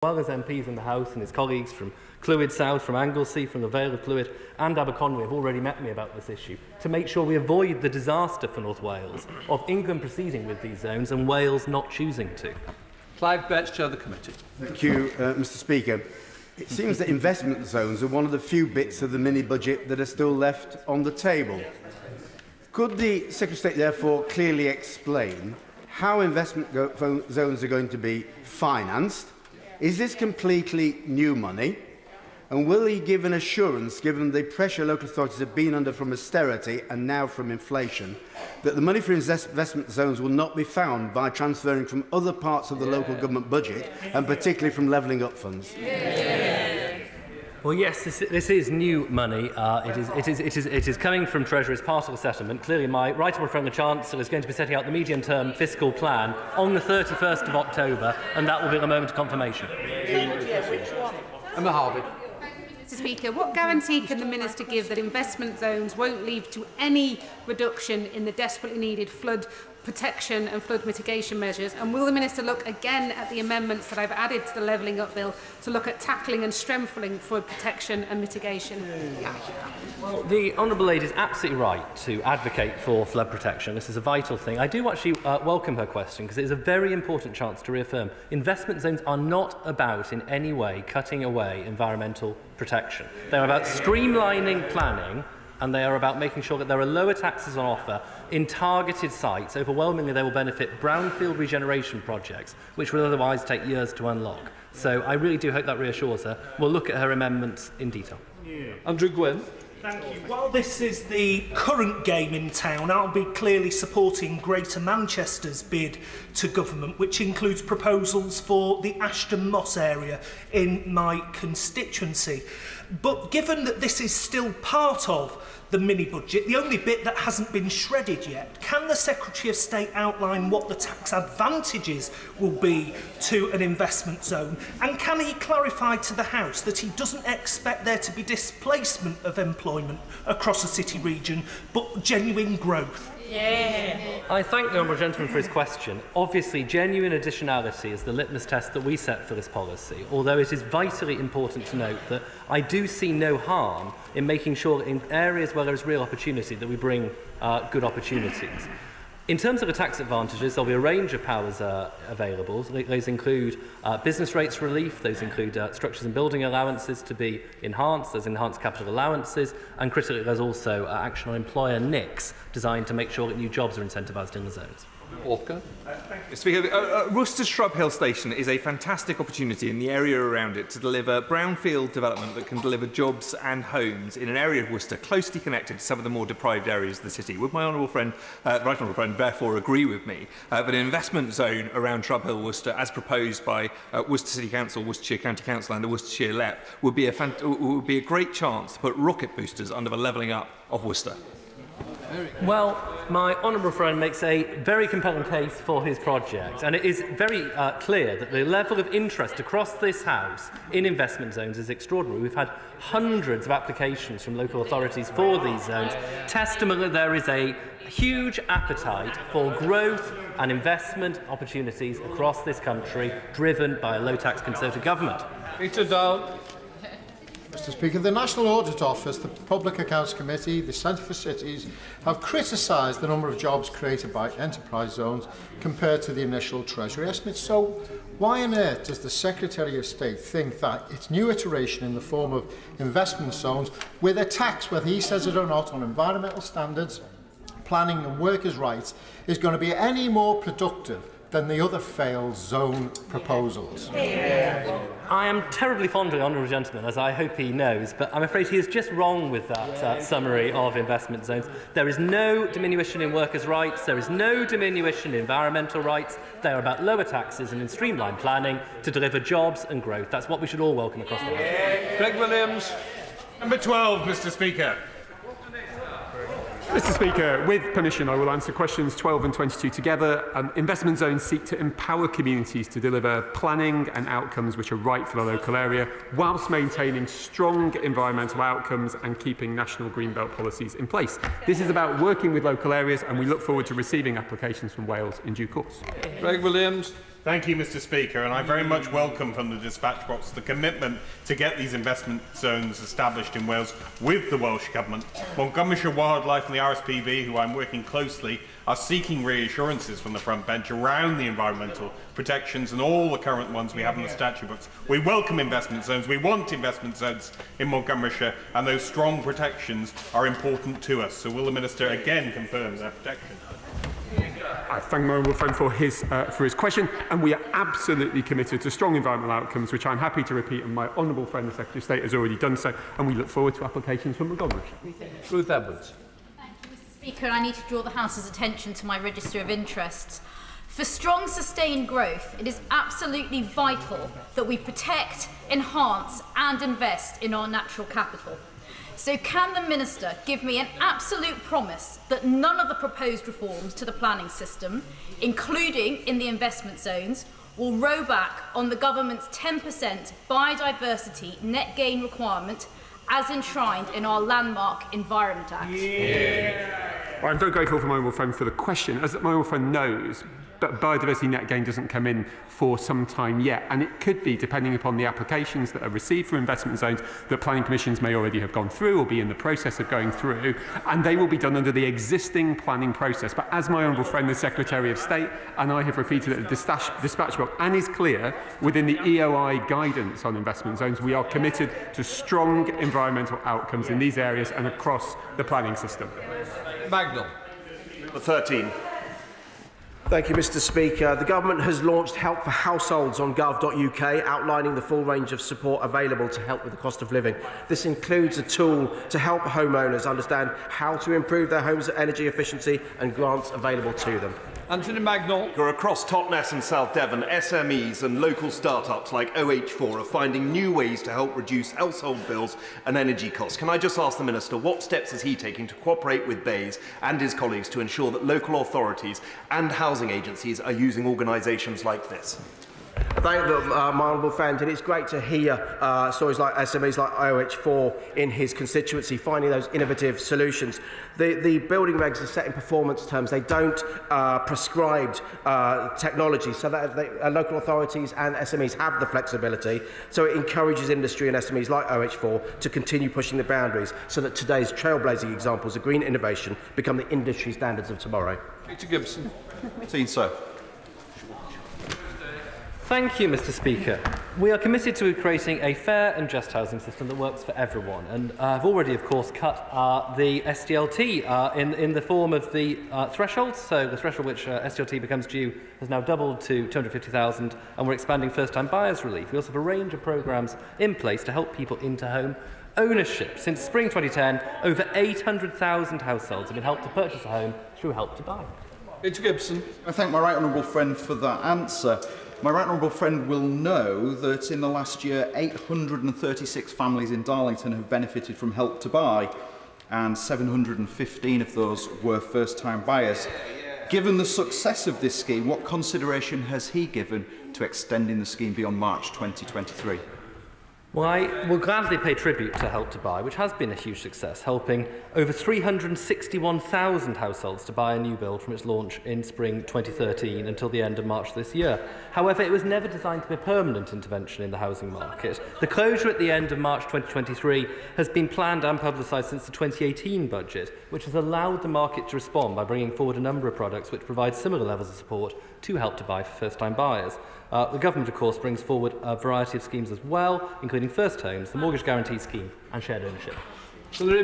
well as MPs in the House and his colleagues from Clwyd South, from Anglesey, from the Vale of Clwyd and Aberconwy have already met me about this issue to make sure we avoid the disaster for North Wales of England proceeding with these zones and Wales not choosing to. Clive Betts, Chair of the Committee. Thank you, Mr Speaker. It seems that investment zones are one of the few bits of the mini-budget that are still left on the table. Could the Secretary of State therefore clearly explain how investment zones are going to be financed? Is this completely new money? And will he give an assurance, given the pressure local authorities have been under from austerity and now from inflation, that the money for investment zones will not be found by transferring from other parts of the local government budget, and particularly from levelling up funds? Well, yes, this is new money. It is coming from Treasury as part of the settlement. Clearly, my right honourable friend the Chancellor is going to be setting out the Medium Term Fiscal Plan on the 31st of October, and that will be the moment of confirmation. Emma Harvey. Mr Speaker, what guarantee can the Minister give that investment zones won't lead to any reduction in the desperately needed flood protection and flood mitigation measures? And will the Minister look again at the amendments that I've added to the Levelling Up Bill to look at tackling and strengthening flood protection and mitigation? Well, the Honourable Lady is absolutely right to advocate for flood protection. This is a vital thing. I do actually welcome her question because it is a very important chance to reaffirm investment zones are not about in any way cutting away environmental protection. They're about streamlining planning, and they are about making sure that there are lower taxes on offer in targeted sites. Overwhelmingly, they will benefit brownfield regeneration projects, which will otherwise take years to unlock. So I really do hope that reassures her. We'll look at her amendments in detail. Andrew Gwynn. Thank you. While this is the current game in town, I'll be clearly supporting Greater Manchester's bid to government, which includes proposals for the Ashton Moss area in my constituency. But given that this is still part of the mini-budget, the only bit that hasn't been shredded yet, can the Secretary of State outline what the tax advantages will be to an investment zone? And can he clarify to the House that he doesn't expect there to be displacement of employment across a city region, but genuine growth? I thank the honourable gentleman for his question. Obviously, genuine additionality is the litmus test that we set for this policy, although it is vitally important to note that I do see no harm in making sure that in areas where there is real opportunity that we bring good opportunities. In terms of the tax advantages, there will be a range of powers available. Those include business rates relief, those include structures and building allowances to be enhanced, there's enhanced capital allowances, and critically there's also action on employer NICs designed to make sure that new jobs are incentivised in the zones. Walker. Thank you, Speaker. Worcester Shrub Hill Station is a fantastic opportunity in the area around it to deliver brownfield development that can deliver jobs and homes in an area of Worcester closely connected to some of the more deprived areas of the city. Would my honourable friend, right honourable friend, therefore agree with me that an investment zone around Shrub Hill, Worcester, as proposed by Worcester City Council, Worcestershire County Council and the Worcestershire LEP, would be a great chance to put rocket boosters under the levelling up of Worcester? Well, my honourable friend makes a very compelling case for his project, and it is very clear that the level of interest across this House in investment zones is extraordinary. We've had hundreds of applications from local authorities for these zones, testament that there is a huge appetite for growth and investment opportunities across this country, driven by a low-tax Conservative government. Peter Dow. Mr Speaker, the National Audit Office, the Public Accounts Committee, the Centre for Cities have criticised the number of jobs created by enterprise zones compared to the initial Treasury estimate. So why on earth does the Secretary of State think that its new iteration in the form of investment zones, with a tax, whether he says it or not, on environmental standards, planning and workers' rights, is going to be any more productive than the other failed zone proposals? I am terribly fond of the honourable gentleman, as I hope he knows, but I'm afraid he is just wrong with that summary of investment zones. There is no diminution in workers' rights, there is no diminution in environmental rights. They are about lower taxes and in streamlined planning to deliver jobs and growth. That's what we should all welcome across the House. Greg Williams. Number 12, Mr Speaker. Mr Speaker, with permission, I will answer questions 12 and 22 together. Investment zones seek to empower communities to deliver planning and outcomes which are right for the local area, whilst maintaining strong environmental outcomes and keeping national greenbelt policies in place. This is about working with local areas, and we look forward to receiving applications from Wales in due course. Greg Williams. Thank you, Mr. Speaker, and I very much welcome from the dispatch box the commitment to get these investment zones established in Wales with the Welsh Government. Montgomeryshire Wildlife and the RSPB, who I'm working closely, are seeking reassurances from the front bench around the environmental protections and all the current ones we have in the statute books. We welcome investment zones, we want investment zones in Montgomeryshire, and those strong protections are important to us. So will the Minister again confirm their protection? I thank my honourable friend for his question, and we are absolutely committed to strong environmental outcomes, which I'm happy to repeat, and my honourable friend, the Secretary of State, has already done so, and we look forward to applications from Montgomery. Ruth Edwards. Thank you, Mr. Speaker. I need to draw the House's attention to my register of interests. For strong, sustained growth, it is absolutely vital that we protect, enhance and invest in our natural capital. So can the Minister give me an absolute promise that none of the proposed reforms to the planning system, including in the investment zones, will row back on the government's 10% biodiversity net gain requirement as enshrined in our landmark Environment Act? Well, I'm very grateful for my honourable friend for the question. As my honourable friend knows, but biodiversity net gain doesn't come in for some time yet, and it could be, depending upon the applications that are received for investment zones, that planning commissions may already have gone through or be in the process of going through, and they will be done under the existing planning process. But as my honourable friend, the Secretary of State, and I have repeated at the dispatch box, and is clear within the EOI guidance on investment zones, we are committed to strong environmental outcomes in these areas and across the planning system. Magnell. Number 13. Thank you, Mr. Speaker. The Government has launched Help for Households on gov.uk, outlining the full range of support available to help with the cost of living. This includes a tool to help homeowners understand how to improve their home's energy efficiency and grants available to them. Anthony Magnell. Across Totnes and South Devon, SMEs and local start-ups like OH4 are finding new ways to help reduce household bills and energy costs. Can I just ask the Minister, what steps is he taking to cooperate with BEIS and his colleagues to ensure that local authorities and housing agencies are using organisations like this? Thank my honourable friend, and it's great to hear stories like SMEs like OH4 in his constituency finding those innovative solutions. The building regs are set in performance terms. They don't prescribe technology, so that local authorities and SMEs have the flexibility. So it encourages industry and SMEs like OH4 to continue pushing the boundaries so that today's trailblazing examples of green innovation become the industry standards of tomorrow. Peter Gibson. Seen so. Thank you, Mr. Speaker. We are committed to creating a fair and just housing system that works for everyone, and I've already, of course, cut the SDLT in the form of the thresholds. So the threshold which SDLT becomes due has now doubled to 250,000, and we're expanding first-time buyers relief. We also have a range of programmes in place to help people into home ownership. Since spring 2010, over 800,000 households have been helped to purchase a home through Help to Buy. Peter Gibson. I thank my right honourable friend for that answer. My right honourable friend will know that in the last year, 836 families in Darlington have benefited from Help to Buy, and 715 of those were first-time buyers. Given the success of this scheme, what consideration has he given to extending the scheme beyond March 2023? Well, I will gladly pay tribute to Help to Buy, which has been a huge success, helping over 361,000 households to buy a new build from its launch in spring 2013 until the end of March this year. However, it was never designed to be a permanent intervention in the housing market. The closure at the end of March 2023 has been planned and publicised since the 2018 budget, which has allowed the market to respond by bringing forward a number of products which provide similar levels of support to Help to Buy for first-time buyers. The Government, of course, brings forward a variety of schemes as well, including First Homes, the Mortgage Guarantee Scheme and Shared Ownership.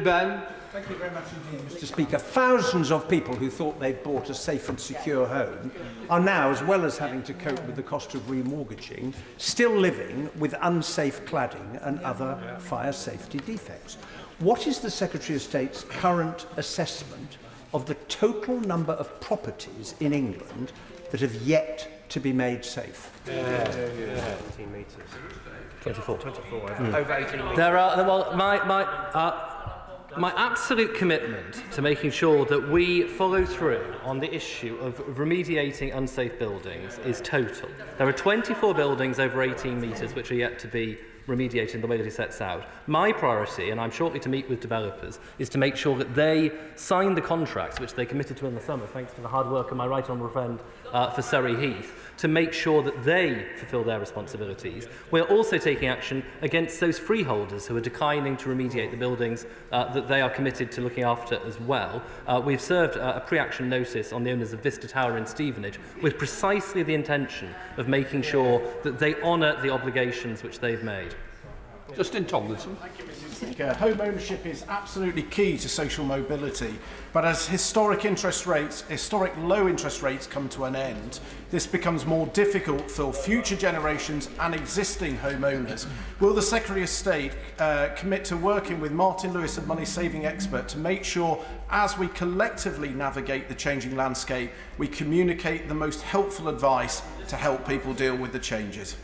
Ben. Thank you very much indeed, Mr. Speaker. Thousands of people who thought they'd bought a safe and secure home are now, as well as having to cope with the cost of remortgaging, still living with unsafe cladding and other fire safety defects. What is the Secretary of State's current assessment of the total number of properties in England that have yet to be made safe? 18 metres. 24. 24. Over 18 metres. There are, well, my absolute commitment to making sure that we follow through on the issue of remediating unsafe buildings is total. There are 24 buildings over 18 metres which are yet to be remediated in the way that it sets out. My priority, and I'm shortly to meet with developers, is to make sure that they sign the contracts which they committed to in the summer, thanks to the hard work of my right honourable friend for Surrey Heath, to make sure that they fulfil their responsibilities. We're also taking action against those freeholders who are declining to remediate the buildings that they are committed to looking after as well. We've served a pre-action notice on the owners of Vista Tower in Stevenage with precisely the intention of making sure that they honour the obligations which they've made. Justin Tomlinson. Speaker, home ownership is absolutely key to social mobility, but as historic low interest rates come to an end, this becomes more difficult for future generations and existing homeowners. Will the Secretary of State commit to working with Martin Lewis, a money saving expert, to make sure, as we collectively navigate the changing landscape, we communicate the most helpful advice to help people deal with the changes?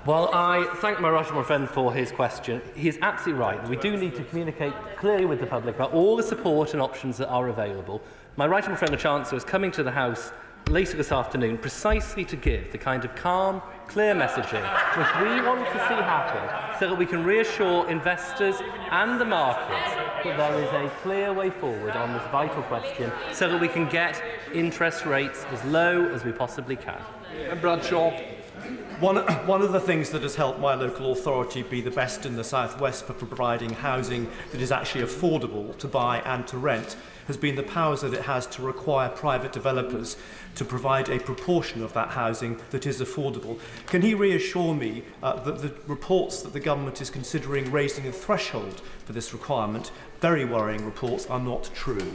Well, I thank my right honourable friend for his question. He is absolutely right. We do need to communicate clearly with the public about all the support and options that are available. My right honourable friend, the Chancellor, is coming to the House later this afternoon precisely to give the kind of calm, clear messaging which we want to see happen so that we can reassure investors and the markets that there is a clear way forward on this vital question so that we can get interest rates as low as we possibly can. And Bradshaw. One of the things that has helped my local authority be the best in the South West for providing housing that is actually affordable to buy and to rent has been the powers that it has to require private developers to provide a proportion of that housing that is affordable. Can he reassure me that the reports that the government is considering raising a threshold for this requirement, very worrying reports, are not true?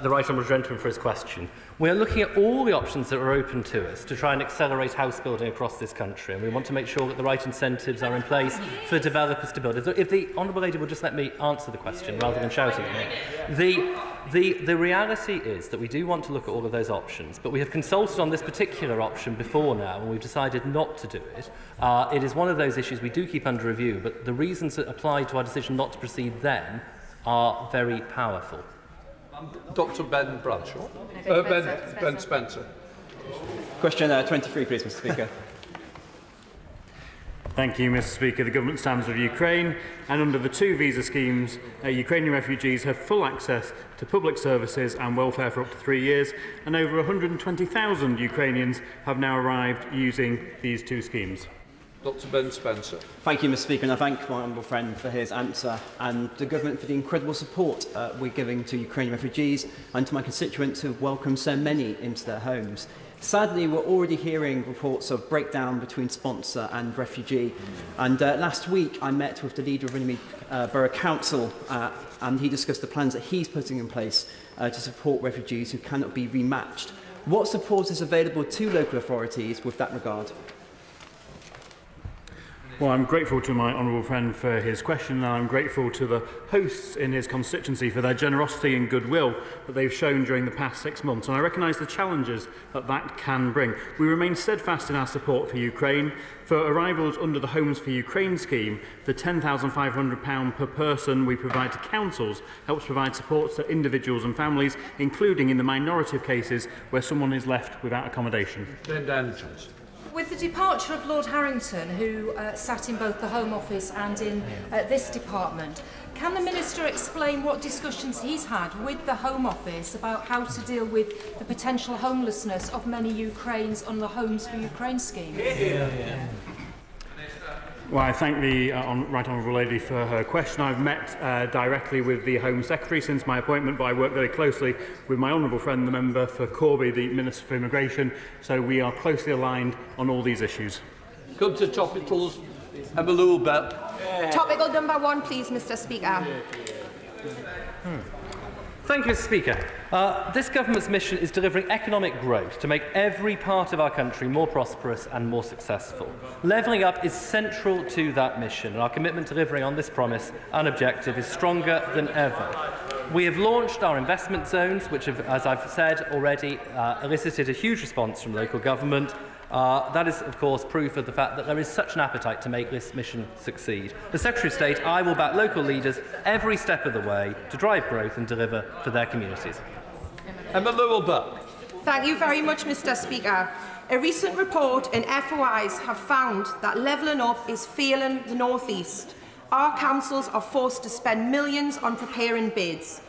The right honourable gentleman for his question. We are looking at all the options that are open to us to try and accelerate house building across this country, and we want to make sure that the right incentives are in place for developers to build. If the honourable lady will just let me answer the question rather than shouting at me. The reality is that we do want to look at all of those options, but we have consulted on this particular option before now, and we've decided not to do it. It is one of those issues we do keep under review, but the reasons that apply to our decision not to proceed then are very powerful. Dr. Ben Bradshaw. Ben Spencer. Question 23, please, Mr. Speaker. Thank you, Mr. Speaker. The government stands with Ukraine, and under the two visa schemes, Ukrainian refugees have full access to public services and welfare for up to 3 years, and over 120,000 Ukrainians have now arrived using these two schemes. Dr. Ben Spencer. Thank you, Mr. Speaker, and I thank my honourable friend for his answer and the government for the incredible support we're giving to Ukrainian refugees and to my constituents who have welcomed so many into their homes. Sadly, we're already hearing reports of breakdown between sponsor and refugee. And last week, I met with the leader of Vladimir Borough Council, and he discussed the plans that he's putting in place to support refugees who cannot be rematched. What support is available to local authorities with that regard? Well, I'm grateful to my honourable friend for his question, and I'm grateful to the hosts in his constituency for their generosity and goodwill that they've shown during the past 6 months, and I recognise the challenges that that can bring. We remain steadfast in our support for Ukraine. For arrivals under the Homes for Ukraine scheme, the £10,500 per person we provide to councils helps provide support to individuals and families, including in the minority of cases where someone is left without accommodation. With the departure of Lord Harrington, who sat in both the Home Office and in this department, can the Minister explain what discussions he's had with the Home Office about how to deal with the potential homelessness of many Ukrainians on the Homes for Ukraine scheme? Well, I thank the right honourable lady for her question. I've met directly with the Home Secretary since my appointment, but I work very closely with my honourable friend, the member for Corby, the Minister for Immigration, so we are closely aligned on all these issues. Come to topicals. Have a little bit. Topical number 1, please, Mr. Speaker. Thank you, Mr. Speaker. This government's mission is delivering economic growth to make every part of our country more prosperous and more successful. Levelling up is central to that mission, and our commitment to delivering on this promise and objective is stronger than ever. We have launched our investment zones, which have, as I've said already, elicited a huge response from local government. That is, of course, proof of the fact that there is such an appetite to make this mission succeed. As Secretary of State, I will back local leaders every step of the way to drive growth and deliver for their communities. Emma Lewelber. Thank you very much, Mr. Speaker. A recent report and FOIs have found that levelling up is failing the North East. Our councils are forced to spend millions on preparing bids.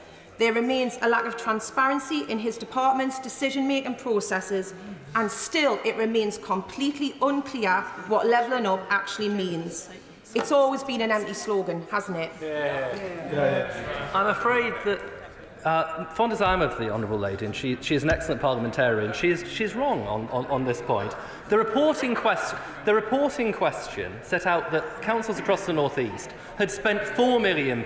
there remains a lack of transparency in his department's decision-making processes, and still it remains completely unclear what levelling up actually means. It's always been an empty slogan, hasn't it? I'm afraid that, fond as I am of the Honourable Lady, and she is an excellent parliamentarian, she's wrong on this point. The reporting question set out that councils across the North East had spent £4 million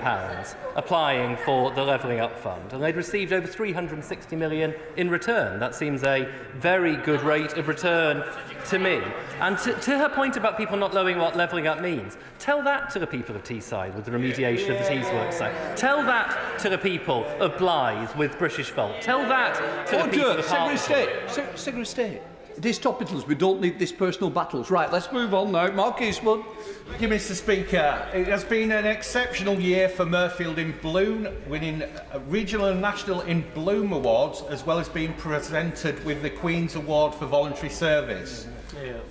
applying for the Levelling Up Fund, and they'd received over £360 million in return. That seems a very good rate of return to me. And to her point about people not knowing what levelling up means, tell that to the people of Teesside with the remediation of the Teesworks site. Tell that to the people of Blythe with British Fault. Tell that to the people of Hertfordshire. Secretary of State. It is topicals. We don't need this personal battles. Right, let's move on now. Mark Eastwood. Thank you, Mr. Speaker. It has been an exceptional year for Murfield in Bloom, winning regional and national in Bloom awards, as well as being presented with the Queen's Award for Voluntary Service.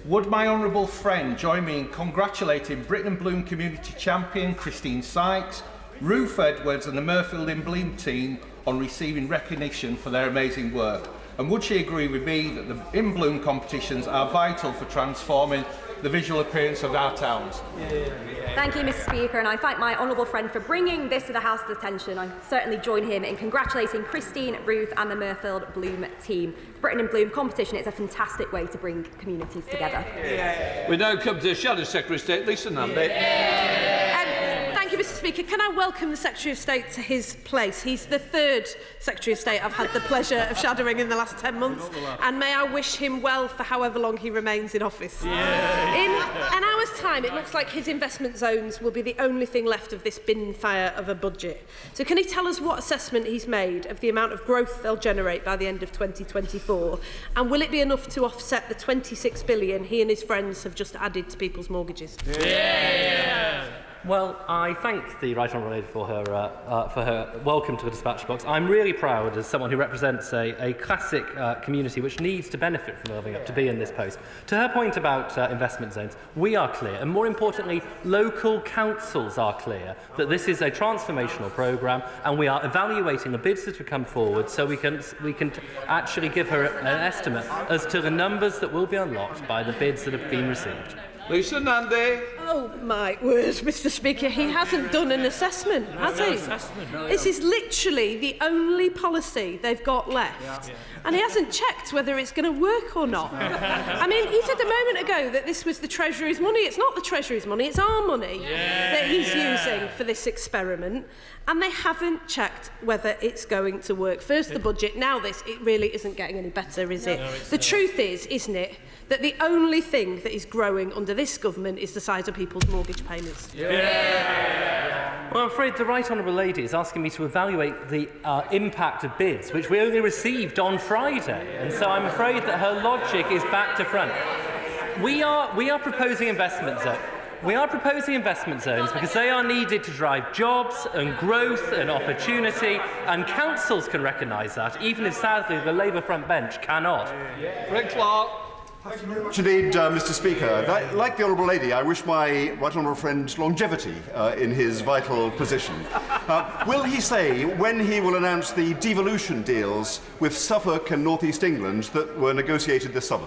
Would my honourable friend join me in congratulating Britain and Bloom Community Champion Christine Sykes, Ruth Edwards and the Murfield in Bloom team on receiving recognition for their amazing work? And would she agree with me that the In Bloom competitions are vital for transforming the visual appearance of our towns? Thank you, Mr. Speaker, and I thank my honourable friend for bringing this to the House's attention. I certainly join him in congratulating Christine, Ruth and the Murfield Bloom team. Britain in Bloom competition is a fantastic way to bring communities together. We now come to Shadow Secretary of State, Lisa Namby. Thank you, Mr. Speaker. Can I welcome the Secretary of State to his place? He's the third Secretary of State I've had the pleasure of shadowing in the last 10 months, and may I wish him well for however long he remains in office. In an hour's time, it looks like his investment zones will be the only thing left of this bin fire of a budget. So can he tell us what assessment he's made of the amount of growth they'll generate by the end of 2024, and will it be enough to offset the £26 billion he and his friends have just added to people's mortgages? Well, I thank the Right Honourable Lady for her welcome to the dispatch box. I'm really proud, as someone who represents a classic community which needs to benefit from Levelling Up, to be in this post. To her point about investment zones, we are clear, and more importantly, local councils are clear that this is a transformational programme, and we are evaluating the bids that have come forward so we can actually give her an estimate as to the numbers that will be unlocked by the bids that have been received. Lisa Nandy. Oh my word, Mr. Speaker, he hasn't done an assessment, has he? This is literally the only policy they've got left. And he hasn't checked whether it's going to work or not. I mean, he said a moment ago that this was the Treasury's money. It's not the Treasury's money, it's our money that he's using for this experiment. And they haven't checked whether it's going to work. First the budget, now this. It really isn't getting any better, is it? The truth is, isn't it, that the only thing that is growing under this government is the size of people's mortgage payments. Well, I'm afraid the Right Honourable Lady is asking me to evaluate the impact of bids, which we only received on Friday, and so I'm afraid that her logic is back to front. We are proposing investment zones. We are proposing investment zones because they are needed to drive jobs and growth and opportunity, and councils can recognise that, even if sadly the Labour front bench cannot. Rick Clark. Indeed, Mr. Speaker, like the Honourable Lady, I wish my right honourable friend longevity in his vital position. Will he say when he will announce the devolution deals with Suffolk and North East England that were negotiated this summer?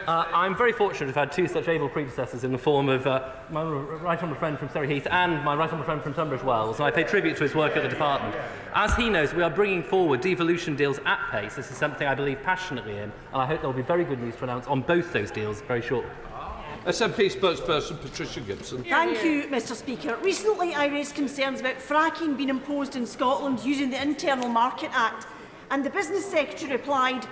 I'm very fortunate to have had two such able predecessors in the form of my right honourable friend from Surrey Heath and my right honourable friend from Tunbridge Wells, and I pay tribute to his work at the department. As he knows, we are bringing forward devolution deals at pace. This is something I believe passionately in, and I hope there will be very good news to announce on both those deals very shortly. SNP spokesperson Patricia Gibson. Thank you, Mr. Speaker. Recently I raised concerns about fracking being imposed in Scotland using the Internal Market Act, and the Business Secretary replied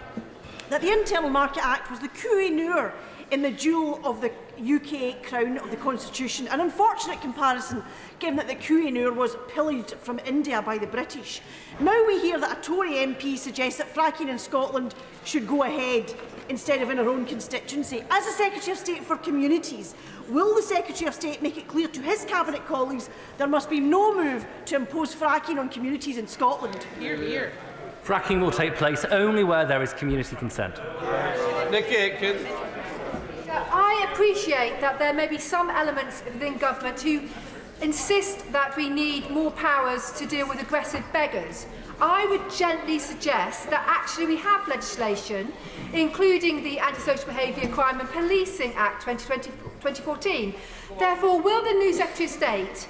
that the Internal Market Act was the Koh-i-Noor in the jewel of the UK crown of the Constitution, an unfortunate comparison given that the Koh-i-Noor was pillaged from India by the British. Now we hear that a Tory MP suggests that fracking in Scotland should go ahead instead of in our own constituency. As the Secretary of State for Communities, will the Secretary of State make it clear to his Cabinet colleagues there must be no move to impose fracking on communities in Scotland? Hear, hear. Fracking will take place only where there is community consent. Nicky Aitken. I appreciate that there may be some elements within government who insist that we need more powers to deal with aggressive beggars, I would gently suggest that actually we have legislation, including the Antisocial Behaviour Crime and Policing Act 2014. Therefore, will the new Secretary of State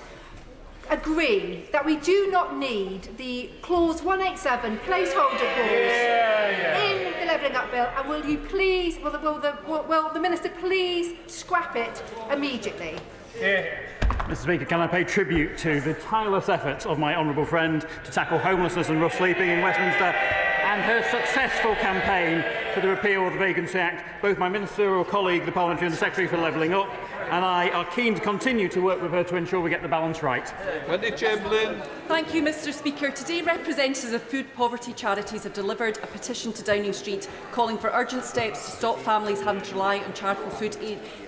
agree that we do not need the clause 187 placeholder clause in the Levelling Up Bill, and will you please, will the Minister please scrap it immediately? Mr. Speaker, can I pay tribute to the tireless efforts of my honourable friend to tackle homelessness and rough sleeping in Westminster and her successful campaign for the repeal of the Vacancy Act? Both my ministerial colleague, the Parliamentary Under Secretary for Levelling Up, and I are keen to continue to work with her to ensure we get the balance right. Wendy Chamberlain. Thank you, Mr. Speaker. Today, representatives of food poverty charities have delivered a petition to Downing Street calling for urgent steps to stop families having to rely on charitable food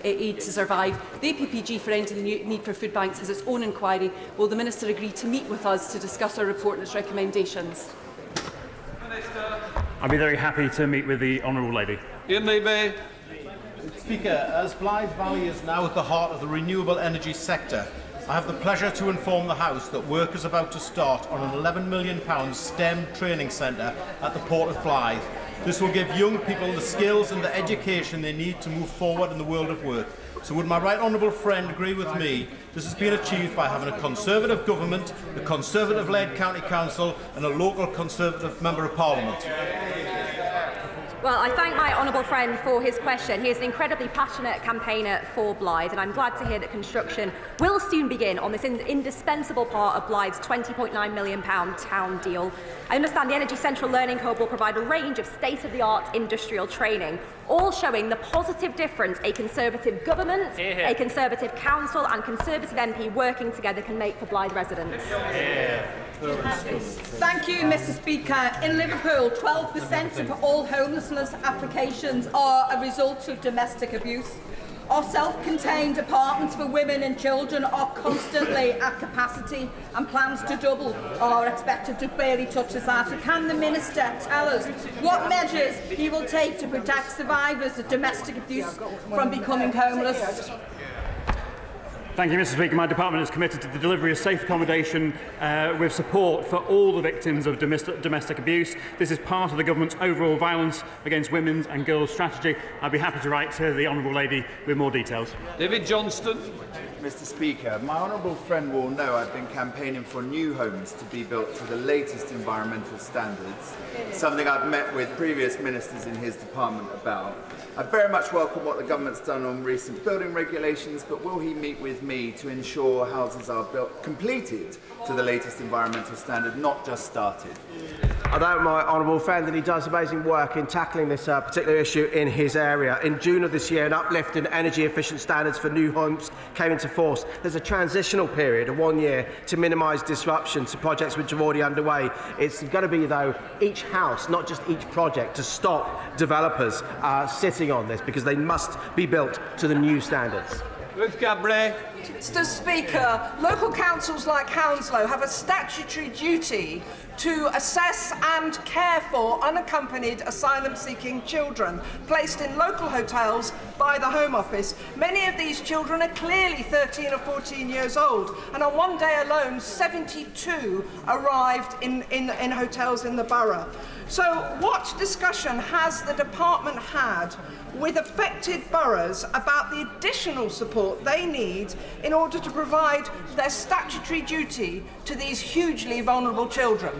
aid to survive. The APPG, for ending the need for food banks, has its own inquiry. Will the Minister agree to meet with us to discuss our report and its recommendations? I'd be very happy to meet with the honourable lady. Ian Levy. Speaker, as Blythe Valley is now at the heart of the renewable energy sector, I have the pleasure to inform the House that work is about to start on an £11 million STEM training centre at the Port of Blythe. This will give young people the skills and the education they need to move forward in the world of work. So would my right honourable friend agree with me this has been achieved by having a Conservative government, a Conservative-led county council and a local Conservative member of Parliament? Well, I thank my honourable friend for his question. He is an incredibly passionate campaigner for Blythe, and I'm glad to hear that construction will soon begin on this indispensable part of Blythe's £20.9 million town deal. I understand the Energy Central Learning Hub will provide a range of state-of-the-art industrial training, all showing the positive difference a Conservative government, a Conservative council and Conservative MP working together can make for Blythe residents. Thank you, Mr. Speaker. In Liverpool, 12% of all homelessness applications are a result of domestic abuse. Our self-contained apartments for women and children are constantly at capacity, and plans to double are expected to barely touch us that. So can the Minister tell us what measures he will take to protect survivors of domestic abuse from becoming homeless? Thank you, Mr. Speaker. My department is committed to the delivery of safe accommodation with support for all the victims of domestic abuse. This is part of the government's overall violence against women's and girls' strategy. I'd be happy to write to the honourable lady with more details. David Johnston. Mr. Speaker, my honourable friend will know I've been campaigning for new homes to be built to the latest environmental standards, something I've met with previous ministers in his department about. I very much welcome what the government's done on recent building regulations, but will he meet with me to ensure houses are built completed to the latest environmental standard, not just started? I thank my honourable friend that he does amazing work in tackling this particular issue in his area. In June of this year, an uplift in energy efficient standards for new homes came into force. There's a transitional period of 1 year to minimise disruption to projects which are already underway. It's going to be, though, each house, not just each project, to stop developers sitting on this, because they must be built to the new standards. Ruth Gabray. Mr. Speaker, local councils like Hounslow have a statutory duty to assess and care for unaccompanied asylum-seeking children placed in local hotels by the Home Office. Many of these children are clearly 13 or 14 years old, and on one day alone, 72 arrived in hotels in the borough. So what discussion has the department had with affected boroughs about the additional support they need in order to provide their statutory duty to these hugely vulnerable children?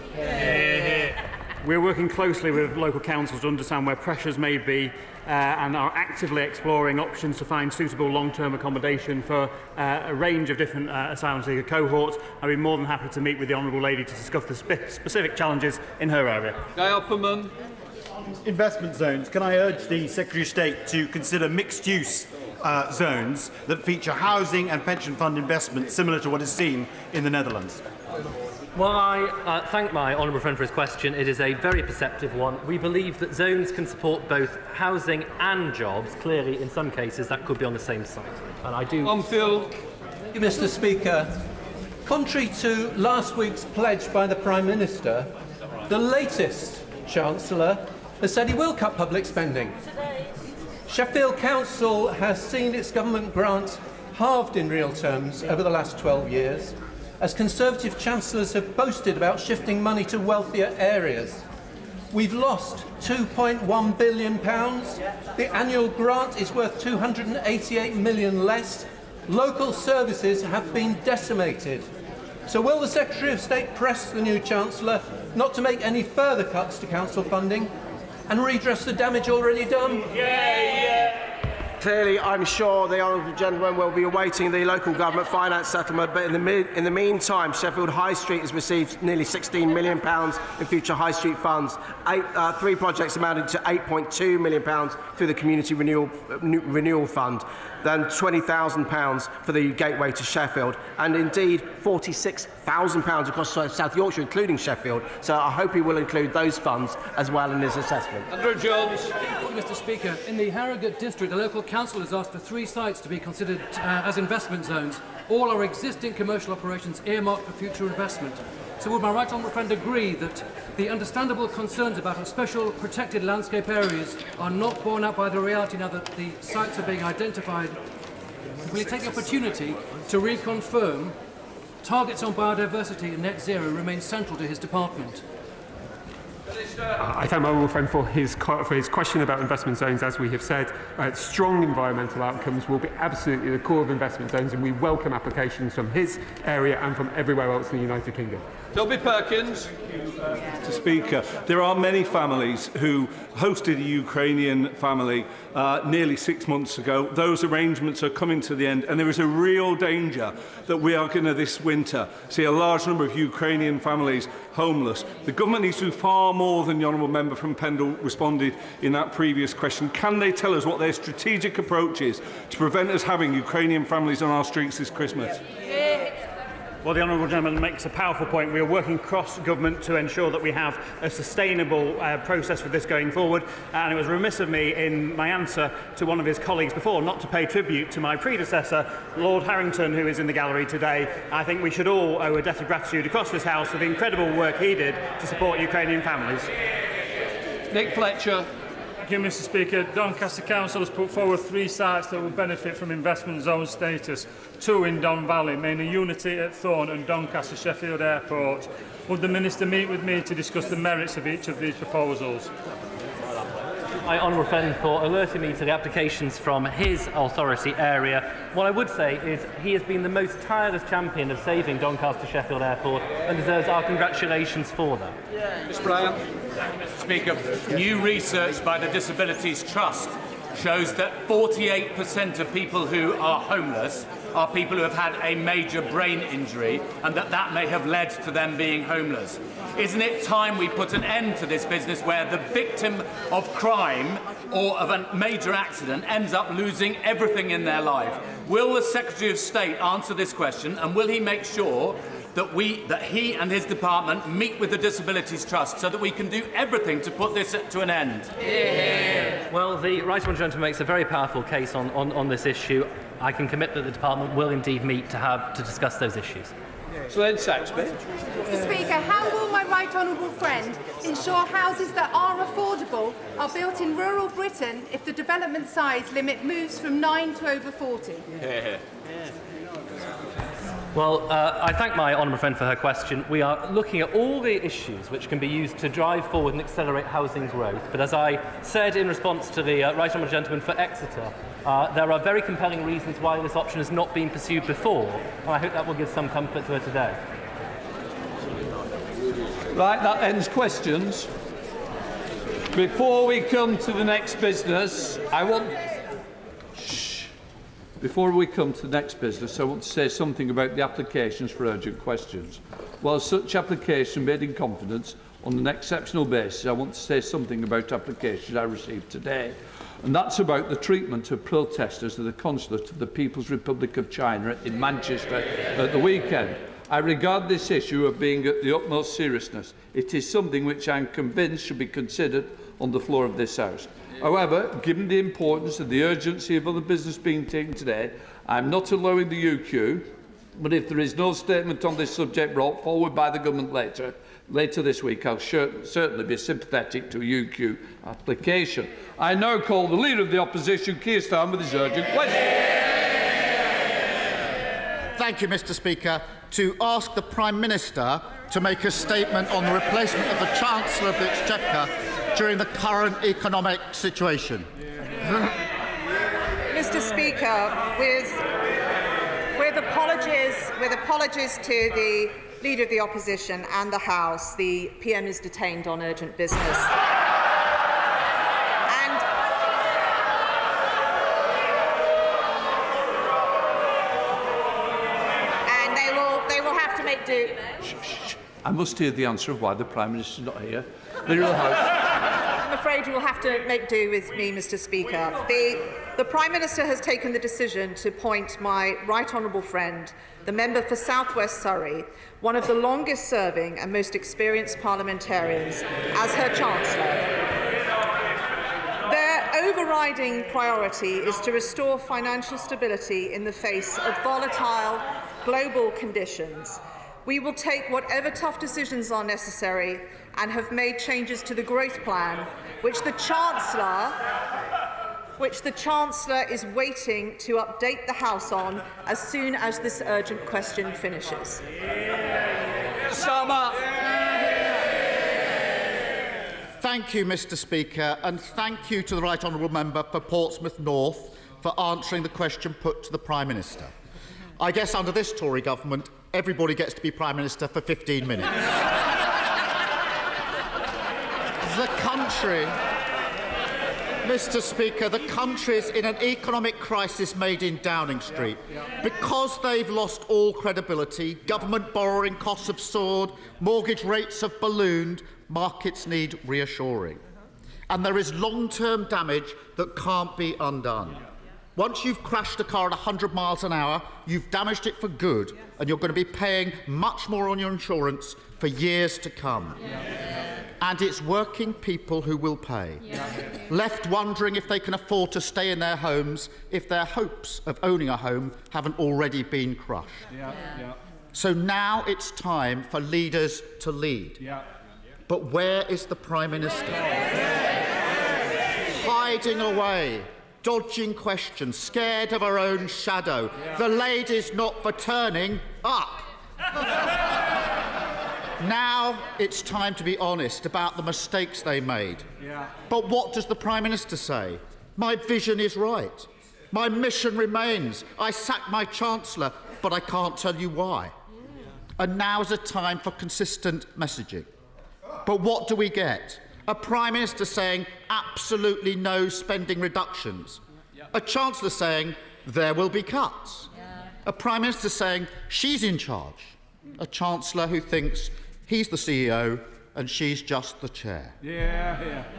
We're working closely with local councils to understand where pressures may be and are actively exploring options to find suitable long-term accommodation for a range of different asylum seeker cohorts. I'd be more than happy to meet with the honourable lady to discuss the specific challenges in her area. Guy Opperman. Investment zones. Can I urge the Secretary of State to consider mixed-use zones that feature housing and pension fund investment similar to what is seen in the Netherlands? Well, I thank my honourable friend for his question. It is a very perceptive one. We believe that zones can support both housing and jobs. Clearly, in some cases, that could be on the same site. And I do... Mr. Speaker, contrary to last week's pledge by the Prime Minister, the latest Chancellor has said he will cut public spending. Sheffield Council has seen its government grant halved in real terms over the last 12 years, as Conservative chancellors have boasted about shifting money to wealthier areas. We've lost £2.1 billion. The annual grant is worth £288 million less. Local services have been decimated. So will the Secretary of State press the new Chancellor not to make any further cuts to council funding and redress the damage already done? Clearly, I'm sure the honourable gentleman will be awaiting the local government finance settlement, but in the meantime, Sheffield High Street has received nearly £16 million in future High Street funds, 3 projects amounting to £8.2 million through the Community Renewal Fund, then £20,000 for the Gateway to Sheffield, and indeed £46,000 across South Yorkshire, including Sheffield. So I hope he will include those funds as well in his assessment. Andrew Jones. Mr. Speaker, in the Harrogate district, the local council has asked for 3 sites to be considered as investment zones. All are existing commercial operations earmarked for future investment. So would my right honourable friend agree that the understandable concerns about special protected landscape areas are not borne out by the reality now that the sites are being identified? Will he take the opportunity to reconfirm targets on biodiversity and net zero remain central to his department? I thank my honourable friend for his question about investment zones. As we have said, strong environmental outcomes will be absolutely the core of investment zones, and we welcome applications from his area and from everywhere else in the United Kingdom. Toby Perkins. Mr. Speaker, there are many families who hosted a Ukrainian family nearly 6 months ago. Those arrangements are coming to the end, and there is a real danger that we are going to this winter see a large number of Ukrainian families homeless. The government needs to do far more than the honourable member from Pendle responded in that previous question. Can they tell us what their strategic approach is to prevent us having Ukrainian families on our streets this Christmas? Well, the honourable gentleman makes a powerful point. We are working cross-government to ensure that we have a sustainable process for this going forward. And it was remiss of me in my answer to one of his colleagues before not to pay tribute to my predecessor, Lord Harrington, who is in the gallery today. I think we should all owe a debt of gratitude across this House for the incredible work he did to support Ukrainian families. Nick Fletcher. Thank you, Mr. Speaker. Doncaster Council has put forward 3 sites that will benefit from investment zone status, 2 in Don Valley, mainly Unity at Thorn and Doncaster Sheffield Airport. Would the Minister meet with me to discuss the merits of each of these proposals? My honourable friend for alerting me to the applications from his authority area. What I would say is he has been the most tireless champion of saving Doncaster Sheffield Airport and deserves our congratulations for that. Mr. Bryan. Mr. Speaker, new research by the Disabilities Trust shows that 48% of people who are homeless are people who have had a major brain injury, and that may have led to them being homeless. Isn't it time we put an end to this business where the victim of crime or of a major accident ends up losing everything in their life? Will the Secretary of State answer this question, and will he make sure that he and his department meet with the Disabilities Trust so that we can do everything to put this to an end? Yeah. Well, the right honourable gentleman makes a very powerful case on this issue. I can commit that the department will indeed meet to discuss those issues. Slade Saxby. Mr. Speaker, how will my right honourable friend ensure houses that are affordable are built in rural Britain if the development size limit moves from 9 to over 40? Yeah. Well, I thank my honourable friend for her question. We are looking at all the issues which can be used to drive forward and accelerate housing growth. But as I said in response to the right honourable gentleman for Exeter, there are very compelling reasons why this option has not been pursued before, and I hope that will give some comfort to her today. Right, that ends questions. Before we come to the next business, I want to say something about the applications for urgent questions. While such applications made in confidence on an exceptional basis, I want to say something about applications I received today. And that's about the treatment of protesters at the consulate of the People's Republic of China in Manchester at the weekend. I regard this issue of being at the utmost seriousness. It is something which I am convinced should be considered on the floor of this House. However, given the importance and the urgency of other business being taken today, I am not allowing the UQ, but if there is no statement on this subject brought forward by the government later this week, I'll certainly be sympathetic to a UQ application. I now call the Leader of the Opposition, Keir Starmer, with his urgent question. thank you, Mr. Speaker, to ask the Prime Minister to make a statement on the replacement of the Chancellor of the Exchequer during the current economic situation. Mr. Speaker, with apologies to the Leader of the Opposition and the House, the PM is detained on urgent business. And they will have to make do. I must hear the answer of why the Prime Minister is not here. The real House. I'm afraid you will have to make do with me, Mr. Speaker. The Prime Minister has taken the decision to appoint my right honourable friend, the member for South West Surrey, one of the longest-serving and most experienced parliamentarians, as her Chancellor. Their overriding priority is to restore financial stability in the face of volatile global conditions. We will take whatever tough decisions are necessary and have made changes to the growth plan, which the Chancellor is waiting to update the House on as soon as this urgent question finishes. Thank you, Mr. Speaker, and thank you to the Right Honourable Member for Portsmouth North for answering the question put to the Prime Minister. I guess under this Tory government, everybody gets to be Prime Minister for 15 minutes. The country, Mr. Speaker, the country is in an economic crisis made in Downing Street. Because they've lost all credibility, government borrowing costs have soared, mortgage rates have ballooned, markets need reassuring. And there is long-term damage that can't be undone. Once you've crashed a car at 100 miles an hour, you've damaged it for good, and you're going to be paying much more on your insurance for years to come. And it's working people who will pay, left wondering if they can afford to stay in their homes if their hopes of owning a home haven't already been crushed. So now it's time for leaders to lead. But where is the Prime Minister? Hiding away, dodging questions, scared of her own shadow. The lady's not for turning up. Now it's time to be honest about the mistakes they made. But what does the Prime Minister say? My vision is right. My mission remains. I sacked my Chancellor, but I can't tell you why. And now is a time for consistent messaging. But what do we get? A Prime Minister saying absolutely no spending reductions. A Chancellor saying there will be cuts. A Prime Minister saying she's in charge. A Chancellor who thinks he's the CEO and she's just the chair.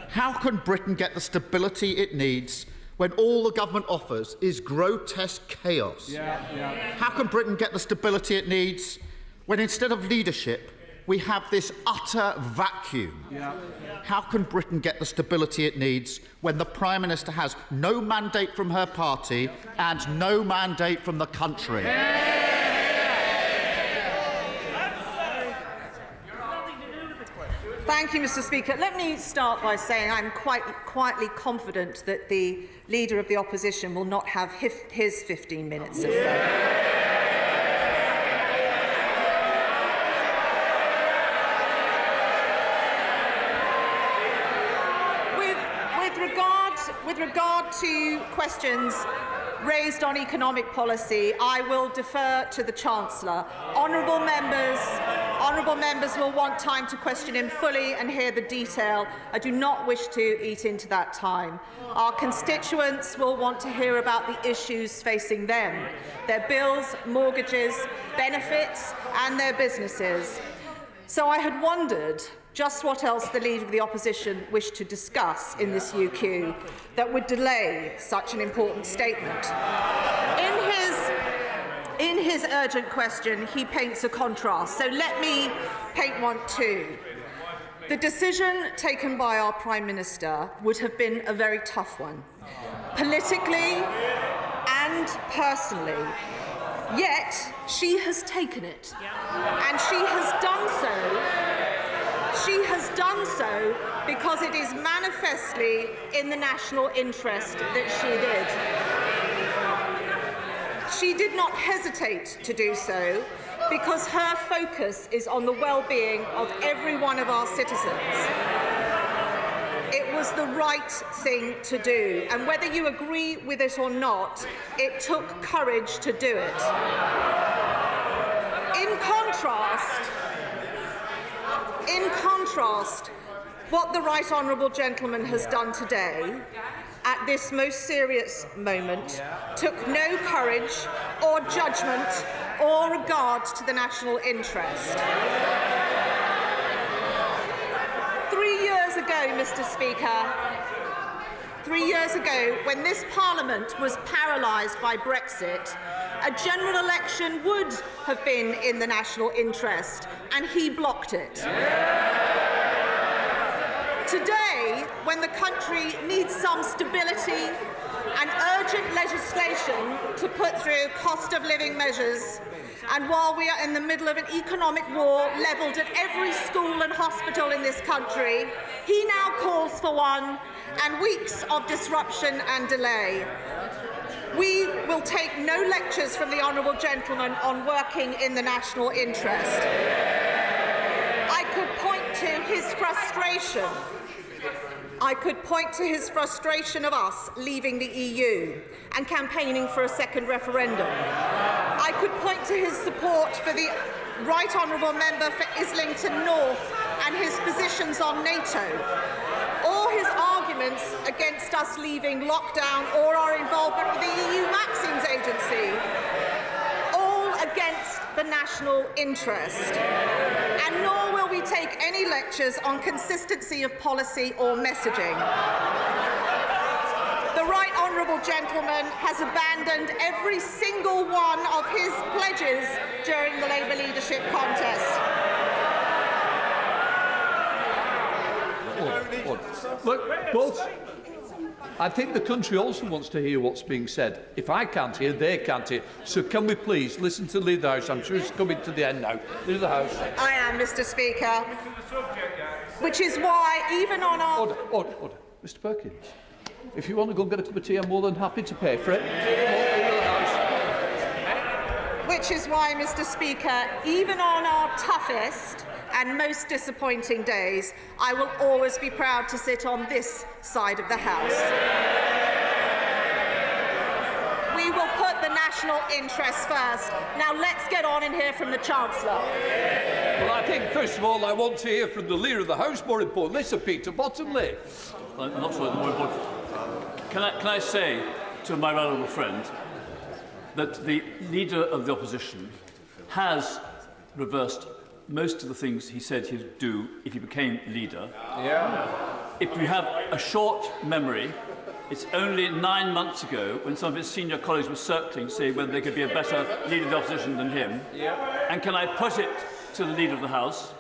How can Britain get the stability it needs when all the government offers is grotesque chaos? How can Britain get the stability it needs when instead of leadership we have this utter vacuum? How can Britain get the stability it needs when the Prime Minister has no mandate from her party and no mandate from the country? Thank you, Mr. Speaker. Let me start by saying I'm quite quietly confident that the Leader of the Opposition will not have his 15 minutes of fame. With regard to questions raised on economic policy, I will defer to the Chancellor. Honourable members will want time to question him fully and hear the detail. I do not wish to eat into that time. Our constituents will want to hear about the issues facing them, their bills, mortgages, benefits and their businesses. So I had wondered just what else the Leader of the Opposition wished to discuss in this UQ that would delay such an important statement. In his urgent question, he paints a contrast, so let me paint one too. The decision taken by our Prime Minister would have been a very tough one, politically and personally. Yet, she has taken it, and she has done so. She has done so because it is manifestly in the national interest that she did. She did not hesitate to do so because her focus is on the well-being of every one of our citizens. It was the right thing to do, and whether you agree with it or not, it took courage to do it. In contrast, what the Right Honourable Gentleman has done today, at this most serious moment, took no courage or judgment or regard to the national interest. 3 years ago, Mr. Speaker, 3 years ago, when this Parliament was paralysed by Brexit, a general election would have been in the national interest, and he blocked it. Today, when the country needs some stability and urgent legislation to put through cost of living measures, and while we are in the middle of an economic war levelled at every school and hospital in this country, he now calls for one, and weeks of disruption and delay. We will take no lectures from the Honourable Gentleman on working in the national interest. I could point to his frustration of us leaving the EU and campaigning for a second referendum. I could point to his support for the Right Honourable Member for Islington North and his positions on NATO, or his arguments against us leaving lockdown or our involvement with the EU Vaccines Agency, all against the national interest. And nor will we take any lectures on consistency of policy or messaging. The Right Honourable Gentleman has abandoned every single one of his pledges during the Labour leadership contest. Look, but I think the country also wants to hear what's being said. If I can't hear, they can't hear. So can we please listen to Leader of the House? I'm sure it's coming to the end now. Leader of the House. I am, Mr. Speaker. Which is why, even on our... Order. Mr. Perkins, if you want to go and get a cup of tea, I'm more than happy to pay for it. Which is why, Mr. Speaker, even on our toughest and most disappointing days, I will always be proud to sit on this side of the House. We will put the national interest first. Now let's get on and hear from the Chancellor. Well, I think, first of all, I want to hear from the Leader of the House, more importantly, Sir Peter Bottomley. I'm not sure more important. Can I say to my honourable friend that the Leader of the Opposition has reversed most of the things he said he'd do if he became leader. Yeah. If we have a short memory, it's only 9 months ago when some of his senior colleagues were circling saying whether they could be a better leader of the opposition than him. Yeah. And can I put it to the Leader of the House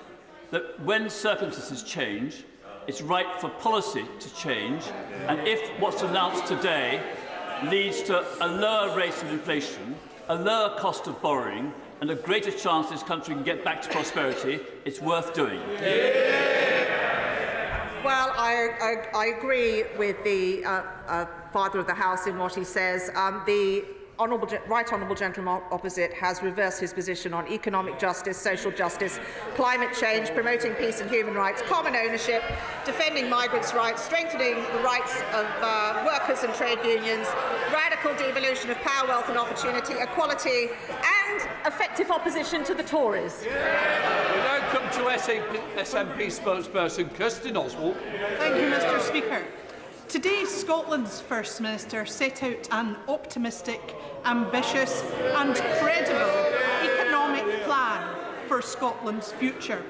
that when circumstances change, it's right for policy to change, and if what's announced today leads to a lower rate of inflation, a lower cost of borrowing, and a greater chance this country can get back to prosperity, it's worth doing. Well, I agree with the Father of the House in what he says. The Right Honourable Gentleman opposite has reversed his position on economic justice, social justice, climate change, promoting peace and human rights, common ownership, defending migrants' rights, strengthening the rights of workers and trade unions, radical devolution of power, wealth and opportunity, equality and effective opposition to the Tories. We now come to SNP spokesperson Kirsten Oswald. Thank you, Mr. Speaker. Today, Scotland's First Minister set out an optimistic, ambitious and credible economic plan for Scotland's future.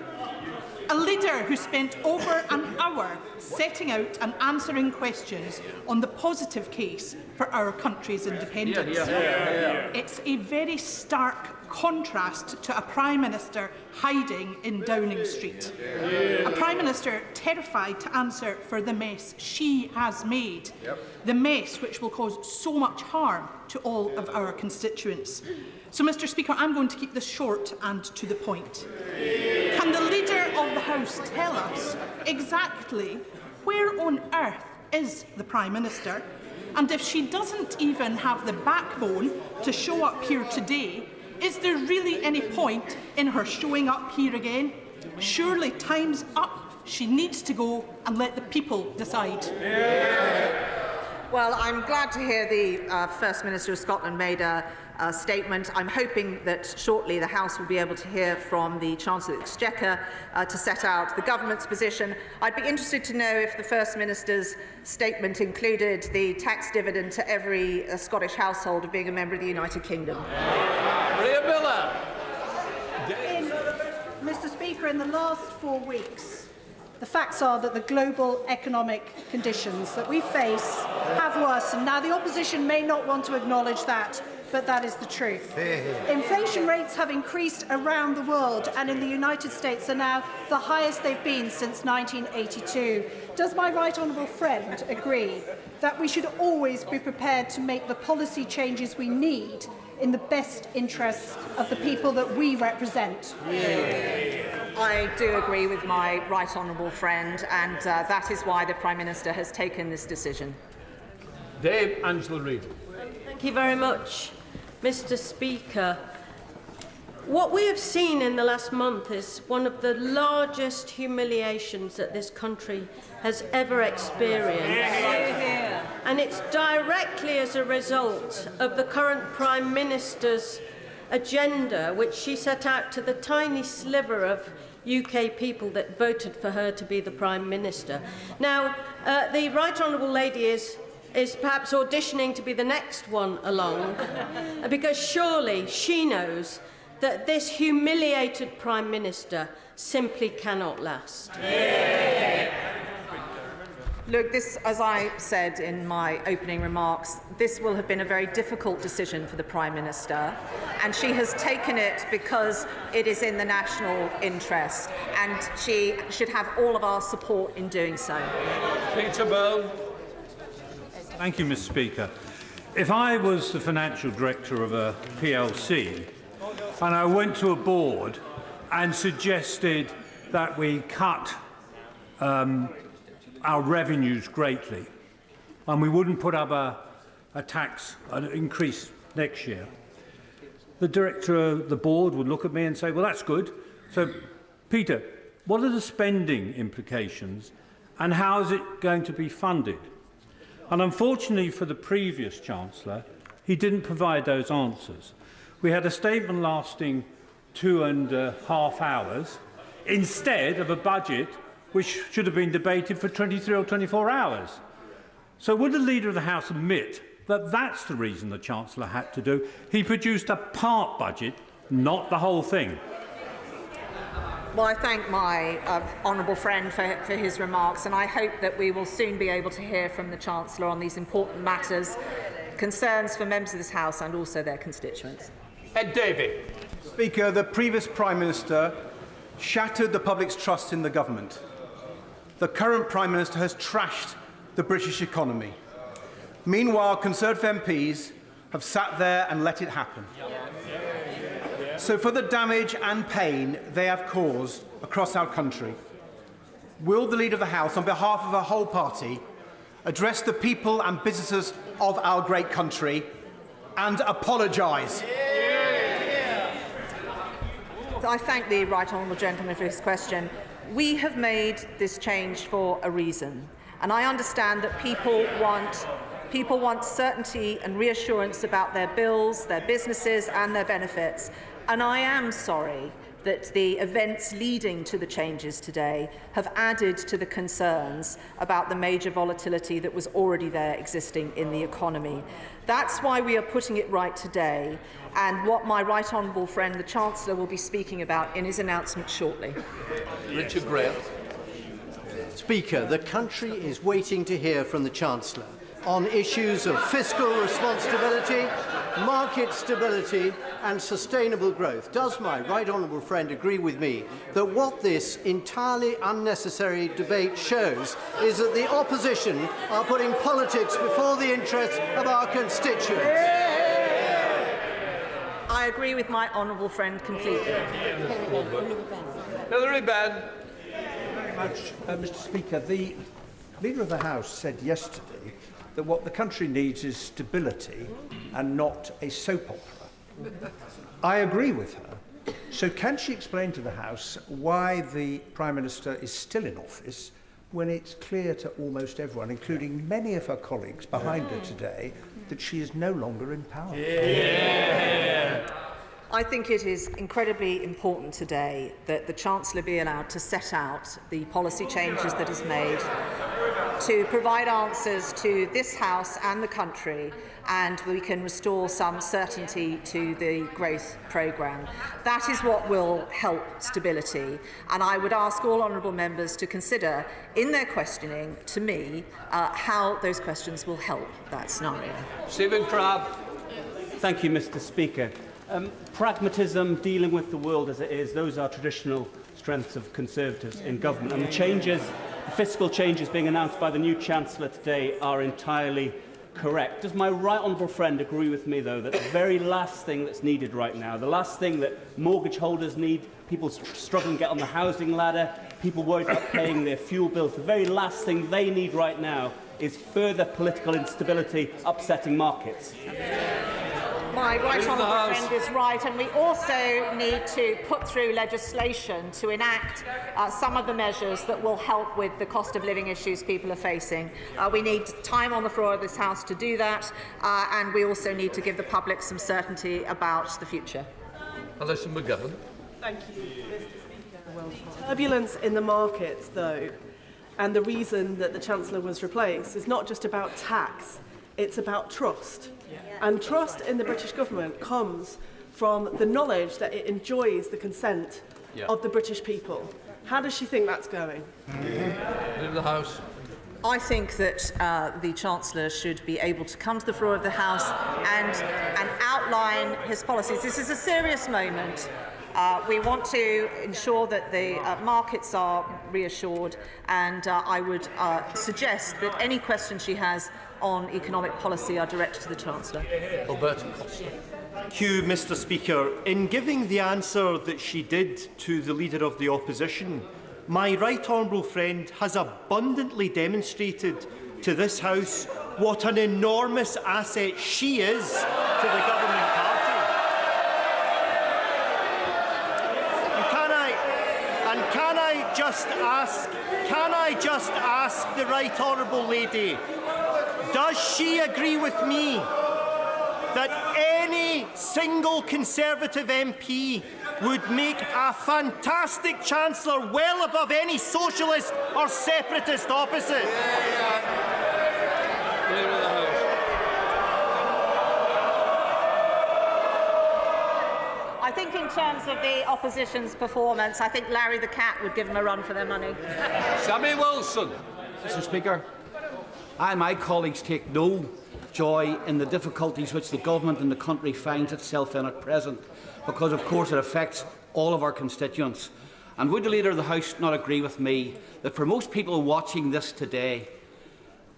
A leader who spent over an hour setting out and answering questions on the positive case for our country's independence. It's a very stark contrast to a Prime Minister hiding in Downing Street. A Prime Minister terrified to answer for the mess she has made, the mess which will cause so much harm to all of our constituents. So, Mr. Speaker, I'm going to keep this short and to the point. Can the Leader of the House tell us exactly where on earth is the Prime Minister And if she doesn't even have the backbone to show up here today, is there really any point in her showing up here again? Surely time's up. She needs to go and let the people decide. Well, I'm glad to hear the First Minister of Scotland made a statement. I'm hoping that shortly the House will be able to hear from the Chancellor of the Exchequer to set out the government's position. I'd be interested to know if the First Minister's statement included the tax dividend to every Scottish household of being a member of the United Kingdom. Mr. Speaker, in the last 4 weeks, the facts are that the global economic conditions that we face have worsened. Now, the opposition may not want to acknowledge that, but that is the truth. Inflation rates have increased around the world, and in the United States are now the highest they've been since 1982. Does my right honourable friend agree that we should always be prepared to make the policy changes we need in the best interests of the people that we represent? I do agree with my right honourable friend, and that is why the Prime Minister has taken this decision. Angela Reid. Thank you very much, Mr. Speaker. What we have seen in the last month is one of the largest humiliations that this country has ever experienced. And it's directly as a result of the current Prime Minister's agenda, which she set out to the tiny sliver of UK people that voted for her to be the Prime Minister. Now, the Right Honourable Lady is perhaps auditioning to be the next one along, because surely she knows that this humiliated Prime Minister simply cannot last. Look, this, as I said in my opening remarks, this will have been a very difficult decision for the Prime Minister, and she has taken it because it is in the national interest, and she should have all of our support in doing so. Peter Byrne. Thank you, Mr. Speaker. If I was the financial director of a PLC and I went to a board and suggested that we cut our revenues greatly and we wouldn't put up a tax increase next year, the director of the board would look at me and say, well, that's good. So, Peter, what are the spending implications and how is it going to be funded? And unfortunately for the previous Chancellor, he didn't provide those answers. We had a statement lasting 2.5 hours instead of a budget which should have been debated for 23 or 24 hours. So would the Leader of the House admit that that's the reason the Chancellor had to do? He produced a part budget, not the whole thing. Well, I thank my honourable friend for his remarks, and I hope that we will soon be able to hear from the Chancellor on these important matters, concerns for members of this House and also their constituents. Ed Davey. Speaker, the previous Prime Minister shattered the public's trust in the government. The current Prime Minister has trashed the British economy. Meanwhile, Conservative MPs have sat there and let it happen. So for the damage and pain they have caused across our country, will the Leader of the House, on behalf of our whole party, address the people and businesses of our great country and apologise? I thank the right honourable gentleman for his question. We have made this change for a reason, and I understand that people want certainty and reassurance about their bills, their businesses and their benefits. And I am sorry that the events leading to the changes today have added to the concerns about the major volatility that was already there existing in the economy. That's why we are putting it right today, and what my right honourable friend, the Chancellor, will be speaking about in his announcement shortly. Richard Graham. Speaker, the country is waiting to hear from the Chancellor on issues of fiscal responsibility, market stability and sustainable growth. Does my right honourable friend agree with me that what this entirely unnecessary debate shows is that the opposition are putting politics before the interests of our constituents? I agree with my honourable friend completely. Hilary Benn. Thank you very much, Mr. Speaker. The Leader of the House said yesterday that what the country needs is stability and not a soap opera. I agree with her. So can she explain to the House why the Prime Minister is still in office when it's clear to almost everyone, including many of her colleagues behind her today, that she is no longer in power? Yeah. I think it is incredibly important today that the Chancellor be allowed to set out the policy changes that he's made, to provide answers to this House and the country, and we can restore some certainty to the growth programme. That is what will help stability, and I would ask all honourable members to consider in their questioning to me how those questions will help that scenario. Stephen Crabb. Thank you, Mr. Speaker. Pragmatism, dealing with the world as it is, those are traditional strengths of Conservatives in government, and the fiscal changes being announced by the new Chancellor today are entirely correct. Does my right honourable friend agree with me, though, that the very last thing that's needed right now, the last thing that mortgage holders need, people struggling to get on the housing ladder, people worried about paying their fuel bills, the very last thing they need right now is further political instability upsetting markets? My right honourable friend is right, and we also need to put through legislation to enact some of the measures that will help with the cost of living issues people are facing. We need time on the floor of this House to do that, and we also need to give the public some certainty about the future. Alison McGovern. Thank you, Mr. Speaker. The turbulence in the markets, though, and the reason that the Chancellor was replaced is not just about tax, it's about trust. And trust in the British government comes from the knowledge that it enjoys the consent of the British people. How does she think that's going? Leave the House. I think that the Chancellor should be able to come to the floor of the House and outline his policies. This is a serious moment. We want to ensure that the markets are reassured, and I would suggest that any questions she has on economic policy are directed to the Chancellor. Alberto. Thank you, Mr. Speaker. In giving the answer that she did to the Leader of the Opposition, my right honourable friend has abundantly demonstrated to this House what an enormous asset she is to the government party. And can I just ask the right honourable lady, does she agree with me that any single Conservative MP would make a fantastic Chancellor well above any socialist or separatist opposite? I think in terms of the opposition's performance, I think Larry the Cat would give them a run for their money. Sammy Wilson. Mr. Speaker, I and my colleagues take no joy in the difficulties which the government and the country finds itself in at present, because of course it affects all of our constituents. And would the Leader of the House not agree with me that for most people watching this today,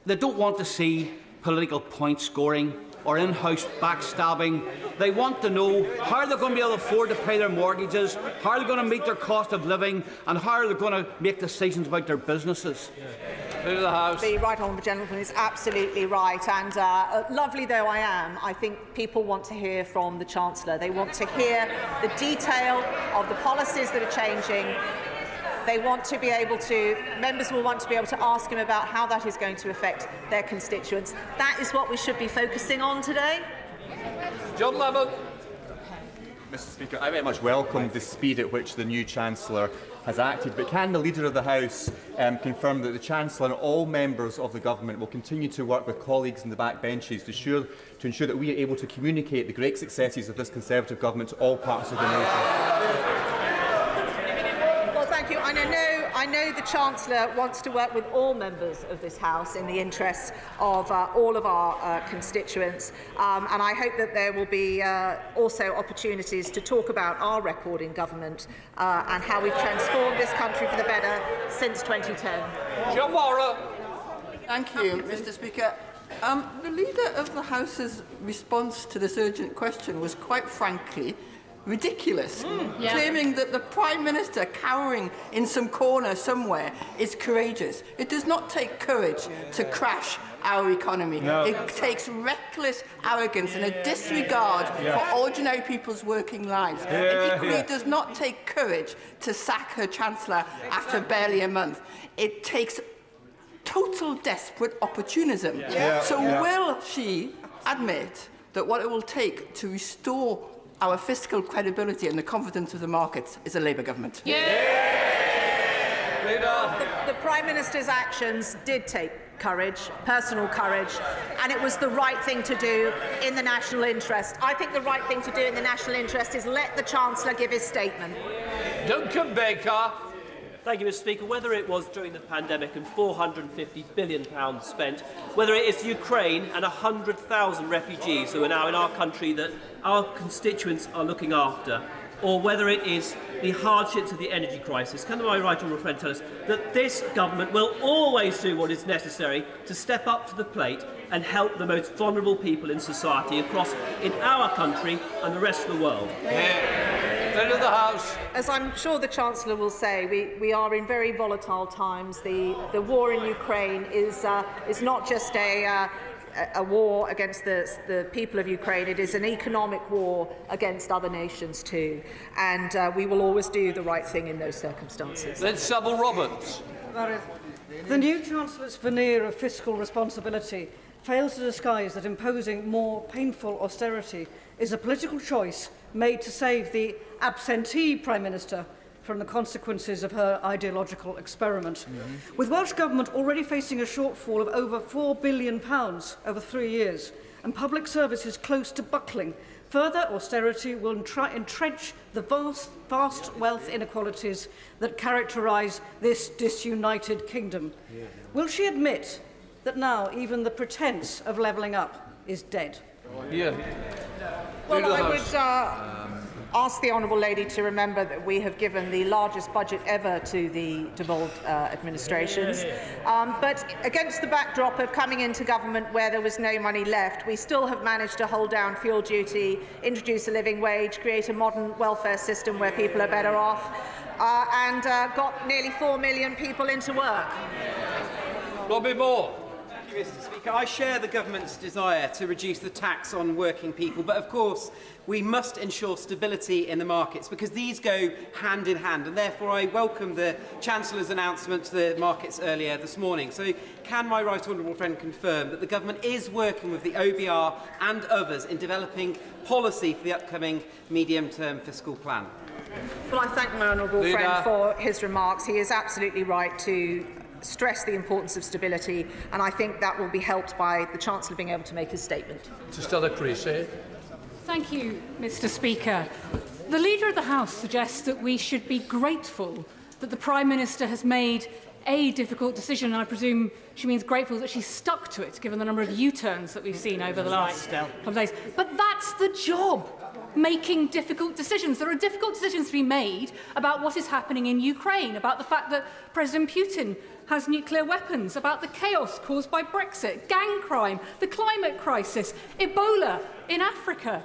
they don't want to see political point scoring or in-house backstabbing? They want to know how they're going to be able to afford to pay their mortgages, how they're going to meet their cost of living, and how they're going to make decisions about their businesses. The House. The right honourable gentleman is absolutely right, and lovely though I am, I think people want to hear from the Chancellor. They want to hear the detail of the policies that are changing. They want to be able to, members will want to be able to ask him about how that is going to affect their constituents. That is what we should be focusing on today. John Lemon. Mr. Speaker, I very much welcome the speed at which the new Chancellor has acted, but can the Leader of the House confirm that the Chancellor and all members of the Government will continue to work with colleagues in the backbenches to ensure that we are able to communicate the great successes of this Conservative Government to all parts of the nation? Well, thank you. I know the Chancellor wants to work with all members of this House in the interests of all of our constituents, and I hope that there will be also opportunities to talk about our record in government and how we've transformed this country for the better since 2010. Jamara. Thank you, Mr. Speaker. The Leader of the House's response to this urgent question was, quite frankly, ridiculous, claiming that the Prime Minister cowering in some corner somewhere is courageous. It does not take courage to crash our economy. No. It takes reckless arrogance and a disregard for ordinary people's working lives. It equally does not take courage to sack her Chancellor after barely a month. It takes total desperate opportunism. Will she admit that what it will take to restore our fiscal credibility and the confidence of the markets is a Labour government? The Prime Minister's actions did take courage, personal courage, and it was the right thing to do in the national interest. I think the right thing to do in the national interest is let the Chancellor give his statement. Duncan Baker. Thank you, Mr. Speaker. Whether it was during the pandemic and £450 billion spent, whether it is Ukraine and 100,000 refugees who are now in our country that our constituents are looking after, or whether it is the hardships of the energy crisis, can my right honourable friend tell us that this government will always do what is necessary to step up to the plate and help the most vulnerable people in society across in our country and the rest of the world? Of the House. As I'm sure the Chancellor will say, we are in very volatile times. The war in Ukraine is not just a war against the people of Ukraine. It is an economic war against other nations too. And we will always do the right thing in those circumstances. Then Sybil Roberts. The new Chancellor's veneer of fiscal responsibility fails to disguise that imposing more painful austerity is a political choice made to save the absentee Prime Minister from the consequences of her ideological experiment. With Welsh Government already facing a shortfall of over £4 billion over 3 years and public services close to buckling, further austerity will entrench the vast wealth inequalities that characterise this disunited kingdom. Will she admit that now even the pretence of levelling up is dead? Well, I would ask the Honourable Lady to remember that we have given the largest budget ever to the devolved administrations. But against the backdrop of coming into government where there was no money left, we still have managed to hold down fuel duty, introduce a living wage, create a modern welfare system where people are better off, and got nearly 4 million people into work. Robbie Moore. Mr. Speaker, I share the government's desire to reduce the tax on working people, but of course we must ensure stability in the markets because these go hand in hand, and therefore I welcome the Chancellor's announcement to the markets earlier this morning. So can my right honourable friend confirm that the government is working with the OBR and others in developing policy for the upcoming medium-term fiscal plan? Well, I thank my honourable friend for his remarks. He is absolutely right to stress the importance of stability, and I think that will be helped by the Chancellor being able to make his statement. To Stella Creasy. Thank you, Mr. Speaker. The Leader of the House suggests that we should be grateful that the Prime Minister has made a difficult decision, and I presume she means grateful that she stuck to it, given the number of U-turns that we've seen over the last couple of days. But that's the job, making difficult decisions. There are difficult decisions to be made about what is happening in Ukraine, about the fact that President Putin has nuclear weapons, about the chaos caused by Brexit, gang crime, the climate crisis, Ebola in Africa.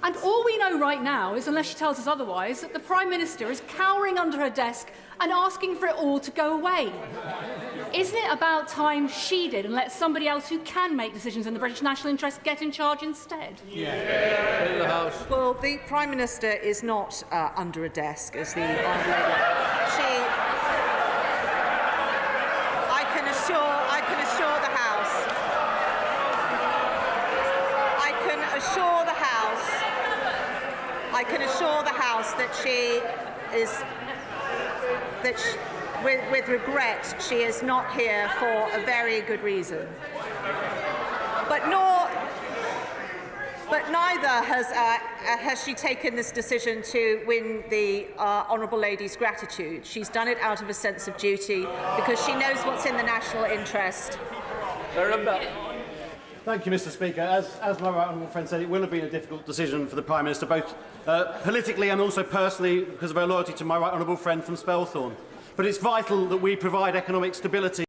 And all we know right now is, unless she tells us otherwise, that the Prime Minister is cowering under her desk and asking for it all to go away. Isn't it about time she did and let somebody else who can make decisions in the British national interest get in charge instead? Well, the Prime Minister is not under a desk, as the Honourable Lady. I can assure the House. I can assure the House that she is with regret, she is not here for a very good reason. But neither has she taken this decision to win the Honourable Lady's gratitude. She's done it out of a sense of duty because she knows what's in the national interest. Thank you, Mr. Speaker. As my right honourable friend said, it will have been a difficult decision for the Prime Minister, both politically and also personally, because of her loyalty to my right honourable friend from Spelthorne. But it's vital that we provide economic stability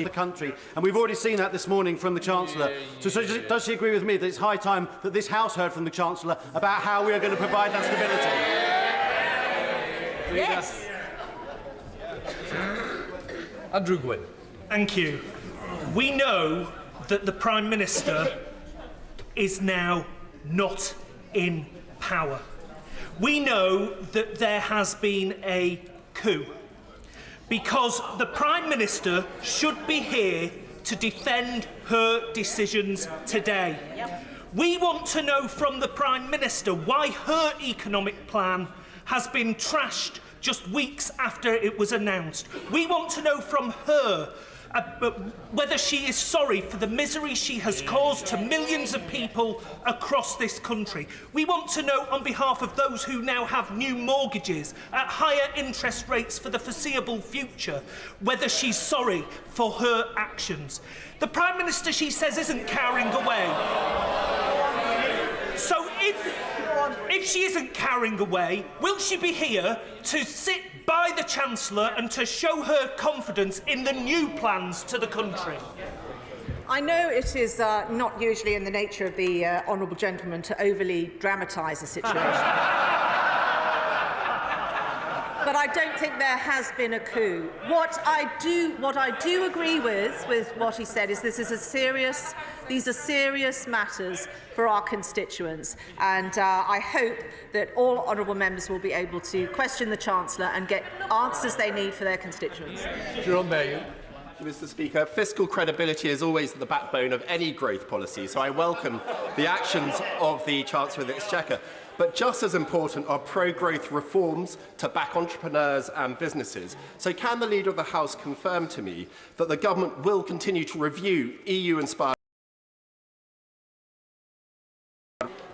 the country, and we've already seen that this morning from the Chancellor. So does she agree with me that it's high time that this House heard from the Chancellor about how we are going to provide that stability? Yes. Andrew Gwynn. Thank you. We know that the Prime Minister is now not in power. We know that there has been a coup, because the Prime Minister should be here to defend her decisions today. Yep. We want to know from the Prime Minister why her economic plan has been trashed just weeks after it was announced. We want to know from her whether she is sorry for the misery she has caused to millions of people across this country. We want to know, on behalf of those who now have new mortgages at higher interest rates for the foreseeable future, whether she's sorry for her actions. The Prime Minister, she says, isn't cowering away. So if she isn't cowering away, will she be here to sit by the Chancellor and to show her confidence in the new plans to the country? I know it is not usually in the nature of the honourable gentleman to overly dramatise a situation. But I don't think there has been a coup. What I do agree with what he said is these are serious matters for our constituents, and I hope that all honourable members will be able to question the Chancellor and get answers they need for their constituents. Jerome Mayor. Mr. Speaker, fiscal credibility is always the backbone of any growth policy, so I welcome the actions of the Chancellor of the Exchequer. But just as important are pro-growth reforms to back entrepreneurs and businesses. So can the Leader of the House confirm to me that the government will continue to review EU-inspired,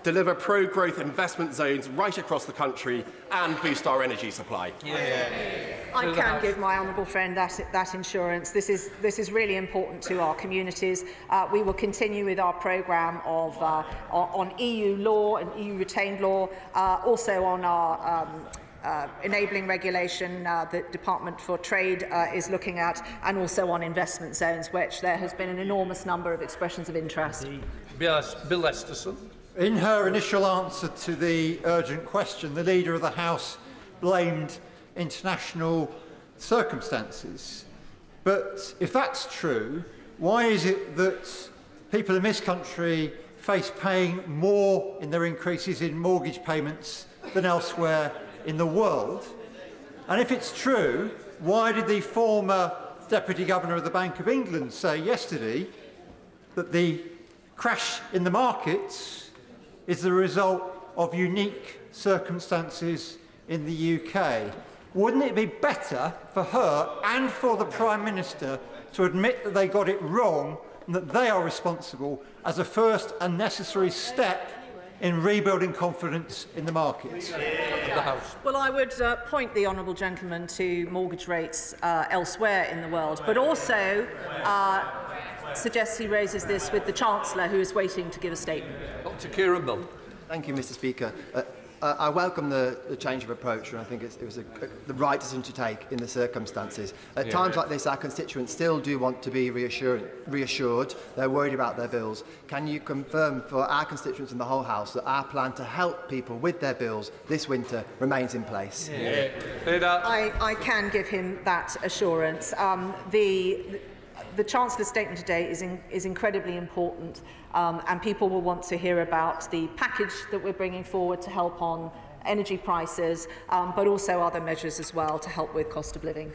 deliver pro-growth investment zones right across the country and boost our energy supply? I can give my honourable friend that assurance. This is really important to our communities. We will continue with our programme of on EU law and EU retained law, also on our enabling regulation the Department for Trade is looking at, and also on investment zones, which there has been an enormous number of expressions of interest. Bill Esterson. In her initial answer to the urgent question, the Leader of the House blamed international circumstances. But if that's true, why is it that people in this country face paying more in their increases in mortgage payments than elsewhere in the world? And if it's true, why did the former Deputy Governor of the Bank of England say yesterday that the crash in the markets is the result of unique circumstances in the UK? Wouldn't it be better for her and for the Prime Minister to admit that they got it wrong and that they are responsible as a first and necessary step in rebuilding confidence in the markets? Well, I would point the honourable gentleman to mortgage rates elsewhere in the world, but also suggests he raises this with the Chancellor, who is waiting to give a statement. Dr. Kieran Mill. Thank you, Mr. Speaker. I welcome the change of approach, and I think it was the right decision to take in the circumstances. At times like this, our constituents still do want to be reassured. They're worried about their bills. Can you confirm for our constituents in the whole House that our plan to help people with their bills this winter remains in place? I can give him that assurance. The Chancellor's statement today is incredibly important, and people will want to hear about the package that we're bringing forward to help on energy prices, but also other measures as well to help with cost of living.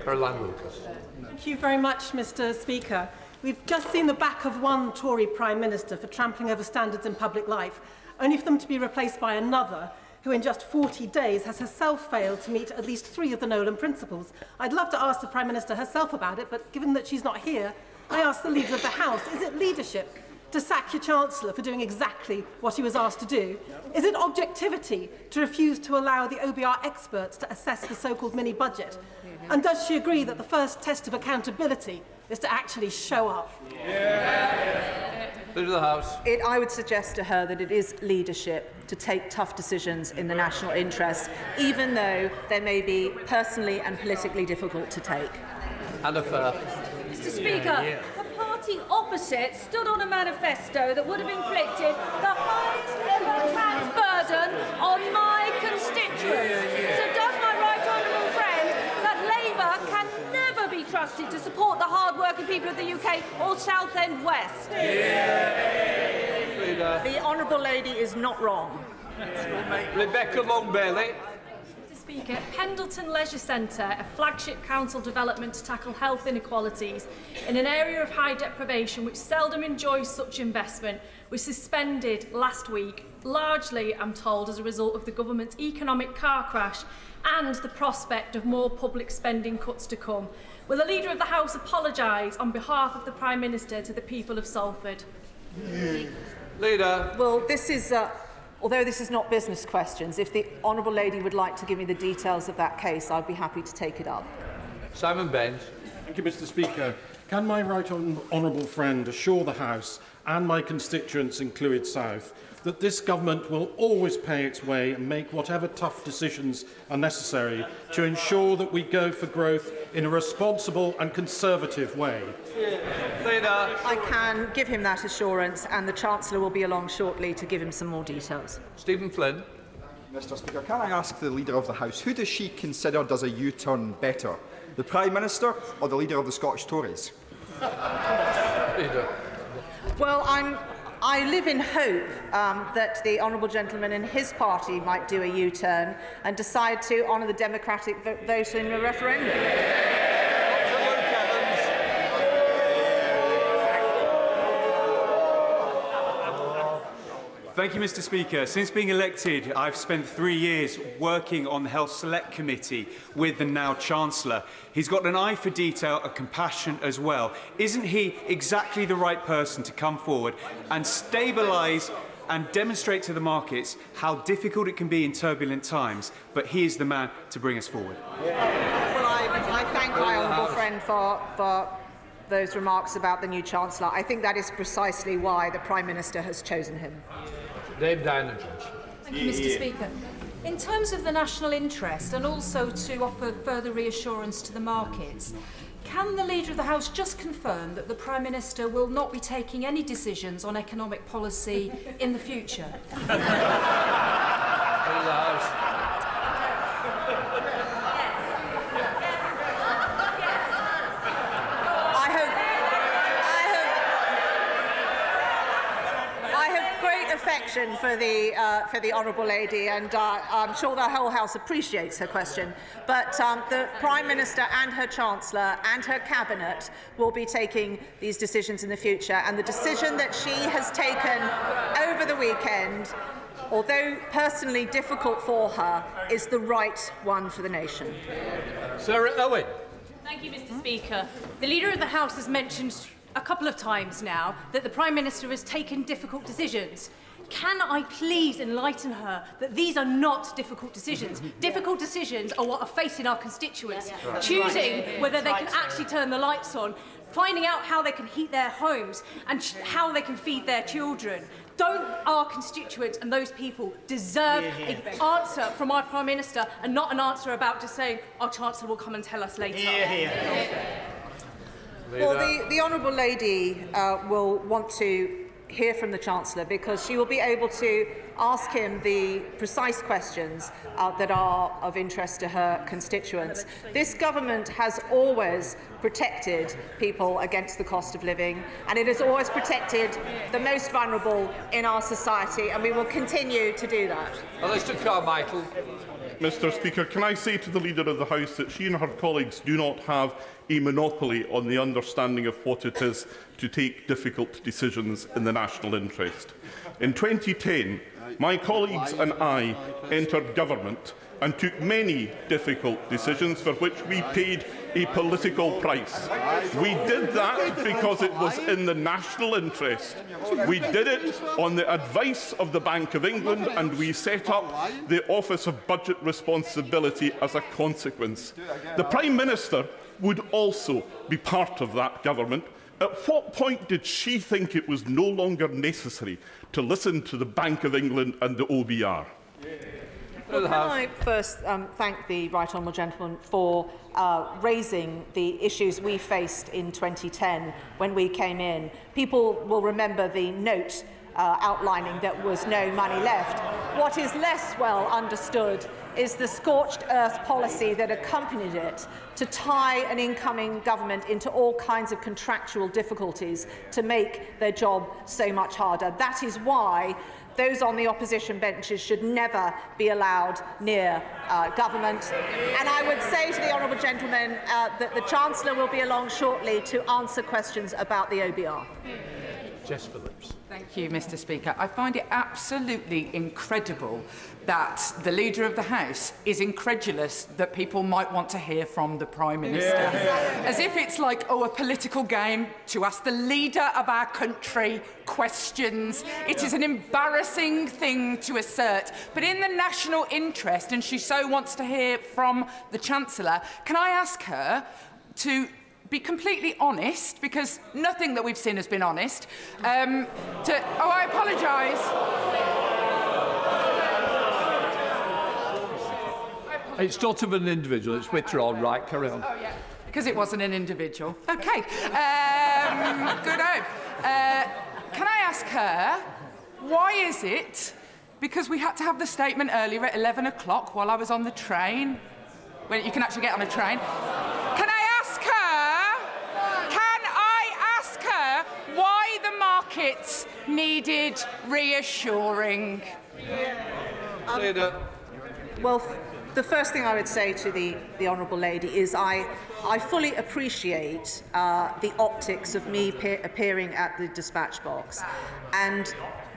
Caroline Lucas. Thank you very much, Mr. Speaker. We've just seen the back of one Tory Prime Minister for trampling over standards in public life, only for them to be replaced by another who in just 40 days has herself failed to meet at least 3 of the Nolan principles. I'd love to ask the Prime Minister herself about it, but given that she's not here, I ask the Leader of the House, is it leadership to sack your Chancellor for doing exactly what he was asked to do? Is it objectivity to refuse to allow the OBR experts to assess the so-called mini-budget? And does she agree that the first test of accountability is to actually show up? Leader of the House. I would suggest to her that it is leadership to take tough decisions in the national interest, even though they may be personally and politically difficult to take. Anna Fair. Mr. Speaker, the party opposite stood on a manifesto that would have inflicted the highest ever tax burden on my constituents. So does my right honourable friend that Labour can never be trusted to support the hard-working people of the UK or Southend West? The honourable lady is not wrong. Rebecca Long-Bailey. Speaker, Pendleton Leisure Centre, a flagship council development to tackle health inequalities in an area of high deprivation which seldom enjoys such investment, was suspended last week, largely, I'm told, as a result of the government's economic car crash and the prospect of more public spending cuts to come. Will the Leader of the House apologise on behalf of the Prime Minister to the people of Salford? Leader. Well, this is... although this is not business questions, if the honourable lady would like to give me the details of that case, I'd be happy to take it up. Simon Benz. Thank you, Mr. Speaker. Can my right honourable friend assure the House and my constituents in Clwyd South that this government will always pay its way and make whatever tough decisions are necessary to ensure that we go for growth in a responsible and conservative way? I can give him that assurance, and the Chancellor will be along shortly to give him some more details. Stephen Flynn. Mr. Speaker, can I ask the Leader of the House, who does she consider does a U-turn better, the Prime Minister or the Leader of the Scottish Tories? Well, I live in hope that the honourable gentleman and his party might do a U-turn and decide to honour the democratic vote in a referendum. Thank you, Mr. Speaker. Since being elected, I've spent 3 years working on the Health Select Committee with the now Chancellor. He's got an eye for detail and compassion as well. Isn't he exactly the right person to come forward and stabilise and demonstrate to the markets how difficult it can be in turbulent times? But he is the man to bring us forward. Well, I thank my honourable friend for those remarks about the new Chancellor. I think that is precisely why the Prime Minister has chosen him. Dave Dynagh. Thank you, Mr. Speaker. In terms of the national interest and also to offer further reassurance to the markets, can the Leader of the House just confirm that the Prime Minister will not be taking any decisions on economic policy in the future? Affection for the honourable lady, and I'm sure the whole House appreciates her question. But the Prime Minister and her Chancellor and her Cabinet will be taking these decisions in the future, and the decision that she has taken over the weekend, although personally difficult for her, is the right one for the nation. Sarah Owen. Thank you, Mr. Speaker. The Leader of the House has mentioned a couple of times now that the Prime Minister has taken difficult decisions. Can I please enlighten her that these are not difficult decisions? Difficult decisions are what are facing our constituents, choosing whether they can actually turn the lights on, finding out how they can heat their homes and how they can feed their children. Don't our constituents and those people deserve an answer from our Prime Minister and not an answer about just saying our Chancellor will come and tell us later? Well, the honourable lady will want to hear from the Chancellor, because she will be able to ask him the precise questions that are of interest to her constituents. This government has always protected people against the cost of living, and it has always protected the most vulnerable in our society, and we will continue to do that. Mr. Carmichael. Mr. Speaker, can I say to the Leader of the House that she and her colleagues do not have a monopoly on the understanding of what it is to take difficult decisions in the national interest. In 2010, my colleagues and I entered government and took many difficult decisions for which we paid a political price. We did that because it was in the national interest. We did it on the advice of the Bank of England, and we set up the Office of Budget Responsibility as a consequence. The Prime Minister would also be part of that government. At what point did she think it was no longer necessary to listen to the Bank of England and the OBR? Well, can I first thank the Right Honourable Gentleman for raising the issues we faced in 2010 when we came in. People will remember the note outlining that was no money left. What is less well understood is the scorched earth policy that accompanied it to tie an incoming government into all kinds of contractual difficulties to make their job so much harder. That is why those on the opposition benches should never be allowed near government. And I would say to the honourable gentleman that the Chancellor will be along shortly to answer questions about the OBR. Jess Phillips. Thank you, Mr. Speaker. I find it absolutely incredible that the Leader of the House is incredulous that people might want to hear from the Prime Minister. As if it's like, oh, a political game to ask the leader of our country questions. It is an embarrassing thing to assert. But in the national interest, and she so wants to hear from the Chancellor, can I ask her to be completely honest, because nothing that we've seen has been honest. I apologise. It's not of an individual, it's withdrawn. Right, carry on. Oh, yeah, because it wasn't an individual. OK. Good hope. Can I ask her, why is it, because we had to have the statement earlier at 11 o'clock while I was on the train, when you can actually get on a train, why the markets needed reassuring? Well, the first thing I would say to the honourable lady is I fully appreciate the optics of me appearing at the dispatch box,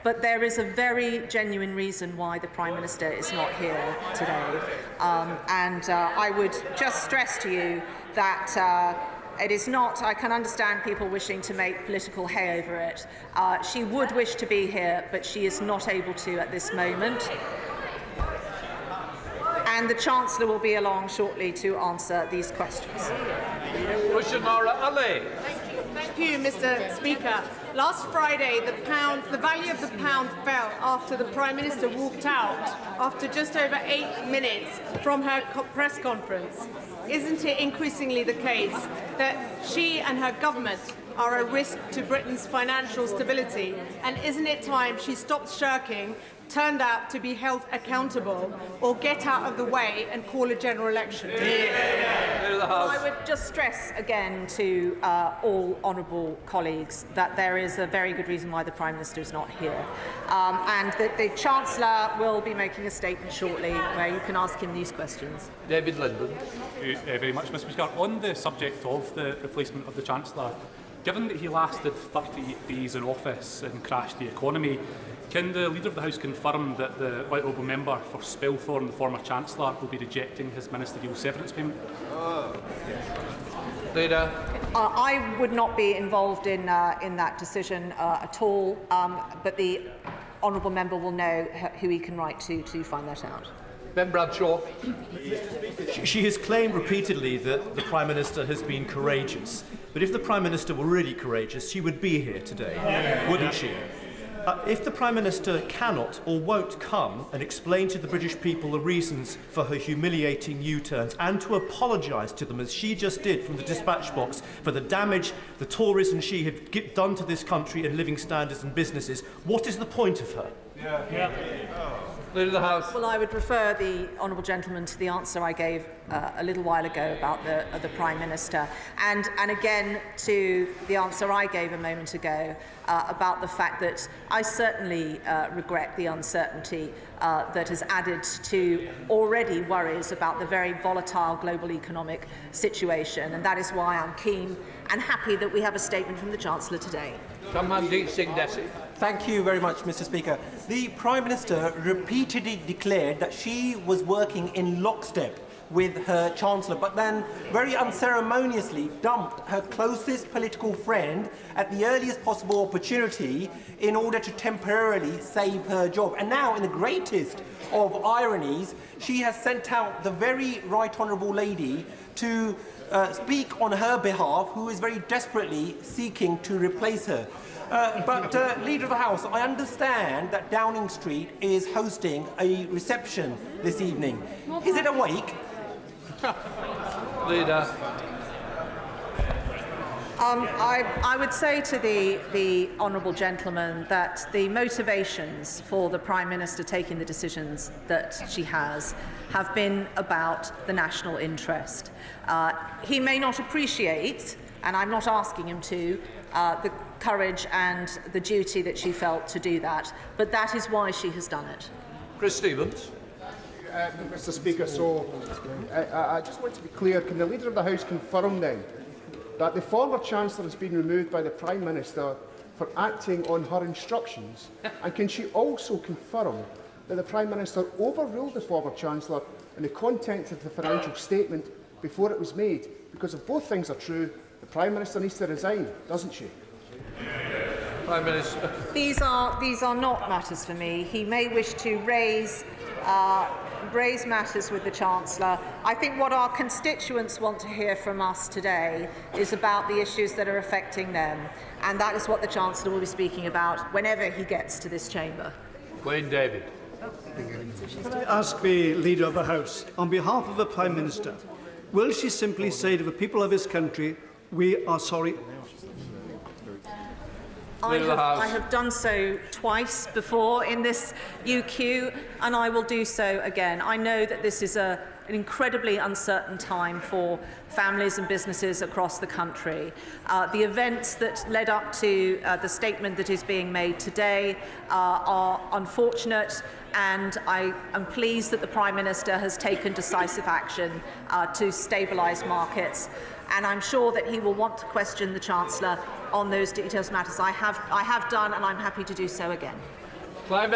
but there is a very genuine reason why the Prime Minister is not here today, I would just stress to you that it is not, I can understand people wishing to make political hay over it. She would wish to be here, but she is not able to at this moment. And the Chancellor will be along shortly to answer these questions. Thank you, Mr. Speaker. Last Friday, the value of the pound fell after the Prime Minister walked out after just over 8 minutes from her press conference. Isn't it increasingly the case that she and her government are a risk to Britain's financial stability? And isn't it time she stopped shirking, turned out to be held accountable, or get out of the way and call a general election? Well, I would just stress again to all honourable colleagues that there is a very good reason why the Prime Minister is not here, and that the Chancellor will be making a statement shortly where you can ask him these questions. David Linden. Thank you very much, Mr. Speaker. On the subject of the replacement of the Chancellor, given that he lasted 38 days in office and crashed the economy, can the Leader of the House confirm that the Right Honourable Member for Spelthorne, the former Chancellor, will be rejecting his ministerial severance payment? Leader. I would not be involved in that decision at all, but the honourable member will know who he can write to find that out. Ben Bradshaw. She has claimed repeatedly that the Prime Minister has been courageous. But if the Prime Minister were really courageous, she would be here today, wouldn't she? If the Prime Minister cannot or won't come and explain to the British people the reasons for her humiliating U-turns and to apologise to them, as she just did from the dispatch box, for the damage the Tories and she have done to this country and living standards and businesses, what is the point of her? Leader of the House. Well, I would refer the honourable gentleman to the answer I gave a little while ago about the Prime Minister, and again to the answer I gave a moment ago about the fact that I certainly regret the uncertainty that has added to already worries about the very volatile global economic situation, and that is why I'm keen and happy that we have a statement from the Chancellor today. Thank you very much, Mr. Speaker. The Prime Minister repeatedly declared that she was working in lockstep with her Chancellor, but then very unceremoniously dumped her closest political friend at the earliest possible opportunity in order to temporarily save her job. And now, in the greatest of ironies, she has sent out the very Right Honourable Lady to speak on her behalf, who is very desperately seeking to replace her. Leader of the House, I understand that Downing Street is hosting a reception this evening. Is it a wake? Leader. I would say to the honourable gentleman that the motivations for the Prime Minister taking the decisions that she has have been about the national interest. He may not appreciate, and I'm not asking him to, the courage and the duty that she felt to do that, but that is why she has done it. Chris Stevens. Mr. Speaker, I just want to be clear. Can the Leader of the House confirm then that the former Chancellor has been removed by the Prime Minister for acting on her instructions? And can she also confirm that the Prime Minister overruled the former Chancellor in the content of the financial statement before it was made? Because if both things are true, the Prime Minister needs to resign, doesn't she? Prime Minister. These are not matters for me. He may wish to raise matters with the Chancellor. I think what our constituents want to hear from us today is about the issues that are affecting them, and that is what the Chancellor will be speaking about whenever he gets to this chamber. Wayne David. Can I ask the Leader of the House, on behalf of the Prime Minister, will she simply say to the people of this country, we are sorry? I have done so twice before in this UQ, and I will do so again. I know that this is an incredibly uncertain time for families and businesses across the country. The events that led up to the statement that is being made today are unfortunate, and I am pleased that the Prime Minister has taken decisive action to stabilise markets. And I'm sure that he will want to question the Chancellor on those detailed matters. I have done, and I'm happy to do so again. Thank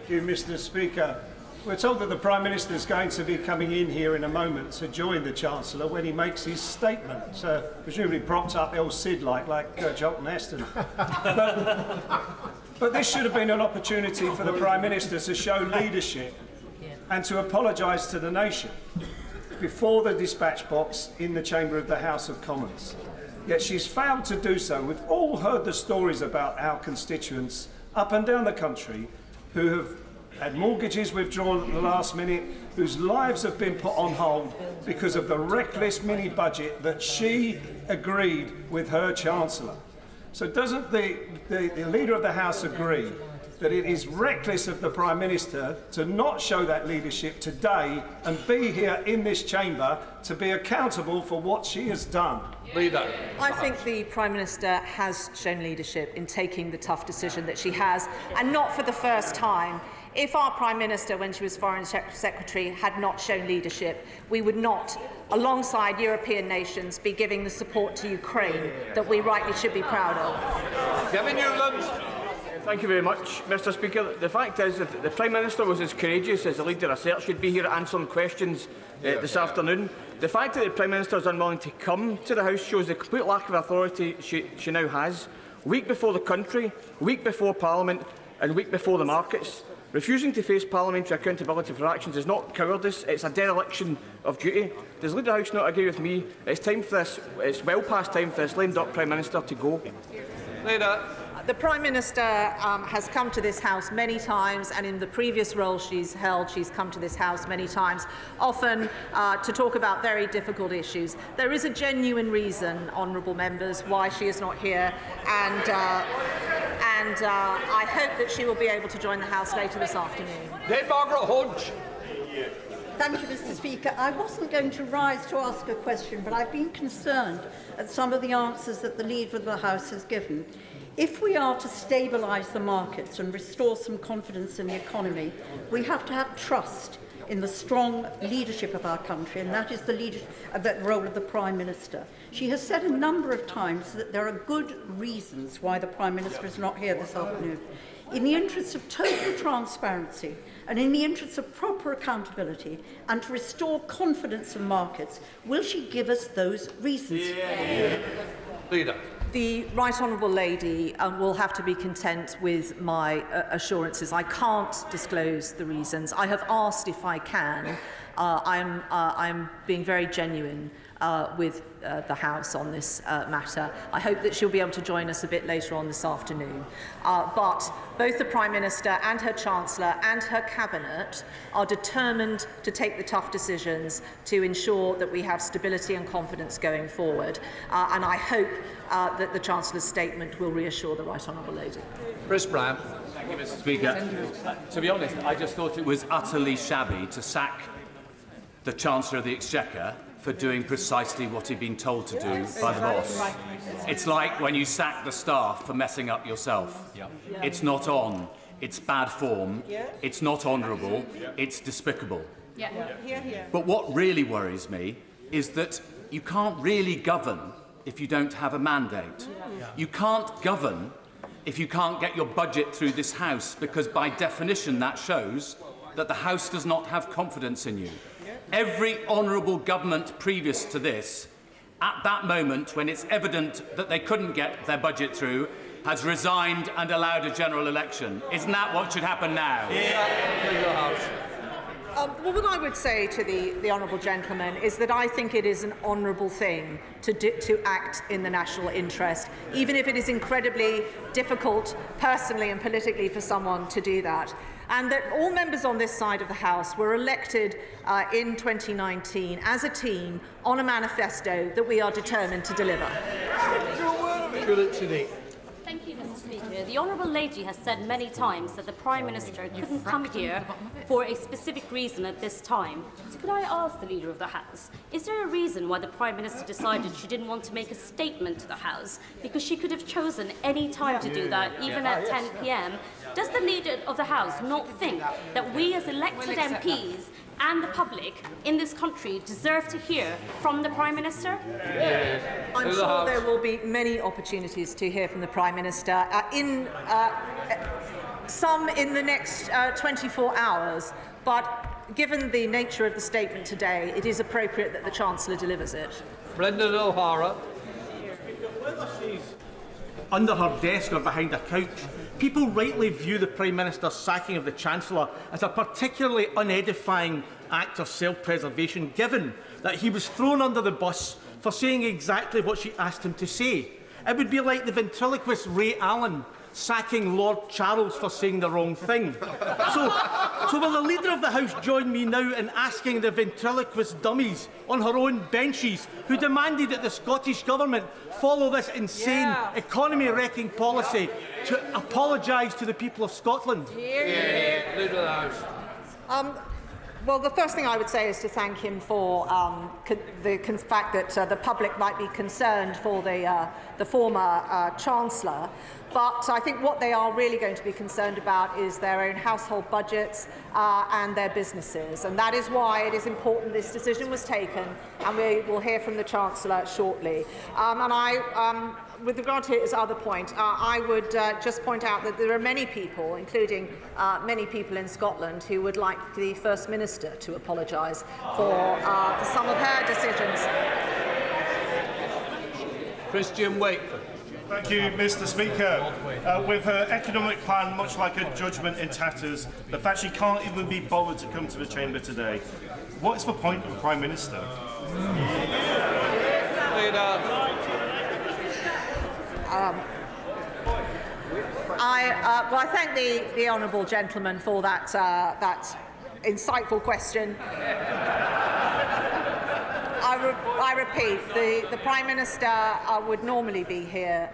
you, Mr. Speaker. We're told that the Prime Minister is going to be coming in here in a moment to join the Chancellor when he makes his statement, presumably propped up El Cid like Charlton Heston. But this should have been an opportunity for the Prime Minister to show leadership and to apologise to the nation before the dispatch box in the chamber of the House of Commons. Yet she's failed to do so. We've all heard the stories about our constituents up and down the country who have had mortgages withdrawn at the last minute, whose lives have been put on hold because of the reckless mini-budget that she agreed with her Chancellor. So doesn't the Leader of the House agree that it is reckless of the Prime Minister to not show that leadership today and be here in this chamber to be accountable for what she has done? Leader. I think the Prime Minister has shown leadership in taking the tough decision that she has, and not for the first time. If our Prime Minister, when she was Foreign Secretary, had not shown leadership, we would not, alongside European nations, be giving the support to Ukraine that we rightly should be proud of. Kevin Newland. Thank you very much, Mr. Speaker. The fact is that the Prime Minister was as courageous as the Leader of Search should be here answering questions this afternoon. The fact that the Prime Minister is unwilling to come to the House shows the complete lack of authority she now has. Week before the country, week before Parliament and week before the markets. Refusing to face parliamentary accountability for actions is not cowardice, it's a dereliction of duty. Does the Leader of the House not agree with me? It's well past time for this lame-duck Prime Minister to go. Leader. The Prime Minister has come to this House many times, and in the previous role she's held, she's come to this House many times, often to talk about very difficult issues. There is a genuine reason, honourable members, why she is not here, and I hope that she will be able to join the House later this afternoon. Then Margaret Hodge. Thank you, Mr. Speaker. I wasn't going to rise to ask a question, but I've been concerned at some of the answers that the Leader of the House has given. If we are to stabilise the markets and restore some confidence in the economy, we have to have trust in the strong leadership of our country, and that is the role of the Prime Minister. She has said a number of times that there are good reasons why the Prime Minister is not here this afternoon. In the interests of total transparency and in the interests of proper accountability and to restore confidence in markets, will she give us those reasons? Leader. The Right Honourable Lady will have to be content with my assurances. I can't disclose the reasons. I have asked if I can. I'm being very genuine with the House on this matter. I hope that she'll be able to join us a bit later on this afternoon. But both the Prime Minister and her Chancellor and her Cabinet are determined to take the tough decisions to ensure that we have stability and confidence going forward. And I hope that the Chancellor's statement will reassure the Right Honourable Lady. Chris Brown. Thank you, Mr. Speaker. To be honest, I just thought it was utterly shabby to sack the Chancellor of the Exchequer for doing precisely what he'd been told to do by the boss. It's like when you sack the staff for messing up yourself. It's not on, it's bad form, it's not honourable, it's despicable. But what really worries me is that you can't really govern if you don't have a mandate. You can't govern if you can't get your budget through this House, because by definition that shows that the House does not have confidence in you. Every honourable government previous to this, at that moment when it's evident that they couldn't get their budget through, has resigned and allowed a general election. Isn't that what should happen now? Well, what I would say to the honourable gentleman is that I think it is an honourable thing to act in the national interest, even if it is incredibly difficult personally and politically for someone to do that. And that all members on this side of the House were elected in 2019 as a team on a manifesto that we are determined to deliver. Thank you, Mr. Speaker. The Honourable Lady has said many times that the Prime Minister couldn't come here for a specific reason at this time. So could I ask the Leader of the House, is there a reason why the Prime Minister decided she didn't want to make a statement to the House? Because she could have chosen any time to do that, even at 10 p.m. Does the Leader of the House not think that we as elected MPs and the public in this country deserve to hear from the Prime Minister? I'm sure there will be many opportunities to hear from the Prime Minister, some in the next 24 hours, but given the nature of the statement today, it is appropriate that the Chancellor delivers it. Brendan O'Hara. Under her desk or behind a couch, people rightly view the Prime Minister's sacking of the Chancellor as a particularly unedifying act of self-preservation, given that he was thrown under the bus for saying exactly what she asked him to say. It would be like the ventriloquist Ray Allen sacking Lord Charles for saying the wrong thing. So will the Leader of the House join me now in asking the ventriloquist dummies on her own benches who demanded that the Scottish Government follow this insane economy-wrecking policy to apologise to the people of Scotland? Leader of the House. Well, the first thing I would say is to thank him for the fact that the public might be concerned for the former Chancellor. But I think what they are really going to be concerned about is their own household budgets and their businesses. And that is why it is important this decision was taken, and we will hear from the Chancellor shortly. With regard to his other point, I would just point out that there are many people, including many people in Scotland, who would like the First Minister to apologise for some of her decisions. Christian Wakeford. Thank you, Mr. Speaker. With her economic plan much like a judgment in tatters, the fact she can't even be bothered to come to the chamber today, what is the point of a Prime Minister? I thank the honourable gentleman for that insightful question. I repeat, the Prime Minister would normally be here,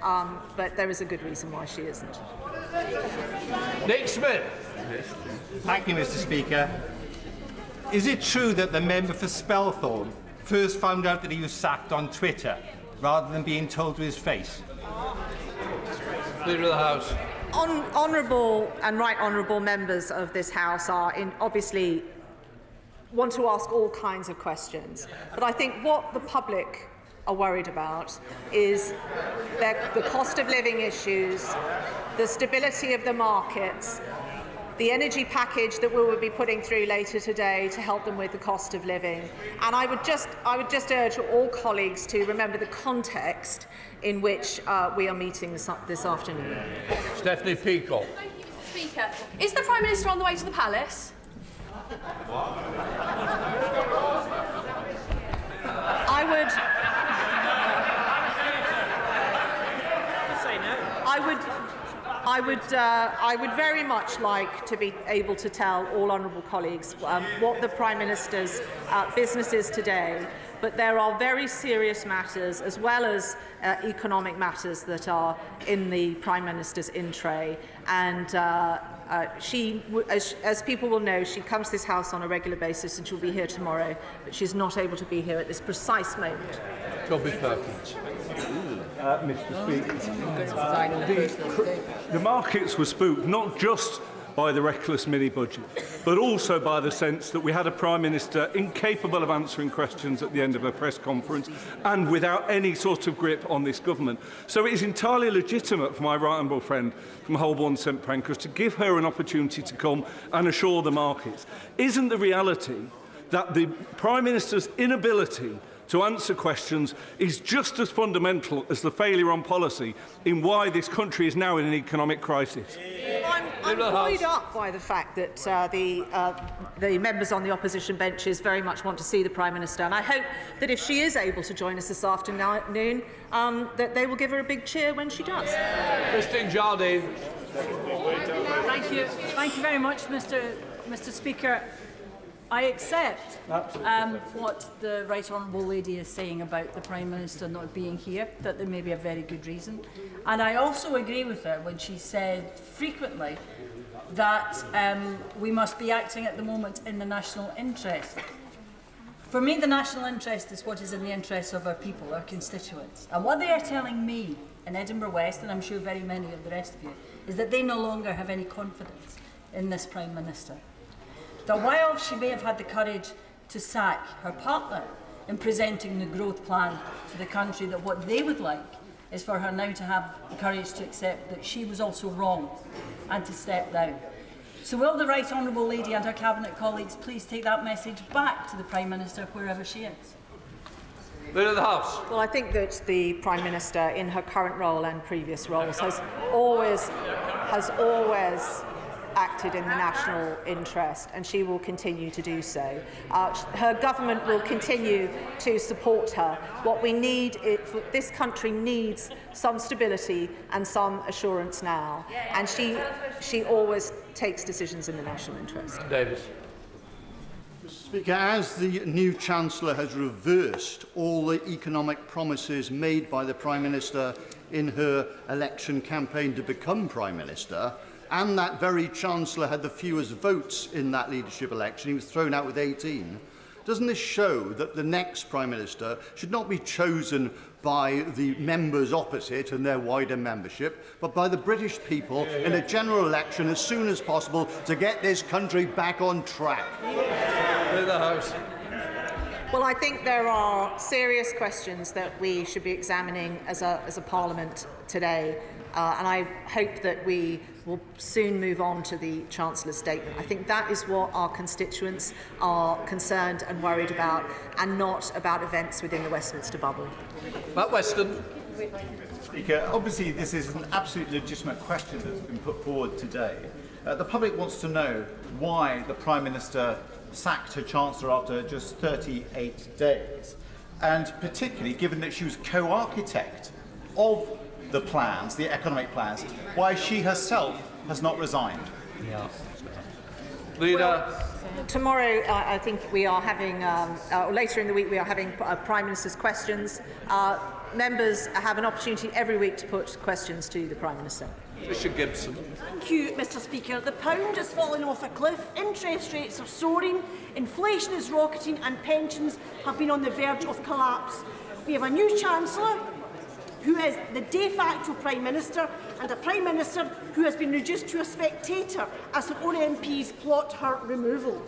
but there is a good reason why she isn't. Nick Smith. Thank you, Mr. Speaker. Is it true that the member for Spelthorne first found out that he was sacked on Twitter, rather than being told to his face? Leader of the House. Honourable and right honourable members of this House obviously want to ask all kinds of questions. But I think what the public are worried about is the cost of living issues, the stability of the markets, the energy package that we will be putting through later today to help them with the cost of living. And I would just urge all colleagues to remember the context in which we are meeting this afternoon. Stephanie Peacock. Thank you, Mr. Speaker. Is the Prime Minister on the way to the Palace? I would very much like to be able to tell all honourable colleagues what the Prime Minister's business is today, but there are very serious matters as well as economic matters that are in the Prime Minister's in tray. And she, as people will know, she comes to this House on a regular basis and she'll be here tomorrow, but she's not able to be here at this precise moment. Toby Perkins. Mr. Speaker, the markets were spooked not just by the reckless mini-budget, but also by the sense that we had a Prime Minister incapable of answering questions at the end of a press conference and without any sort of grip on this government. So it is entirely legitimate for my right honourable friend from Holborn St Pancras to give her an opportunity to come and assure the markets. Isn't the reality that the Prime Minister's inability to answer questions is just as fundamental as the failure on policy in why this country is now in an economic crisis? I'm buoyed up by the fact that the members on the opposition benches very much want to see the Prime Minister, and I hope that if she is able to join us this afternoon, that they will give her a big cheer when she does. Christine Jardine. Thank you very much, Mr. Speaker. I accept what the Right Honourable Lady is saying about the Prime Minister not being here, that there may be a very good reason. And I also agree with her when she said frequently that we must be acting at the moment in the national interest. For me, the national interest is what is in the interests of our people, our constituents. And what they are telling me in Edinburgh West, and I'm sure very many of the rest of you, is that they no longer have any confidence in this Prime Minister. That while she may have had the courage to sack her partner in presenting the growth plan to the country, that what they would like is for her now to have the courage to accept that she was also wrong and to step down. So will the Right Honourable Lady and her Cabinet colleagues please take that message back to the Prime Minister wherever she is? Leader of the House. Well, I think that the Prime Minister, in her current role and previous roles, has always acted in the national interest, and she will continue to do so. Her government will continue to support her. What we need, this country needs some stability and some assurance now, and she always takes decisions in the national interest. Davis. Mr. Speaker, as the new Chancellor has reversed all the economic promises made by the Prime Minister in her election campaign to become Prime Minister, and that very Chancellor had the fewest votes in that leadership election, he was thrown out with 18, doesn't this show that the next Prime Minister should not be chosen by the members opposite and their wider membership, but by the British people in a general election as soon as possible to get this country back on track? In the House. Well, I think there are serious questions that we should be examining as a Parliament today, and I hope that we will soon move on to the Chancellor's statement. I think that is what our constituents are concerned and worried about, and not about events within the Westminster bubble. Matt Weston. Speaker, obviously this is an absolutely legitimate question that's been put forward today. The public wants to know why the Prime Minister sacked her Chancellor after just 38 days, and particularly given that she was co-architect of the plans, the economic plans, why she herself has not resigned. Yeah. Leader. Well, tomorrow, I think we are having, or later in the week, we are having Prime Minister's questions. Members have an opportunity every week to put questions to the Prime Minister. Patricia Gibson. Thank you, Mr. Speaker. The pound is falling off a cliff, interest rates are soaring, inflation is rocketing, and pensions have been on the verge of collapse. We have a new Chancellor who is the de facto Prime Minister, and a Prime Minister who has been reduced to a spectator as her own MPs plot her removal.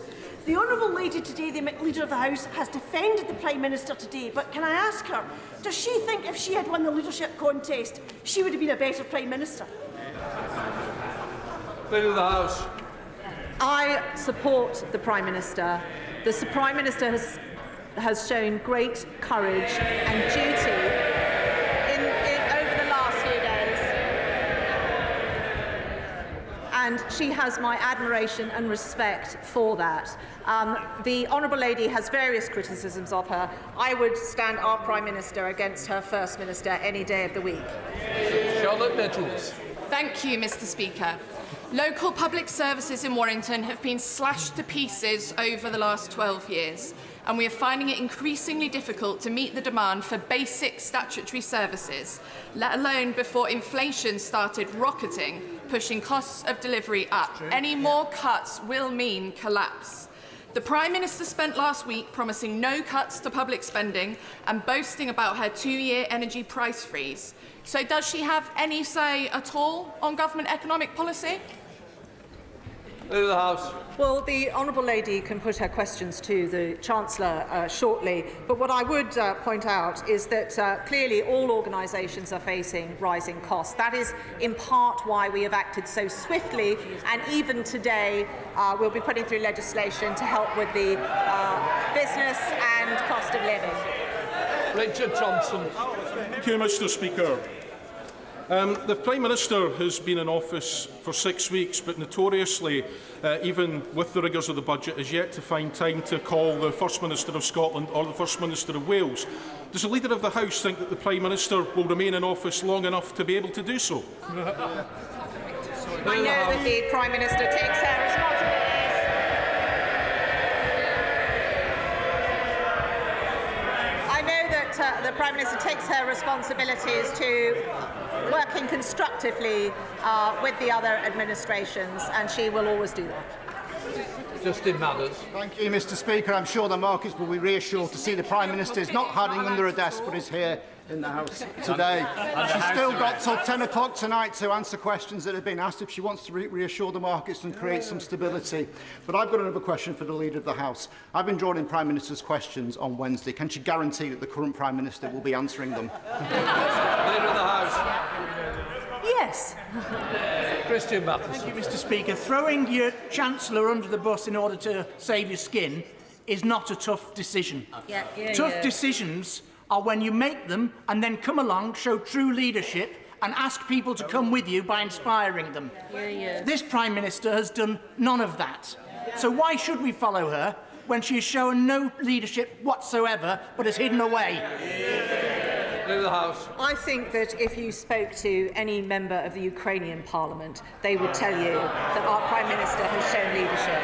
The Honourable Lady today, the Leader of the House, has defended the Prime Minister today, but can I ask her, does she think if she had won the leadership contest, she would have been a better Prime Minister? Leader of the House. I support the Prime Minister. The Prime Minister has shown great courage and duty over the last few days, and she has my admiration and respect for that. The Honourable Lady has various criticisms of her. I would stand our Prime Minister against her First Minister any day of the week. Charlotte Nettles. Thank you, Mr. Speaker. Local public services in Warrington have been slashed to pieces over the last 12 years, and we are finding it increasingly difficult to meet the demand for basic statutory services, let alone before inflation started rocketing, pushing costs of delivery up. Any more cuts will mean collapse. The Prime Minister spent last week promising no cuts to public spending and boasting about her 2-year energy price freeze. So does she have any say at all on government economic policy? Leader of the House. Well, the honourable lady can put her questions to the Chancellor shortly, but what I would point out is that clearly all organisations are facing rising costs. That is in part why we have acted so swiftly, and even today we'll be putting through legislation to help with the business and cost of living. Richard Johnson. Thank you, Mr. Speaker. The Prime Minister has been in office for 6 weeks, but notoriously, even with the rigours of the budget, has yet to find time to call the First Minister of Scotland or the First Minister of Wales. Does the Leader of the House think that the Prime Minister will remain in office long enough to be able to do so? I know that the Prime Minister takes her responsibilities. I know that the Prime Minister takes her responsibilities to working constructively with the other administrations, and she will always do that. Justin Matters. Thank you, Mr. Speaker. I'm sure the markets will be reassured to see the Prime Minister is not hiding under a desk, but is here in the House today. She's still got till 10 o'clock tonight to answer questions that have been asked if she wants to reassure the markets and create some stability. But I've got another question for the Leader of the House. I've been drawing in Prime Minister's questions on Wednesday. Can she guarantee that the current Prime Minister will be answering them? Leader of the House. Yes. Christian Matheson. Thank you, Mr. Speaker. Throwing your Chancellor under the bus in order to save your skin is not a tough decision. Tough decisions are when you make them and then come along, show true leadership and ask people to come with you by inspiring them. This Prime Minister has done none of that. So why should we follow her when she has shown no leadership whatsoever but has hidden away? The House. I think that if you spoke to any member of the Ukrainian Parliament, they would tell you that our Prime Minister has shown leadership.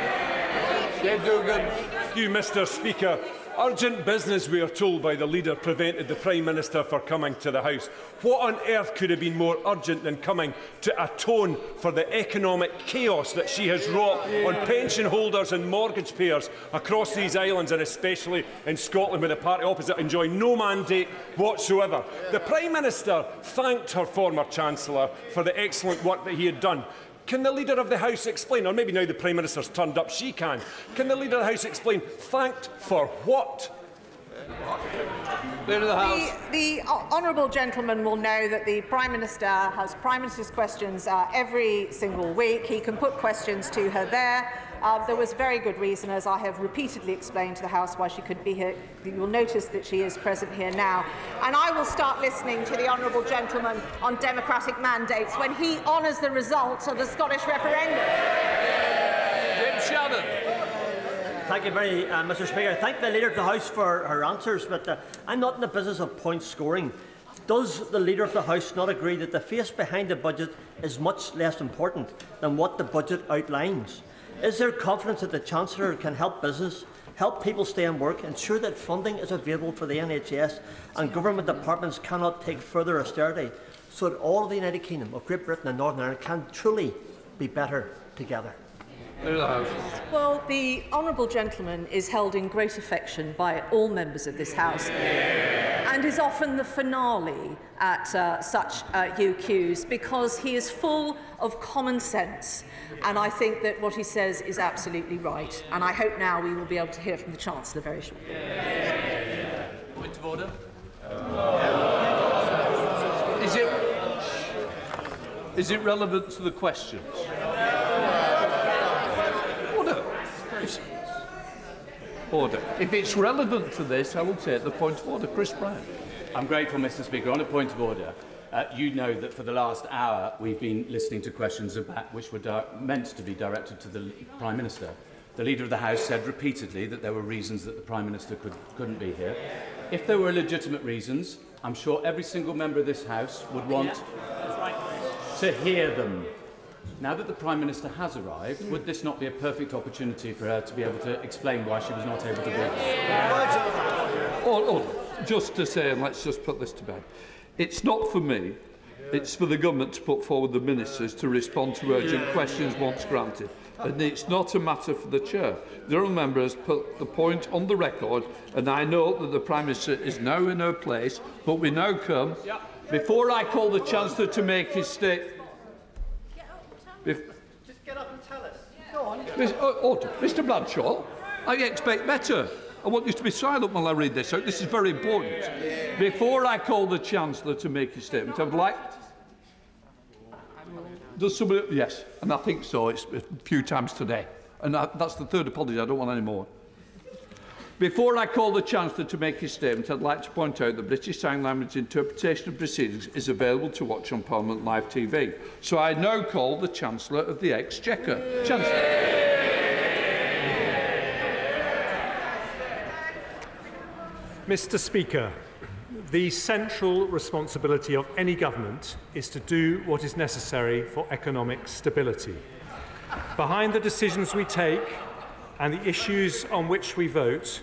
Thank you, Mr. Speaker. Urgent business, we are told by the Leader, prevented the Prime Minister from coming to the House. What on earth could have been more urgent than coming to atone for the economic chaos that she has wrought on pension holders and mortgage payers across these islands, and especially in Scotland, where the party opposite enjoy no mandate whatsoever? The Prime Minister thanked her former Chancellor for the excellent work that he had done. Can the Leader of the House explain, or maybe now the Prime Minister's turned up, she can the Leader of the House explain, thanked for what? Leader of the House. The honourable gentleman will know that the Prime Minister has Prime Minister's questions every single week. He can put questions to her there. There was very good reason, as I have repeatedly explained to the House, why she could be here. You will notice that she is present here now. And I will start listening to the honourable gentleman on democratic mandates when he honours the results of the Scottish referendum. Jim Shannon. Thank you very much, Mr. Speaker. I thank the Leader of the House for her answers, but I'm not in the business of point scoring. Does the Leader of the House not agree that the face behind the budget is much less important than what the budget outlines? Is there confidence that the Chancellor can help business, help people stay in work, ensure that funding is available for the NHS and government departments cannot take further austerity, so that all of the United Kingdom of Great Britain and Northern Ireland can truly be better together? Well, the honourable gentleman is held in great affection by all members of this House and is often the finale at such UQs because he is full of common sense, and I think that what he says is absolutely right, and I hope now we will be able to hear from the Chancellor very shortly. Point of order. Is it relevant to the questions? Order. If it's relevant to this, I will take the point of order. Chris Brown. I'm grateful, Mr. Speaker. On a point of order, you know that for the last hour we've been listening to questions which were meant to be directed to the Prime Minister. The Leader of the House said repeatedly that there were reasons that the Prime Minister couldn't be here. If there were legitimate reasons, I'm sure every single member of this House would want... to hear them. Now that the Prime Minister has arrived, would this not be a perfect opportunity for her to be able to explain why she was not able to be here? Just to say, and let's just put this to bed, it's not for me, it's for the government to put forward the ministers to respond to urgent questions once granted. And it's not a matter for the chair. The honourable member has put the point on the record, and I know that the Prime Minister is now in her place, but we now come, before I call the Chancellor to make his statement. Just get up and tell us. Go on. Mr Bradshaw, I expect better. I want you to be silent while I read this out. This is very important. Before I call the Chancellor to make his statement, I would like... Does somebody... Yes, and I think so. It's a few times today. And that's the third apology. I don't want any more. Before I call the Chancellor to make his statement, I'd like to point out that British Sign Language interpretation of proceedings is available to watch on Parliament Live TV. So I now call the Chancellor of the Exchequer. Chancellor. Mr. Speaker, the central responsibility of any government is to do what is necessary for economic stability. Behind the decisions we take and the issues on which we vote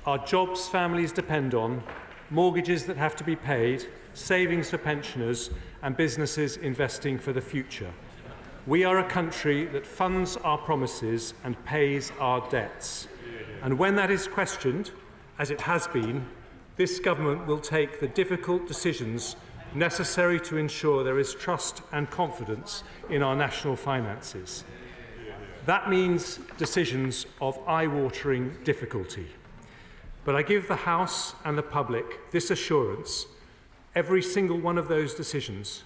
are jobs families depend on, mortgages that have to be paid, savings for pensioners and businesses investing for the future. We are a country that funds our promises and pays our debts. And when that is questioned, as it has been, this government will take the difficult decisions necessary to ensure there is trust and confidence in our national finances. That means decisions of eye-watering difficulty. But I give the House and the public this assurance: every single one of those decisions,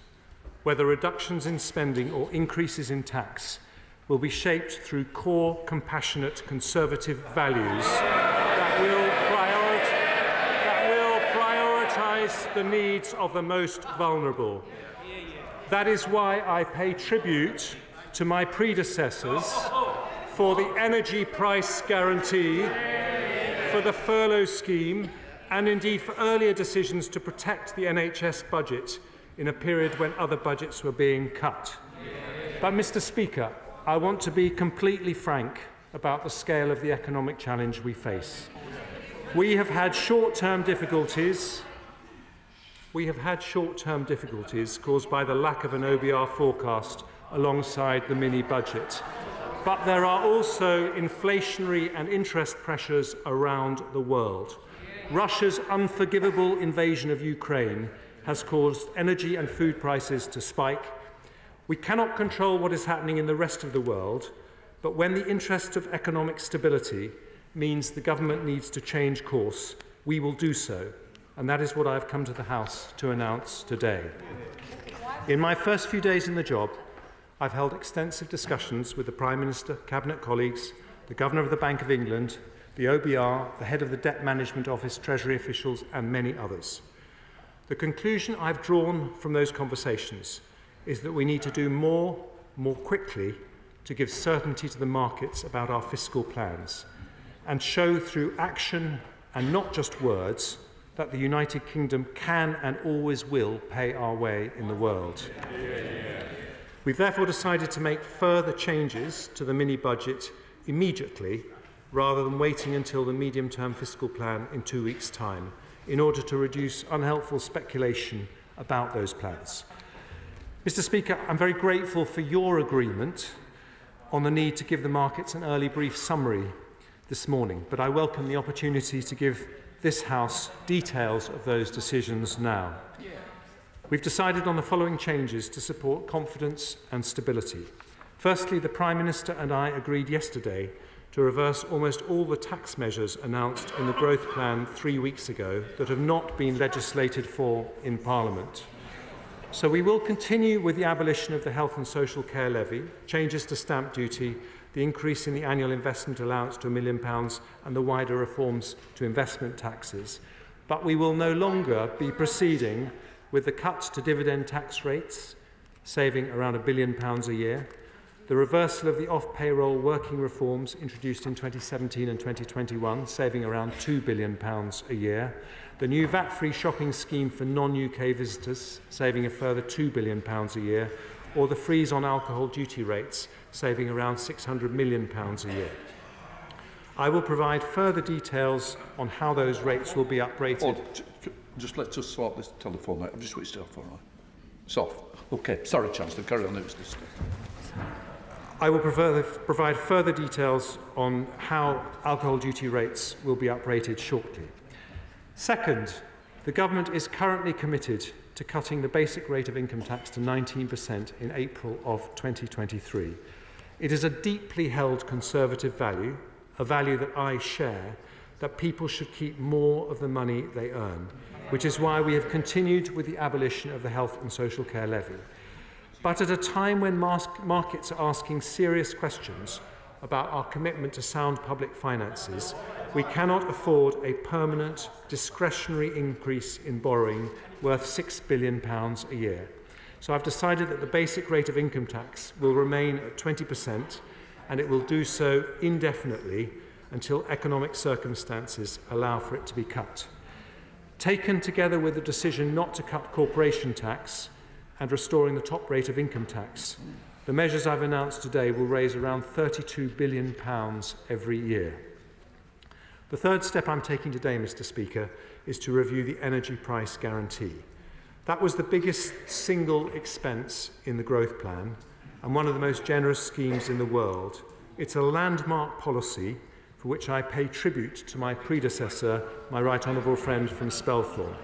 whether reductions in spending or increases in tax, will be shaped through core, compassionate, conservative values that will prioritise the needs of the most vulnerable. That is why I pay tribute to my predecessors for the energy price guarantee, for the furlough scheme, and indeed for earlier decisions to protect the NHS budget in a period when other budgets were being cut. But, Mr. Speaker, I want to be completely frank about the scale of the economic challenge we face. We have had short-term difficulties. Caused by the lack of an OBR forecast alongside the mini-budget. But there are also inflationary and interest pressures around the world. Russia's unforgivable invasion of Ukraine has caused energy and food prices to spike. We cannot control what is happening in the rest of the world, but when the interest of economic stability means the government needs to change course, we will do so. And that is what I have come to the House to announce today. In my first few days in the job, I've held extensive discussions with the Prime Minister, Cabinet colleagues, the Governor of the Bank of England, the OBR, the Head of the Debt Management Office, Treasury officials and many others. The conclusion I've drawn from those conversations is that we need to do more quickly to give certainty to the markets about our fiscal plans and show through action and not just words that the United Kingdom can and always will pay our way in the world. We've therefore decided to make further changes to the mini-budget immediately, rather than waiting until the Medium Term Fiscal Plan in 2 weeks' time, in order to reduce unhelpful speculation about those plans. Mr. Speaker, I'm very grateful for your agreement on the need to give the markets an early brief summary this morning, but I welcome the opportunity to give this House details of those decisions now. We've decided on the following changes to support confidence and stability. Firstly, the Prime Minister and I agreed yesterday to reverse almost all the tax measures announced in the growth plan 3 weeks ago that have not been legislated for in Parliament. So we will continue with the abolition of the health and social care levy, changes to stamp duty, the increase in the annual investment allowance to £1 million and the wider reforms to investment taxes. But we will no longer be proceeding with the cuts to dividend tax rates, saving around £1 billion a year, the reversal of the off-payroll working reforms introduced in 2017 and 2021, saving around £2 billion a year, the new VAT-free shopping scheme for non-UK visitors, saving a further £2 billion a year, or the freeze on alcohol duty rates, saving around £600 million a year. I will provide further details on how those rates will be uprated. Just let's just sort this telephone out. I've just switched it off, all right? It's off. OK, sorry, Chancellor, carry on. I will provide further details on how alcohol duty rates will be uprated shortly. Second, the Government is currently committed to cutting the basic rate of income tax to 19% in April of 2023. It is a deeply held Conservative value, a value that I share, that people should keep more of the money they earn, which is why we have continued with the abolition of the health and social care levy. But at a time when markets are asking serious questions about our commitment to sound public finances, we cannot afford a permanent, discretionary increase in borrowing worth £6 billion a year. So I've decided that the basic rate of income tax will remain at 20%, and it will do so indefinitely until economic circumstances allow for it to be cut. Taken together with the decision not to cut corporation tax and restoring the top rate of income tax, the measures I've announced today will raise around £32 billion every year. The third step I'm taking today, Mr. Speaker, is to review the energy price guarantee. That was the biggest single expense in the growth plan and one of the most generous schemes in the world. It's a landmark policy for which I pay tribute to my predecessor, my right honourable friend from Spelthorne,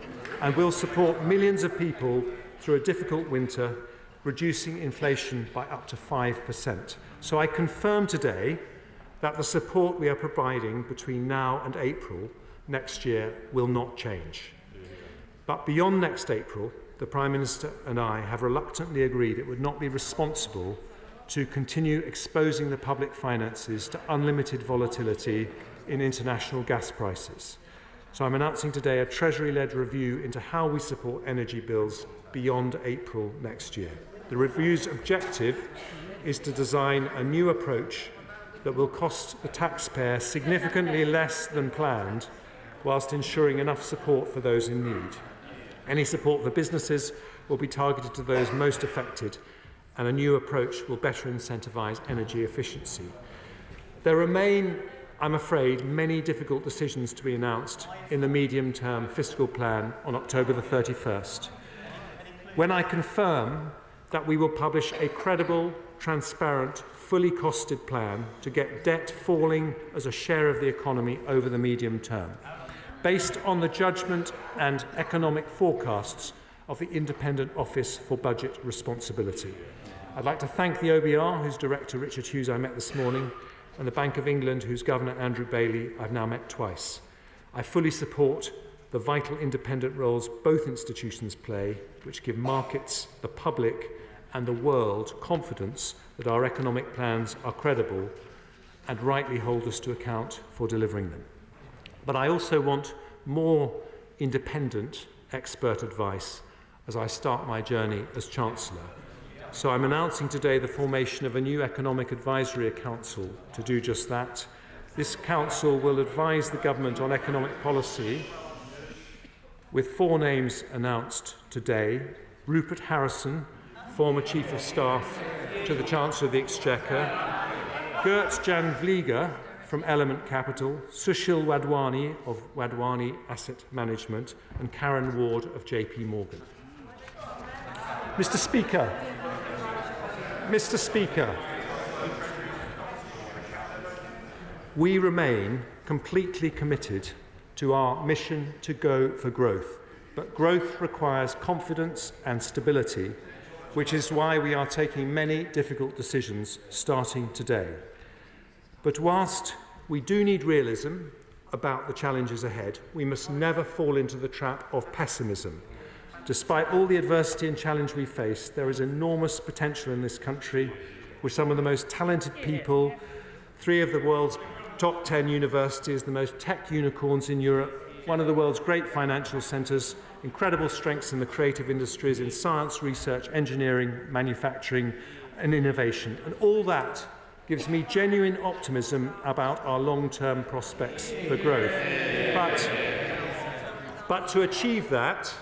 and will support millions of people through a difficult winter, reducing inflation by up to 5%. So I confirm today that the support we are providing between now and April next year will not change. But beyond next April, the Prime Minister and I have reluctantly agreed it would not be responsible to continue exposing the public finances to unlimited volatility in international gas prices. So I'm announcing today a Treasury-led review into how we support energy bills beyond April next year. The review's objective is to design a new approach that will cost the taxpayer significantly less than planned, whilst ensuring enough support for those in need. Any support for businesses will be targeted to those most affected, and a new approach will better incentivise energy efficiency. There remain, I'm afraid, many difficult decisions to be announced in the Medium Term Fiscal Plan on October the 31st. When I confirm that we will publish a credible, transparent, fully costed plan to get debt falling as a share of the economy over the medium term, based on the judgment and economic forecasts of the Independent Office for Budget Responsibility. I'd like to thank the OBR, whose Director Richard Hughes I met this morning, and the Bank of England, whose Governor Andrew Bailey I've now met twice. I fully support the vital independent roles both institutions play, which give markets, the public and the world confidence that our economic plans are credible and rightly hold us to account for delivering them. But I also want more independent expert advice as I start my journey as Chancellor. So I'm announcing today the formation of a new Economic Advisory Council to do just that. This council will advise the Government on economic policy, with 4 names announced today: Rupert Harrison, former Chief of Staff to the Chancellor of the Exchequer; Gert Jan Vlieger from Element Capital; Sushil Wadhwani of Wadhwani Asset Management; and Karen Ward of JP Morgan. Mr. Speaker, we remain completely committed to our mission to go for growth, but growth requires confidence and stability, which is why we are taking many difficult decisions starting today. But whilst we do need realism about the challenges ahead, we must never fall into the trap of pessimism. Despite all the adversity and challenge we face, there is enormous potential in this country, with some of the most talented people, 3 of the world's top 10 universities, the most tech unicorns in Europe, one of the world's great financial centres, incredible strengths in the creative industries, in science, research, engineering, manufacturing and innovation. And all that gives me genuine optimism about our long-term prospects for growth. But to achieve that,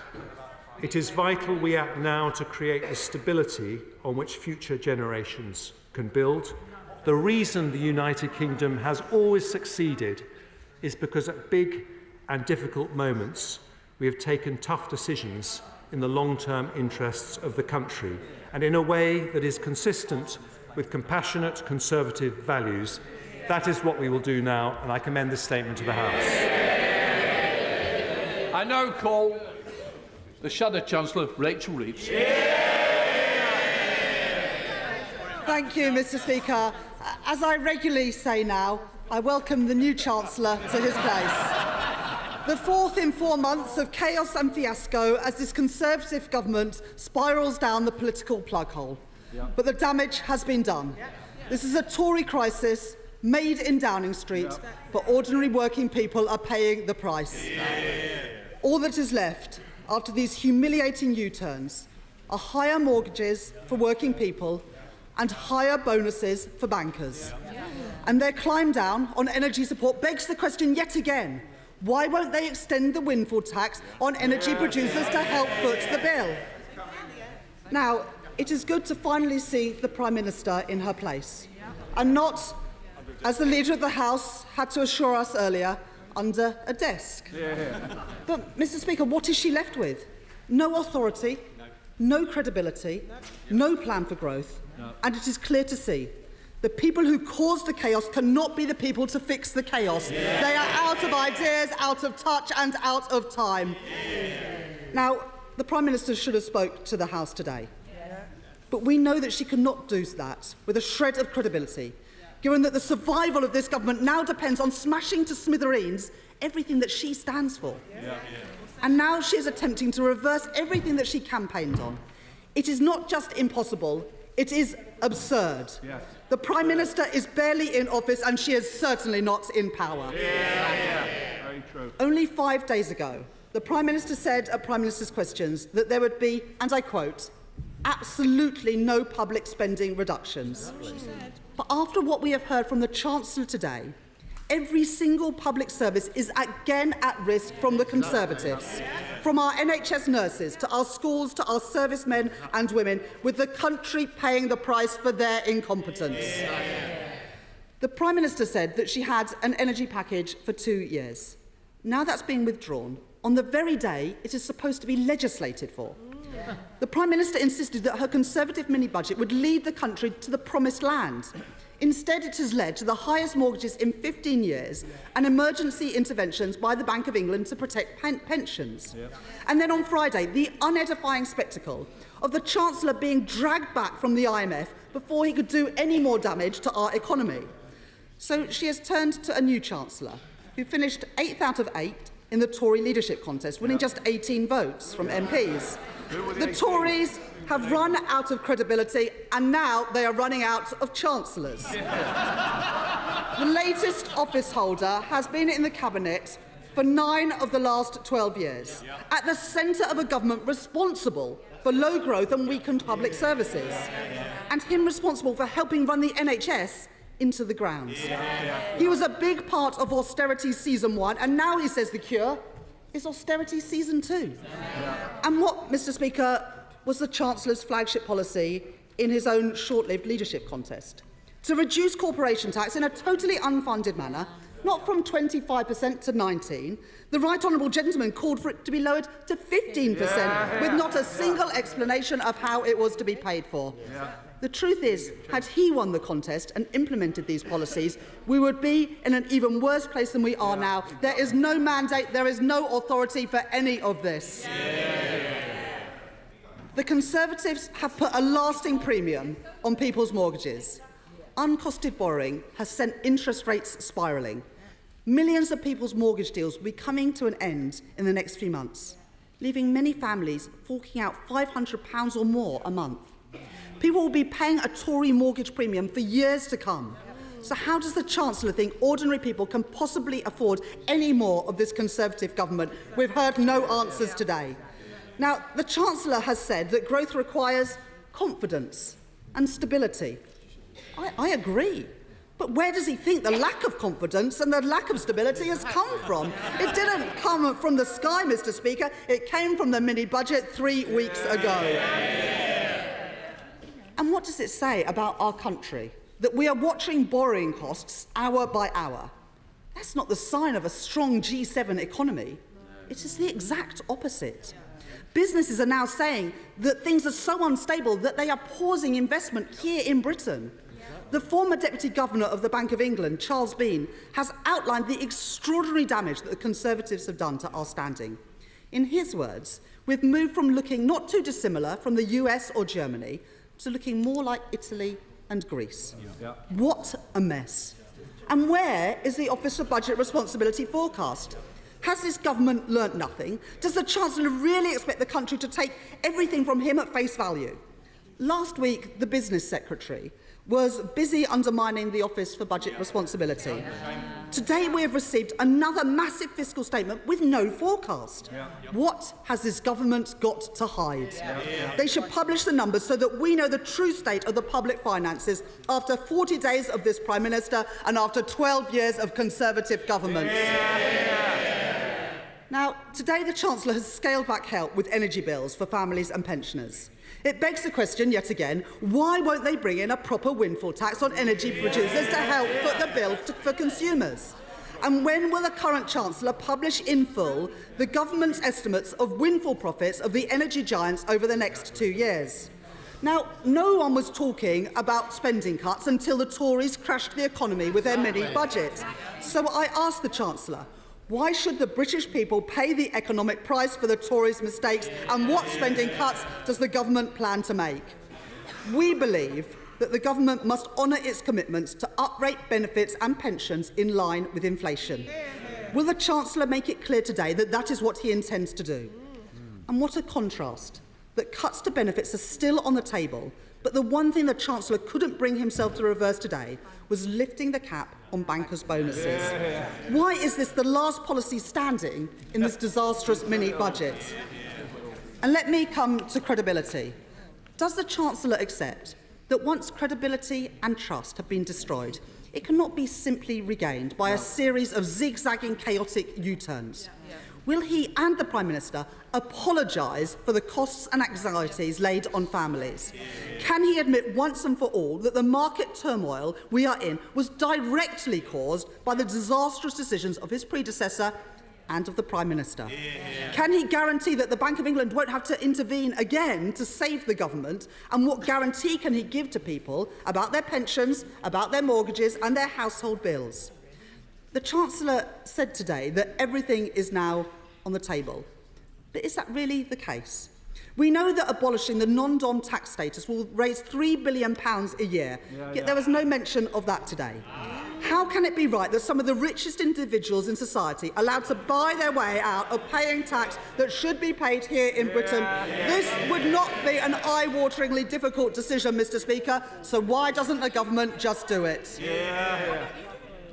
It is vital we act now to create the stability on which future generations can build. The reason the United Kingdom has always succeeded is because at big and difficult moments we have taken tough decisions in the long-term interests of the country and in a way that is consistent with compassionate Conservative values. That is what we will do now, and I commend this statement to the House. I now call the Shadow Chancellor, Rachel Reeves. Thank you, Mr. Speaker. As I regularly say now, I welcome the new Chancellor to his place. The fourth in 4 months of chaos and fiasco as this Conservative government spirals down the political plug hole. But the damage has been done. This is a Tory crisis made in Downing Street, but ordinary working people are paying the price. All that is left after these humiliating U-turns are higher mortgages for working people and higher bonuses for bankers. And their climb down on energy support begs the question yet again, why won't they extend the windfall tax on energy producers to help foot the bill? Now, it is good to finally see the Prime Minister in her place, and not, as the Leader of the House had to assure us earlier, under a desk. But, Mr. Speaker, what is she left with? No authority, no credibility, no plan for growth, and it is clear to see the people who caused the chaos cannot be the people to fix the chaos. They are out of ideas, out of touch and out of time. Now, the Prime Minister should have spoke to the House today. But we know that she cannot do that with a shred of credibility, given that the survival of this government now depends on smashing to smithereens everything that she stands for. And now she is attempting to reverse everything that she campaigned on. It is not just impossible, it is absurd. The Prime Minister is barely in office and she is certainly not in power. Very true. Only 5 days ago, the Prime Minister said at Prime Minister's Questions that there would be, and I quote, absolutely no public spending reductions. But after what we have heard from the Chancellor today, every single public service is again at risk from the Conservatives. From our NHS nurses to our schools to our servicemen and women, with the country paying the price for their incompetence. The Prime Minister said that she had an energy package for 2 years. Now that's being withdrawn on the very day it is supposed to be legislated for. The Prime Minister insisted that her Conservative mini-budget would lead the country to the promised land. Instead, it has led to the highest mortgages in 15 years and emergency interventions by the Bank of England to protect pensions. And then on Friday, the unedifying spectacle of the Chancellor being dragged back from the IMF before he could do any more damage to our economy. So she has turned to a new Chancellor, who finished 8th out of 8 in the Tory leadership contest, winning just 18 votes from MPs. The Tories have run out of credibility and now they are running out of chancellors. The latest office holder has been in the Cabinet for 9 of the last 12 years, at the centre of a government responsible for low growth and weakened public services, and him responsible for helping run the NHS into the ground. He was a big part of austerity season 1, and now he says the cure is austerity season 2. And what, Mr. Speaker, was the Chancellor's flagship policy in his own short-lived leadership contest? To reduce corporation tax in a totally unfunded manner, not from 25% to 19%. The Right Honourable Gentleman called for it to be lowered to 15%, with not a single explanation of how it was to be paid for. The truth is, had he won the contest and implemented these policies, we would be in an even worse place than we are now. There is no mandate, there is no authority for any of this. The Conservatives have put a lasting premium on people's mortgages. Uncosted borrowing has sent interest rates spiralling. Millions of people's mortgage deals will be coming to an end in the next few months, leaving many families forking out £500 or more a month. People will be paying a Tory mortgage premium for years to come. So how does the Chancellor think ordinary people can possibly afford any more of this Conservative government? We've heard no answers today. Now, the Chancellor has said that growth requires confidence and stability. I agree. But where does he think the lack of confidence and the lack of stability has come from? It didn't come from the sky, Mr. Speaker. It came from the mini-budget 3 weeks ago. And what does it say about our country? That we are watching borrowing costs hour by hour. That's not the sign of a strong G7 economy. It is the exact opposite. Businesses are now saying that things are so unstable that they are pausing investment here in Britain. The former Deputy Governor of the Bank of England, Charles Bean, has outlined the extraordinary damage that the Conservatives have done to our standing. In his words, we've moved from looking not too dissimilar from the US or Germany to looking more like Italy and Greece. Yeah. What a mess. And where is the Office for Budget Responsibility forecast? Has this government learnt nothing? Does the Chancellor really expect the country to take everything from him at face value? Last week, the Business Secretary was busy undermining the Office for Budget Responsibility. Today we have received another massive fiscal statement with no forecast. What has this government got to hide? They should publish the numbers so that we know the true state of the public finances after 40 days of this Prime Minister and after 12 years of Conservative governments. Now, today the Chancellor has scaled back help with energy bills for families and pensioners. It begs the question, yet again, why won't they bring in a proper windfall tax on energy producers to help foot the bill for consumers? And when will the current Chancellor publish in full the government's estimates of windfall profits of the energy giants over the next 2 years? Now, no one was talking about spending cuts until the Tories crashed the economy with their mini-budget. So I ask the Chancellor, why should the British people pay the economic price for the Tories' mistakes, and what spending cuts does the government plan to make? We believe that the government must honour its commitments to uprate benefits and pensions in line with inflation. Will the Chancellor make it clear today that that is what he intends to do? And what a contrast, that cuts to benefits are still on the table, but the one thing the Chancellor couldn't bring himself to reverse today was lifting the cap on bankers' bonuses. Why is this the last policy standing in this disastrous mini-budget? And let me come to credibility. Does the Chancellor accept that once credibility and trust have been destroyed, it cannot be simply regained by a series of zigzagging, chaotic U-turns? Will he and the Prime Minister apologise for the costs and anxieties laid on families? Can he admit once and for all that the market turmoil we are in was directly caused by the disastrous decisions of his predecessor and of the Prime Minister? Can he guarantee that the Bank of England won't have to intervene again to save the government? And what guarantee can he give to people about their pensions, about their mortgages and their household bills? The Chancellor said today that everything is now on the table. But is that really the case? We know that abolishing the non-dom tax status will raise £3 billion a year, yet there was no mention of that today. How can it be right that some of the richest individuals in society are allowed to buy their way out of paying tax that should be paid here in Britain? This would not be an eye-wateringly difficult decision, Mr. Speaker, so why doesn't the government just do it?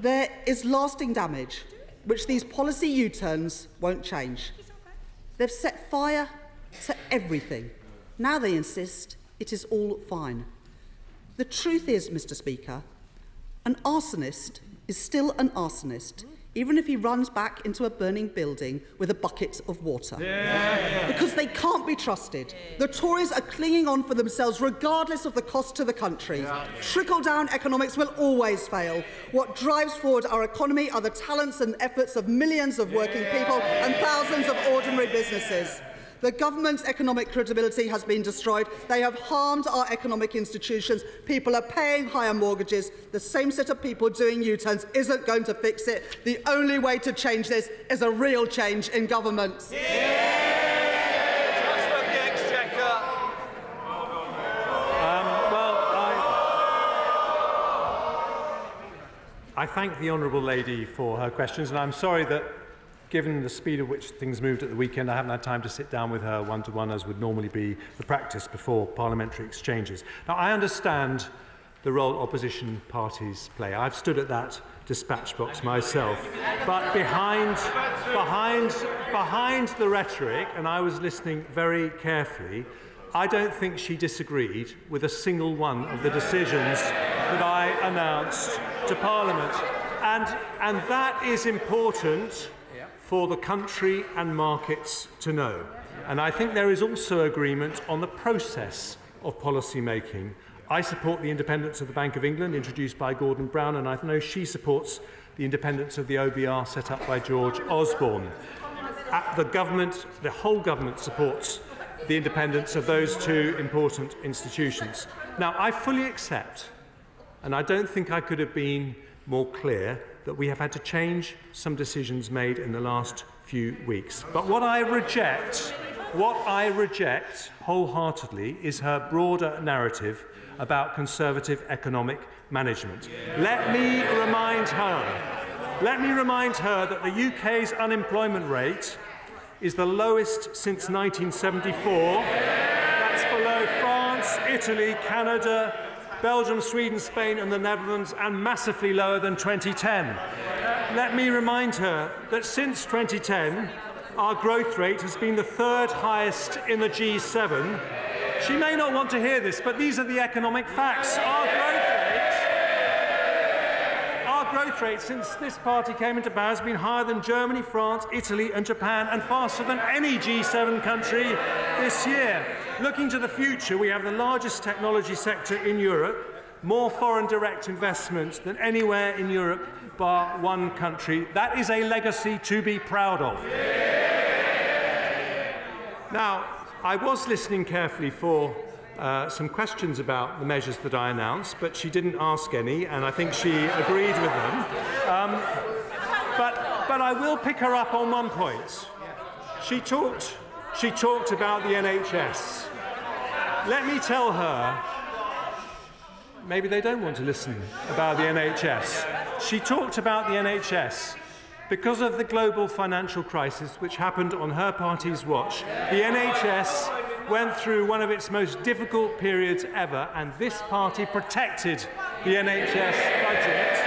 There is lasting damage, which these policy U-turns won't change. They've set fire to everything. Now they insist it is all fine. The truth is, Mr. Speaker, an arsonist is still an arsonist, even if he runs back into a burning building with a bucket of water. Because they can't be trusted. The Tories are clinging on for themselves regardless of the cost to the country. Trickle-down economics will always fail. What drives forward our economy are the talents and efforts of millions of working people and thousands of ordinary businesses. The government's economic credibility has been destroyed. They have harmed our economic institutions. People are paying higher mortgages. The same set of people doing U-turns isn't going to fix it. The only way to change this is a real change in government. I thank the Honourable Lady for her questions, and I'm sorry that, given the speed at which things moved at the weekend, I haven't had time to sit down with her one-to-one, as would normally be the practice before parliamentary exchanges. Now, I understand the role opposition parties play. I've stood at that dispatch box myself. But behind the rhetoric, and I was listening very carefully, I don't think she disagreed with a single one of the decisions that I announced to Parliament. And that is important for the country and markets to know. And I think there is also agreement on the process of policy making. I support the independence of the Bank of England, introduced by Gordon Brown, and I know she supports the independence of the OBR set up by George Osborne. The whole government supports the independence of those two important institutions. Now, I fully accept, and I don't think I could have been more clear, that we have had to change some decisions made in the last few weeks. But what I reject wholeheartedly is her broader narrative about Conservative economic management. Let me remind her that the UK's unemployment rate is the lowest since 1974. That's below France, Italy, Canada, Belgium, Sweden, Spain and the Netherlands, and massively lower than 2010. Let me remind her that since 2010, our growth rate has been the third highest in the G7. She may not want to hear this, but these are the economic facts. Our growth rate since this party came into power has been higher than Germany, France, Italy and Japan, and faster than any G7 country this year. Looking to the future, we have the largest technology sector in Europe, more foreign direct investment than anywhere in Europe bar one country. That is a legacy to be proud of. Now, I was listening carefully for some questions about the measures that I announced, but she didn't ask any, and I think she agreed with them. But I will pick her up on one point. She talked about the NHS. Let me tell her, maybe they don't want to listen about the NHS. She talked about the NHS because of the global financial crisis which happened on her party's watch. The NHS went through one of its most difficult periods ever, and this party protected the NHS budget.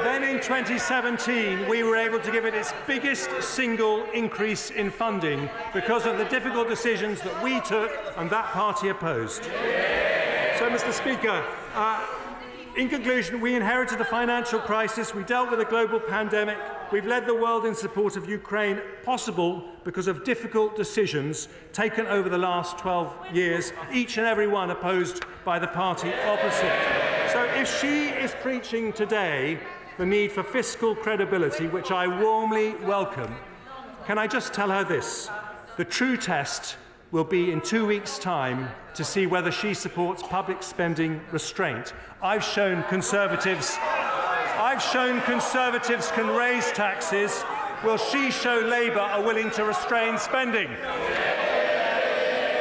Then in 2017, we were able to give it its biggest single increase in funding because of the difficult decisions that we took and that party opposed. So, Mr. Speaker, in conclusion, we inherited a financial crisis, we dealt with a global pandemic, we've led the world in support of Ukraine, possible because of difficult decisions taken over the last 12 years, each and every one opposed by the party opposite. So if she is preaching today the need for fiscal credibility, which I warmly welcome, can I just tell her this? The true test will be in 2 weeks' time to see whether she supports public spending restraint. I've shown Conservatives can raise taxes. Will she show Labour are willing to restrain spending?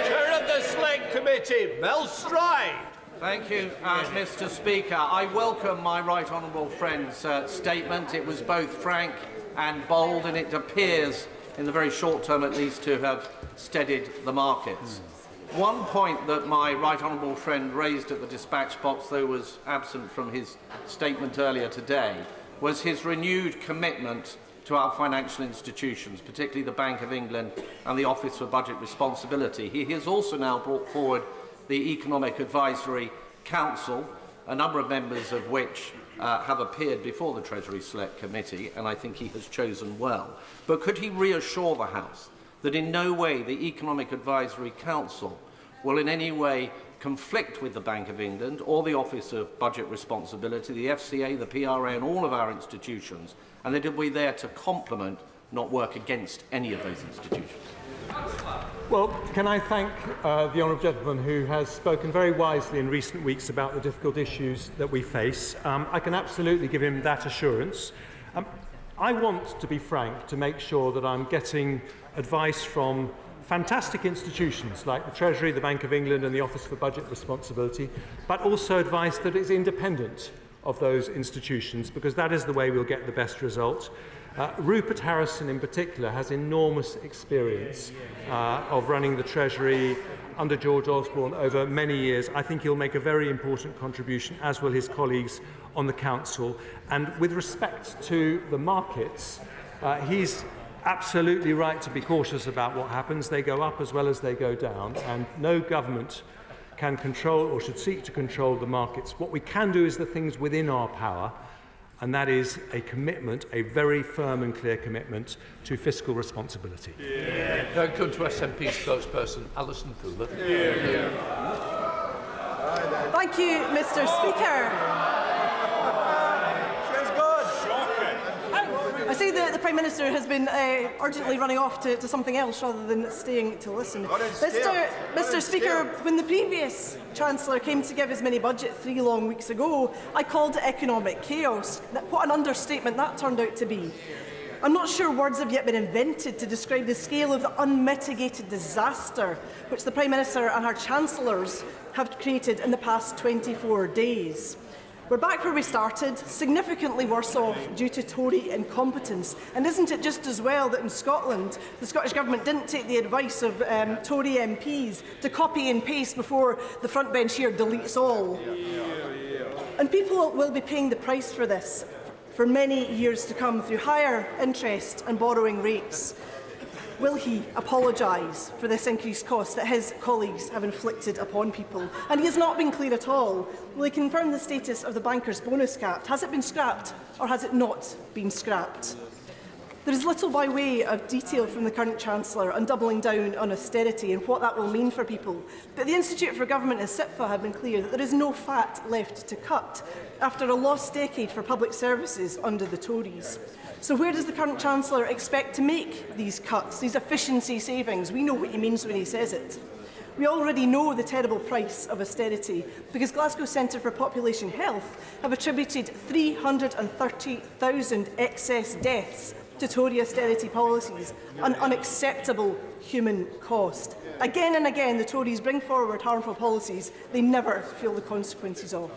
Chair of the Select Committee, Mel Stride. Thank you, Mr. Speaker. I welcome my right honourable friend's statement. It was both frank and bold, and it appears, in the very short term at least, to have steadied the markets. One point that my right honourable friend raised at the dispatch box, though was absent from his statement earlier today, was his renewed commitment to our financial institutions, particularly the Bank of England and the Office for Budget Responsibility. He has also now brought forward the Economic Advisory Council, a number of members of which have appeared before the Treasury Select Committee, and I think he has chosen well. But could he reassure the House that in no way the Economic Advisory Council will in any way conflict with the Bank of England or the Office of Budget Responsibility, the FCA, the PRA and all of our institutions, and that it will be there to complement, not work against any of those institutions? Well, can I thank the honourable gentleman who has spoken very wisely in recent weeks about the difficult issues that we face. I can absolutely give him that assurance. I want, to be frank, to make sure that I'm getting advice from fantastic institutions like the Treasury, the Bank of England and the Office for Budget Responsibility, but also advice that is independent of those institutions, because that is the way we'll get the best result. Rupert Harrison in particular has enormous experience of running the Treasury under George Osborne over many years. I think he'll make a very important contribution, as will his colleagues on the Council. And with respect to the markets, he's absolutely right to be cautious about what happens. They go up as well as they go down, and no government can control or should seek to control the markets. What we can do is the things within our power, and that is a commitment, a very firm and clear commitment to fiscal responsibility. Now come to SNP spokesperson Alison Fuller. Thank you, Mr. Speaker. I see that the Prime Minister has been urgently running off to something else rather than staying to listen. Mr. Speaker, when the previous Chancellor came to give his mini-budget 3 long weeks ago, I called it economic chaos. What an understatement that turned out to be. I'm not sure words have yet been invented to describe the scale of the unmitigated disaster which the Prime Minister and her Chancellors have created in the past 24 days. We're back where we started, significantly worse off due to Tory incompetence. And isn't it just as well that in Scotland, the Scottish Government didn't take the advice of Tory MPs to copy and paste before the front bench here deletes all? And people will be paying the price for this for many years to come through higher interest and borrowing rates. Will he apologise for this increased cost that his colleagues have inflicted upon people? And he has not been clear at all. Will he confirm the status of the banker's bonus cap? Has it been scrapped or has it not been scrapped? There is little by way of detail from the current Chancellor on doubling down on austerity and what that will mean for people. But the Institute for Government and SIPFA have been clear that there is no fat left to cut after a lost decade for public services under the Tories. So where does the current Chancellor expect to make these cuts, these efficiency savings? We know what he means when he says it. We already know the terrible price of austerity because Glasgow Centre for Population Health have attributed 330,000 excess deaths to Tory austerity policies, an unacceptable human cost. Again and again, the Tories bring forward harmful policies they never feel the consequences of.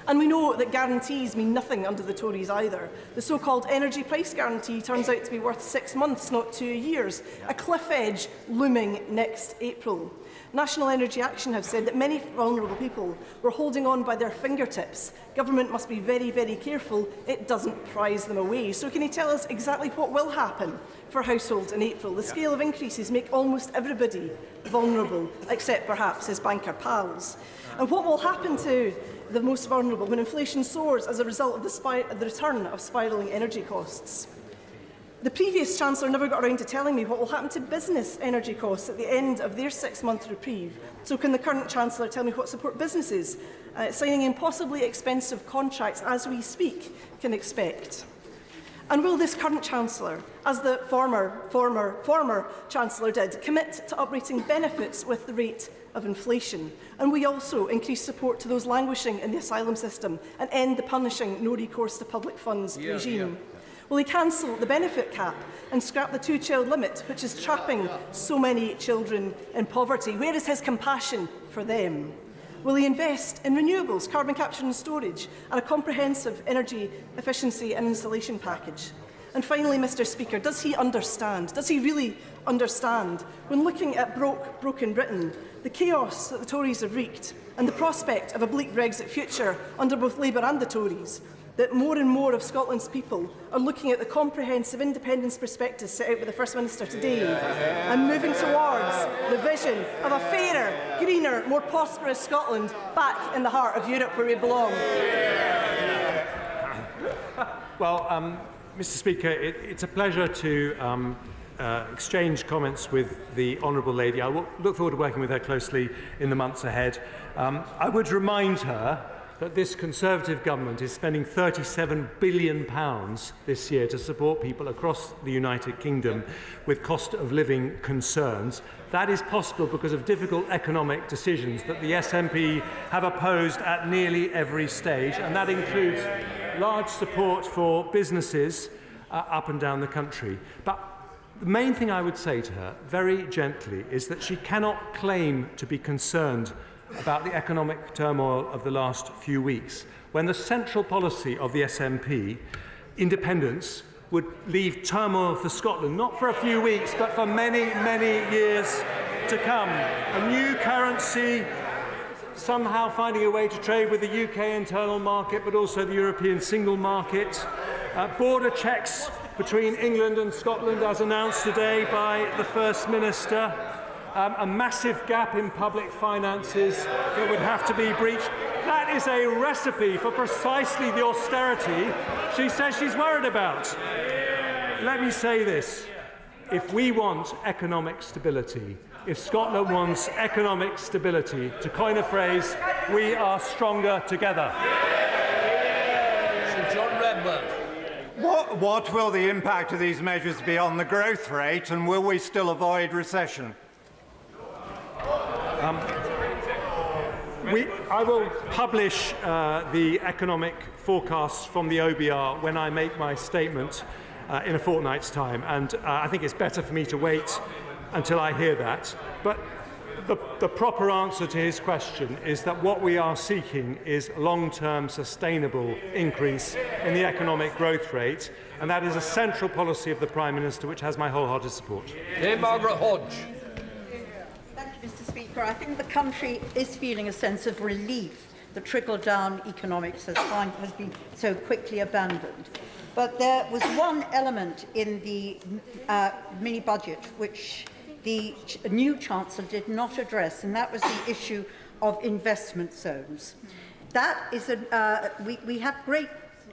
And we know that guarantees mean nothing under the Tories either. The so-called energy price guarantee turns out to be worth 6 months, not 2 years, a cliff edge looming next April. National Energy Action have said that many vulnerable people were holding on by their fingertips. Government must be very, very careful it doesn't prize them away. So can he tell us exactly what will happen for households in April? The scale of increases make almost everybody vulnerable, except perhaps his banker pals. And what will happen to the most vulnerable when inflation soars as a result of the return of spiralling energy costs? The previous Chancellor never got around to telling me what will happen to business energy costs at the end of their 6-month reprieve. So can the current Chancellor tell me what support businesses signing impossibly expensive contracts as we speak can expect? And will this current Chancellor, as the former Chancellor did, commit to uprating benefits with the rate of inflation? And we also increase support to those languishing in the asylum system and end the punishing no recourse to public funds regime? Will he cancel the benefit cap and scrap the 2-child limit, which is trapping so many children in poverty? Where is his compassion for them? Will he invest in renewables, carbon capture and storage, and a comprehensive energy efficiency and installation package? And finally, Mr. Speaker, does he understand, does he really understand, when looking at broken Britain, the chaos that the Tories have wreaked and the prospect of a bleak Brexit future under both Labour and the Tories, that more and more of Scotland's people are looking at the comprehensive independence prospectus set out by the First Minister today and moving towards the vision of a fairer, greener, more prosperous Scotland back in the heart of Europe where we belong? Well, Mr. Speaker, it's a pleasure to exchange comments with the Honourable Lady. I will look forward to working with her closely in the months ahead. I would remind her that this Conservative government is spending £37 billion this year to support people across the United Kingdom with cost of living concerns. That is possible because of difficult economic decisions that the SNP have opposed at nearly every stage, and that includes large support for businesses up and down the country. But the main thing I would say to her, very gently, is that she cannot claim to be concerned about the economic turmoil of the last few weeks, when the central policy of the SNP, independence, would leave turmoil for Scotland, not for a few weeks, but for many, many years to come. A new currency, somehow finding a way to trade with the UK internal market, but also the European single market, border checks between England and Scotland, as announced today by the First Minister, a massive gap in public finances that would have to be breached. That is a recipe for precisely the austerity she says she's worried about. Let me say this. If we want economic stability, if Scotland wants economic stability, to coin a phrase, we are stronger together. Sir John Redmond. What will the impact of these measures be on the growth rate, and will we still avoid recession? I will publish the economic forecasts from the OBR when I make my statement in a fortnight's time, and I think it's better for me to wait until I hear that. But the proper answer to his question is that what we are seeking is long-term sustainable increase in the economic growth rate, and that is a central policy of the Prime Minister, which has my wholehearted support. Margaret Hodge. Thank you, Mr. Speaker. I think the country is feeling a sense of relief that trickle-down economics has been so quickly abandoned. But there was one element in the mini-budget which the new Chancellor did not address, and that was the issue of investment zones. That is we have great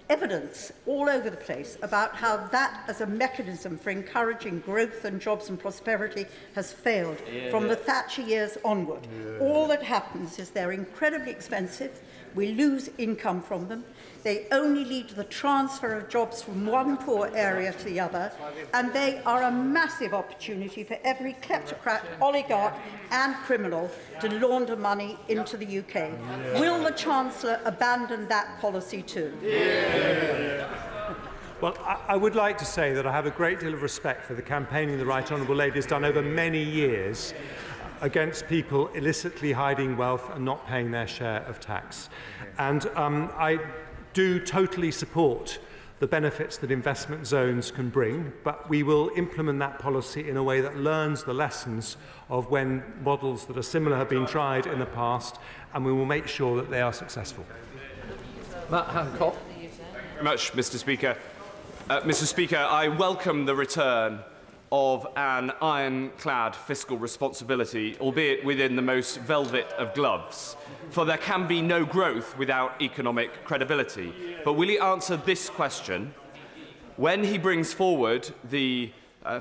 evidence all over the place about how that, as a mechanism for encouraging growth and jobs and prosperity, has failed from the Thatcher years onward. All that happens is they're incredibly expensive. We lose income from them. They only lead to the transfer of jobs from one poor area to the other, and they are a massive opportunity for every kleptocrat, oligarch and criminal to launder money into the UK. Will the Chancellor abandon that policy too? Well, I would like to say that I have a great deal of respect for the campaigning the Right Honourable Lady has done over many years against people illicitly hiding wealth and not paying their share of tax. And I do totally support the benefits that investment zones can bring, but we will implement that policy in a way that learns the lessons of when models that are similar have been tried in the past, and we will make sure that they are successful. Matt Hancock. Thank you very much, Mr. Speaker. Mr. Speaker, I welcome the return of an ironclad fiscal responsibility, albeit within the most velvet of gloves. For there can be no growth without economic credibility. But will he answer this question? When he brings forward the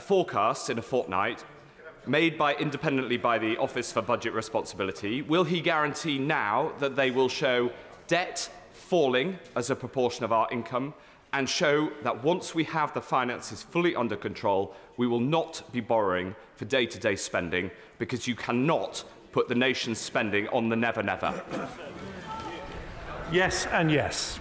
forecasts in a fortnight, made independently by the Office for Budget Responsibility, will he guarantee now that they will show debt falling as a proportion of our income, and show that once we have the finances fully under control, we will not be borrowing for day-to-day spending, because you cannot put the nation's spending on the never-never? Yes and yes.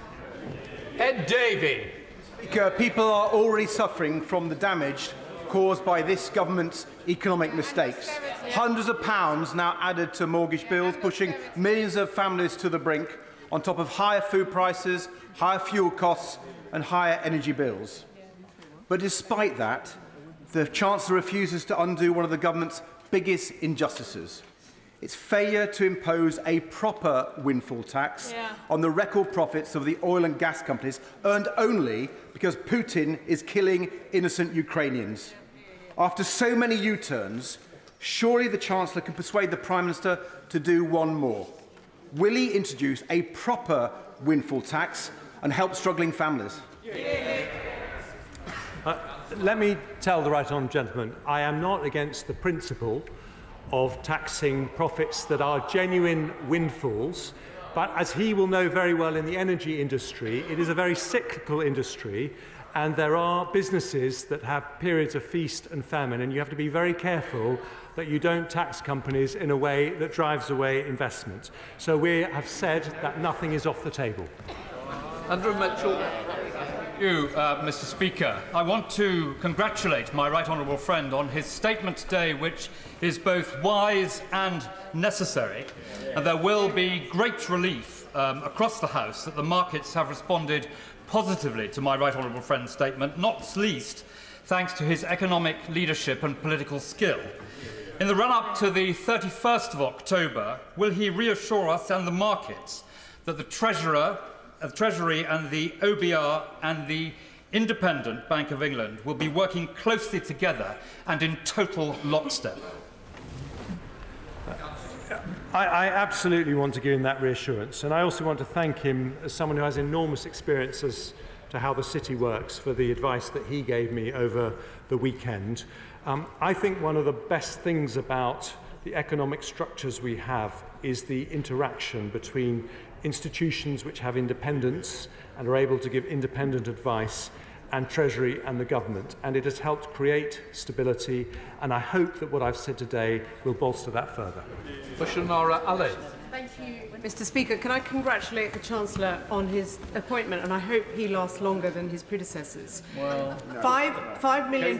Ed Davey. Speaker, people are already suffering from the damage caused by this government's economic mistakes. Hundreds of pounds now added to mortgage bills, pushing millions of families to the brink, on top of higher food prices, higher fuel costs and higher energy bills. But despite that, the Chancellor refuses to undo one of the government's biggest injustices: its failure to impose a proper windfall tax on the record profits of the oil and gas companies, earned only because Putin is killing innocent Ukrainians. After so many U-turns, surely the Chancellor can persuade the Prime Minister to do one more. Will he introduce a proper windfall tax and help struggling families? Let me tell the Right Honourable Gentleman, I am not against the principle of taxing profits that are genuine windfalls, but as he will know very well, in the energy industry, it is a very cyclical industry, and there are businesses that have periods of feast and famine, and you have to be very careful that you don't tax companies in a way that drives away investment. So we have said that nothing is off the table. Andrew Mitchell. Thank you, Mr. Speaker. I want to congratulate my right honourable friend on his statement today, which is both wise and necessary. And there will be great relief across the House that the markets have responded positively to my right honourable friend's statement, not least thanks to his economic leadership and political skill. In the run-up to the 31st of October, will he reassure us and the markets that the Treasury and the OBR and the Independent Bank of England will be working closely together and in total lockstep? I absolutely want to give him that reassurance, and I also want to thank him as someone who has enormous experience as to how the city works for the advice that he gave me over the weekend. I think one of the best things about the economic structures we have is the interaction between institutions which have independence and are able to give independent advice and Treasury and the government, and it has helped create stability, and I hope that what I've said today will bolster that further. Ali. Thank you, Mr. Speaker. Can I congratulate the Chancellor on his appointment, and I hope he lasts longer than his predecessors. Well, no. 5 million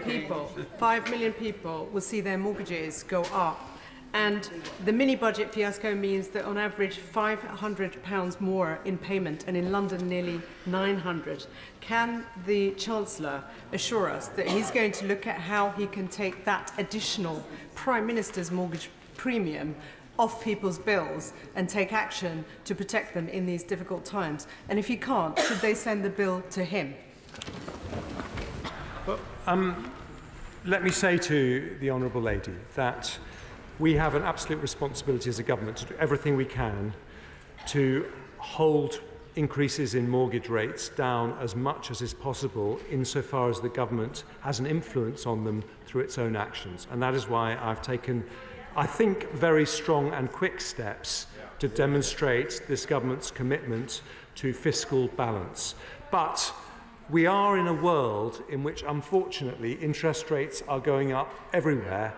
people will see their mortgages go up. And the mini-budget fiasco means that on average £500 more in payment, and in London nearly 900. Can the Chancellor assure us that he's going to look at how he can take that additional Prime Minister's mortgage premium off people's bills and take action to protect them in these difficult times? And if he can't, should they send the bill to him? Well, let me say to the Honourable Lady that we have an absolute responsibility as a government to do everything we can to hold increases in mortgage rates down as much as is possible insofar as the government has an influence on them through its own actions. And that is why I've taken, I think, very strong and quick steps to demonstrate this government's commitment to fiscal balance. But we are in a world in which, unfortunately, interest rates are going up everywhere,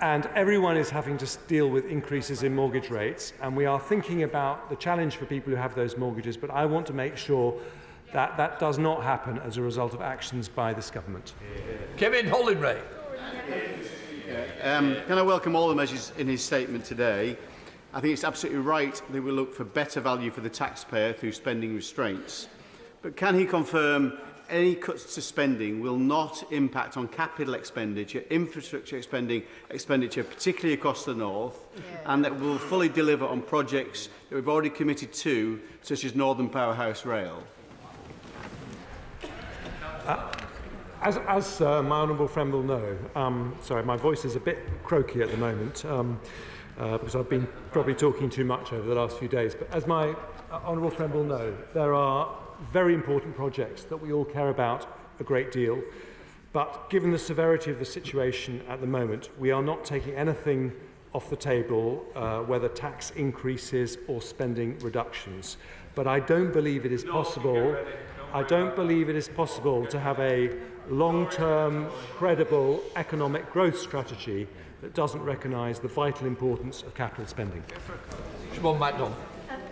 and everyone is having to deal with increases in mortgage rates, and we are thinking about the challenge for people who have those mortgages, but I want to make sure that that does not happen as a result of actions by this government. Kevin Hollingray. Can I welcome all the measures in his statement today? I think it's absolutely right that we look for better value for the taxpayer through spending restraints. But can he confirm any cuts to spending will not impact on capital expenditure, infrastructure expenditure, particularly across the north, and that will fully deliver on projects that we've already committed to, such as Northern Powerhouse Rail? As my honourable friend will know, sorry, my voice is a bit croaky at the moment because I've been probably talking too much over the last few days. But as my honourable friend will know, there are very important projects that we all care about a great deal. But given the severity of the situation at the moment, we are not taking anything off the table, whether tax increases or spending reductions. But I don't believe it is possible. I don't believe it is possible to have a long-term, credible economic growth strategy that doesn't recognise the vital importance of capital spending. Siobhan MacDonald.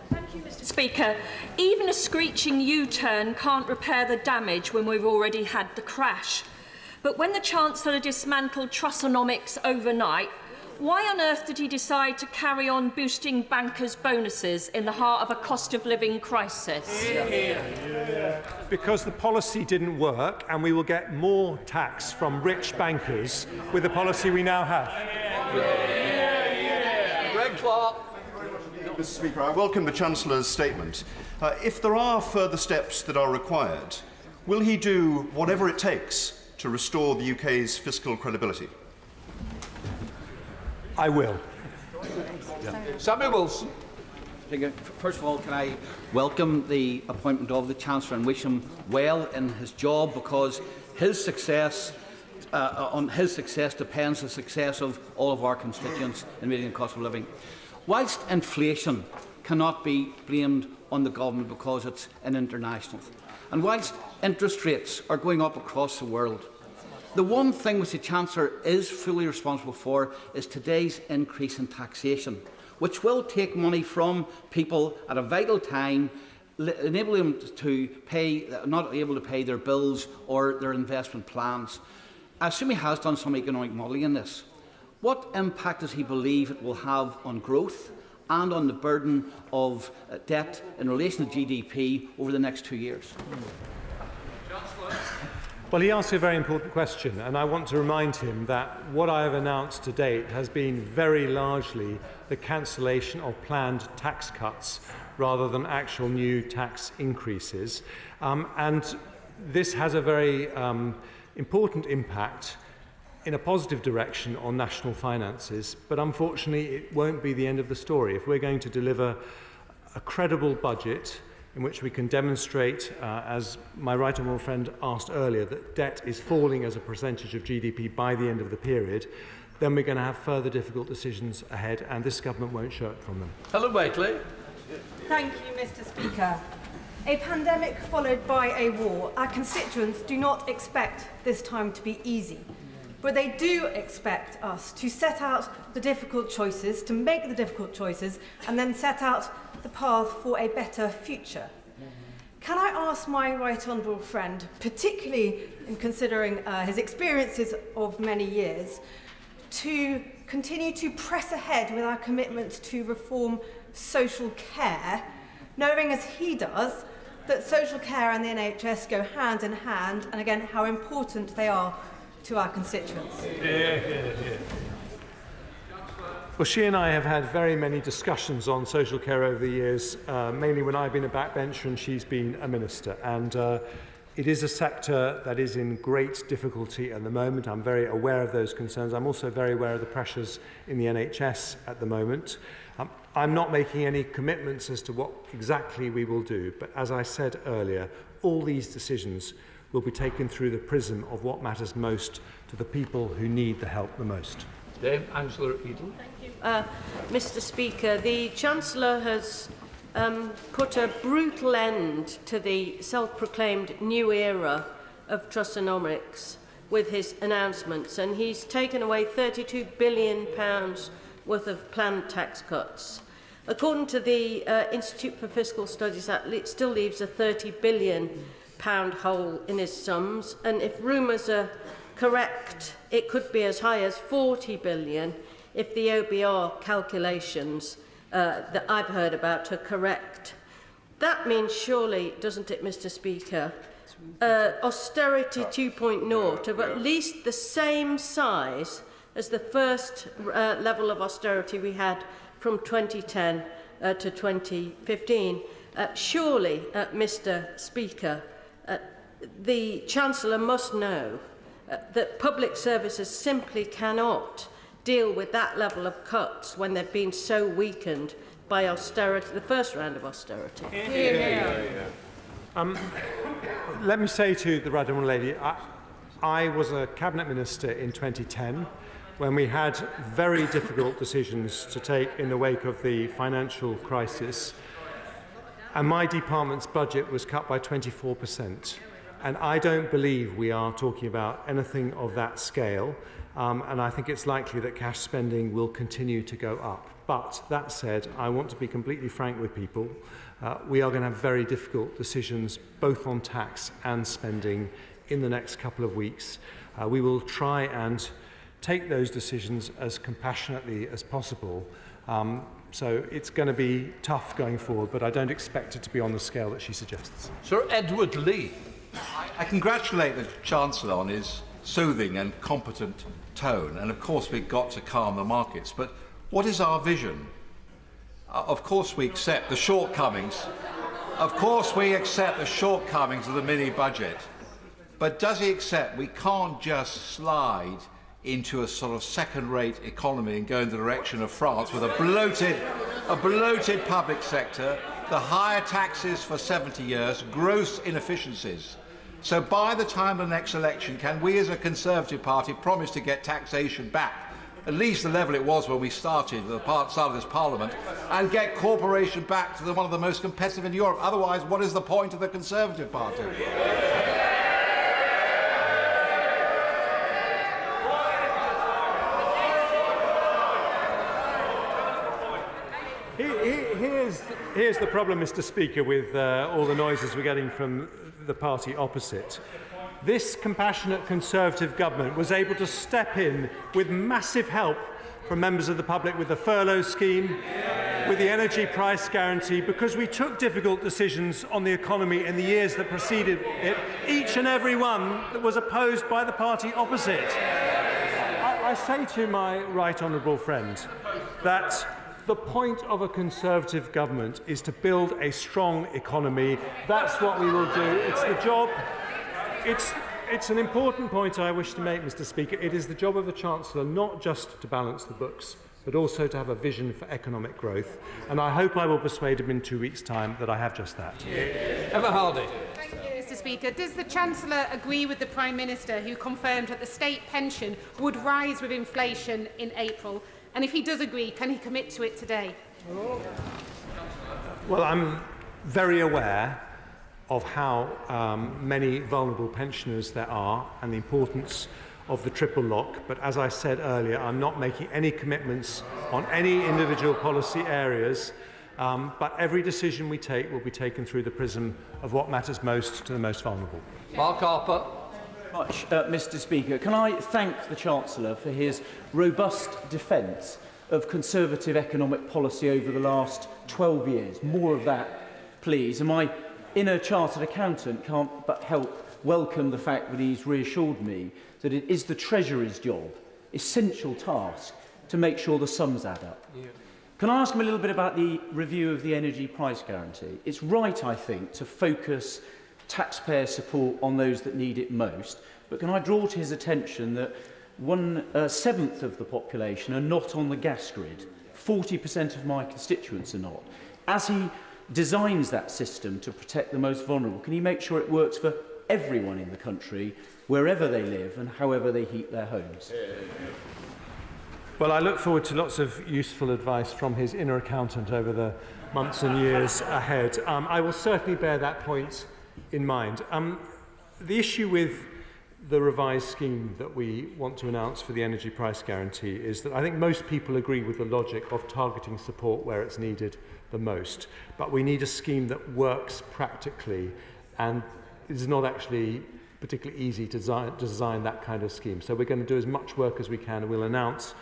Thank you, Mr. Speaker. Even a screeching U-turn can't repair the damage when we've already had the crash. But when the Chancellor dismantled Trussonomics overnight, why on earth did he decide to carry on boosting bankers' bonuses in the heart of a cost-of-living crisis? Because the policy didn't work, and we will get more tax from rich bankers with the policy we now have. Greg Clark. Mr. Speaker, I welcome the Chancellor's statement. If there are further steps that are required, will he do whatever it takes to restore the UK's fiscal credibility? I will. Samuel Wilson. First of all, can I welcome the appointment of the Chancellor and wish him well in his job, because his success on his success depends on the success of all of our constituents in meeting the cost of living. Whilst inflation cannot be blamed on the government because it's an international, and whilst interest rates are going up across the world, the one thing which the Chancellor is fully responsible for is today's increase in taxation, which will take money from people at a vital time, enabling them to not able to pay their bills or their investment plans. I assume he has done some economic modelling in this. What impact does he believe it will have on growth and on the burden of debt in relation to GDP over the next 2 years? Well, he asked a very important question, and I want to remind him that what I have announced to date has been very largely the cancellation of planned tax cuts rather than actual new tax increases. And this has a very important impact in a positive direction on national finances, but unfortunately it won't be the end of the story. If we're going to deliver a credible budget in which we can demonstrate, as my right honourable friend asked earlier, that debt is falling as a percentage of GDP by the end of the period, then we're going to have further difficult decisions ahead, and this government won't shirk from them. Helen Waitley. Thank you, Mr. Speaker. A pandemic followed by a war. Our constituents do not expect this time to be easy, but they do expect us to set out the difficult choices, to make the difficult choices, and then set out the path for a better future. Can I ask my right honourable friend, particularly in considering his experiences of many years, to continue to press ahead with our commitments to reform social care, knowing as he does that social care and the NHS go hand in hand, and again how important they are to our constituents? Well, she and I have had very many discussions on social care over the years, mainly when I've been a backbencher and she's been a minister. And it is a sector that is in great difficulty at the moment. I'm very aware of those concerns. I'm also very aware of the pressures in the NHS at the moment. I'm not making any commitments as to what exactly we will do, but as I said earlier, all these decisions will be taken through the prism of what matters most to the people who need the help the most. Chancellor Eden. Mr. Speaker, the Chancellor has put a brutal end to the self-proclaimed new era of Trussonomics with his announcements, and he's taken away £32 billion worth of planned tax cuts. According to the Institute for Fiscal Studies, that still leaves a £30 billion hole in his sums, and if rumours are correct, it could be as high as £40 billion if the OBR calculations that I've heard about are correct. That means surely, doesn't it, Mr. Speaker, austerity 2.0 of at least the same size as the first level of austerity we had from 2010 to 2015. Surely, Mr. Speaker, the Chancellor must know that public services simply cannot deal with that level of cuts when they've been so weakened by austerity, the first round of austerity. Let me say to the right honourable lady, I was a cabinet minister in 2010 when we had very difficult decisions to take in the wake of the financial crisis, and my department's budget was cut by 24%. And I don't believe we are talking about anything of that scale, and I think it's likely that cash spending will continue to go up. But that said, I want to be completely frank with people. We are going to have very difficult decisions both on tax and spending in the next couple of weeks. We will try and take those decisions as compassionately as possible. So it's going to be tough going forward, but I don't expect it to be on the scale that she suggests. Sir Edward Lee. I congratulate the Chancellor on his soothing and competent tone, and of course we've got to calm the markets, but what is our vision? Of course we accept the shortcomings. Of course we accept the shortcomings of the mini-budget, but does he accept we can't just slide into a sort of second-rate economy and go in the direction of France with a bloated public sector, the higher taxes for 70 years, gross inefficiencies? So by the time of the next election, can we as a Conservative Party promise to get taxation back, at least the level it was when we started this Parliament, and get corporation back to one of the most competitive in Europe? Otherwise, what is the point of the Conservative Party? Here's the problem, Mr. Speaker, with all the noises we're getting from the party opposite. This compassionate Conservative government was able to step in with massive help from members of the public with the furlough scheme, with the energy price guarantee, because we took difficult decisions on the economy in the years that preceded it, each and every one that was opposed by the party opposite. I say to my right honourable friend that the point of a Conservative government is to build a strong economy. That's what we will do. It's the job. It's an important point I wish to make, Mr. Speaker. It is the job of the Chancellor not just to balance the books, but also to have a vision for economic growth. And I hope I will persuade him in 2 weeks' time that I have just that. Emma Hardy. Thank you, Mr. Speaker. Does the Chancellor agree with the Prime Minister, who confirmed that the state pension would rise with inflation in April? And if he does agree, can he commit to it today? Well, I'm very aware of how many vulnerable pensioners there are and the importance of the triple lock, but as I said earlier, I'm not making any commitments on any individual policy areas, but every decision we take will be taken through the prism of what matters most to the most vulnerable. Mark Harper. Much, Mr. Speaker. Can I thank the Chancellor for his robust defence of Conservative economic policy over the last 12 years? More of that, please. And my inner chartered accountant can't but help welcome the fact that he's reassured me that it is the Treasury's job, essential task, to make sure the sums add up. Yeah. Can I ask him a little bit about the review of the energy price guarantee? It's right, I think, to focus taxpayer support on those that need it most, but can I draw to his attention that 1/7 of the population are not on the gas grid? 40% of my constituents are not. As he designs that system to protect the most vulnerable, can he make sure it works for everyone in the country, wherever they live and however they heat their homes? Well, I look forward to lots of useful advice from his inner accountant over the months and years ahead. I will certainly bear that point in mind. The issue with the revised scheme that we want to announce for the energy price guarantee is that I think most people agree with the logic of targeting support where it's needed the most, but we need a scheme that works practically, and it is not actually particularly easy to design that kind of scheme. So we're going to do as much work as we can, and we'll announce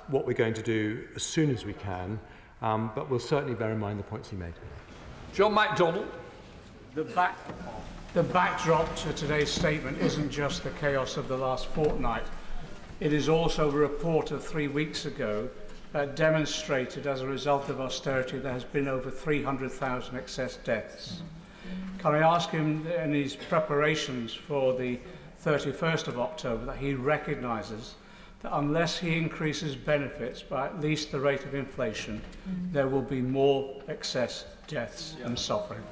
what we're going to do as soon as we can, but we'll certainly bear in mind the points he made. John MacDonald. The backdrop to today's statement isn't just the chaos of the last fortnight. It is also a report of 3 weeks ago that demonstrated, as a result of austerity, there has been over 300,000 excess deaths. Can I ask him in his preparations for the 31st of October that he recognises that unless he increases benefits by at least the rate of inflation, there will be more excess deaths and suffering?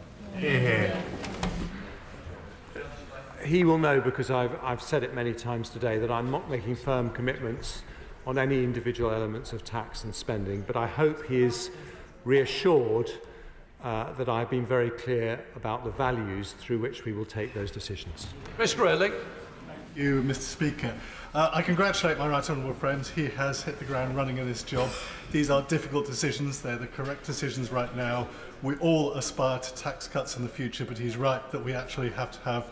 He will know, because I've said it many times today, that I'm not making firm commitments on any individual elements of tax and spending, but I hope he is reassured that I've been very clear about the values through which we will take those decisions. Mr. Earling. Thank you, Mr. Speaker. I congratulate my right honourable friend. He has hit the ground running in this job. These are difficult decisions. They're the correct decisions right now. We all aspire to tax cuts in the future, but he's right that we actually have to have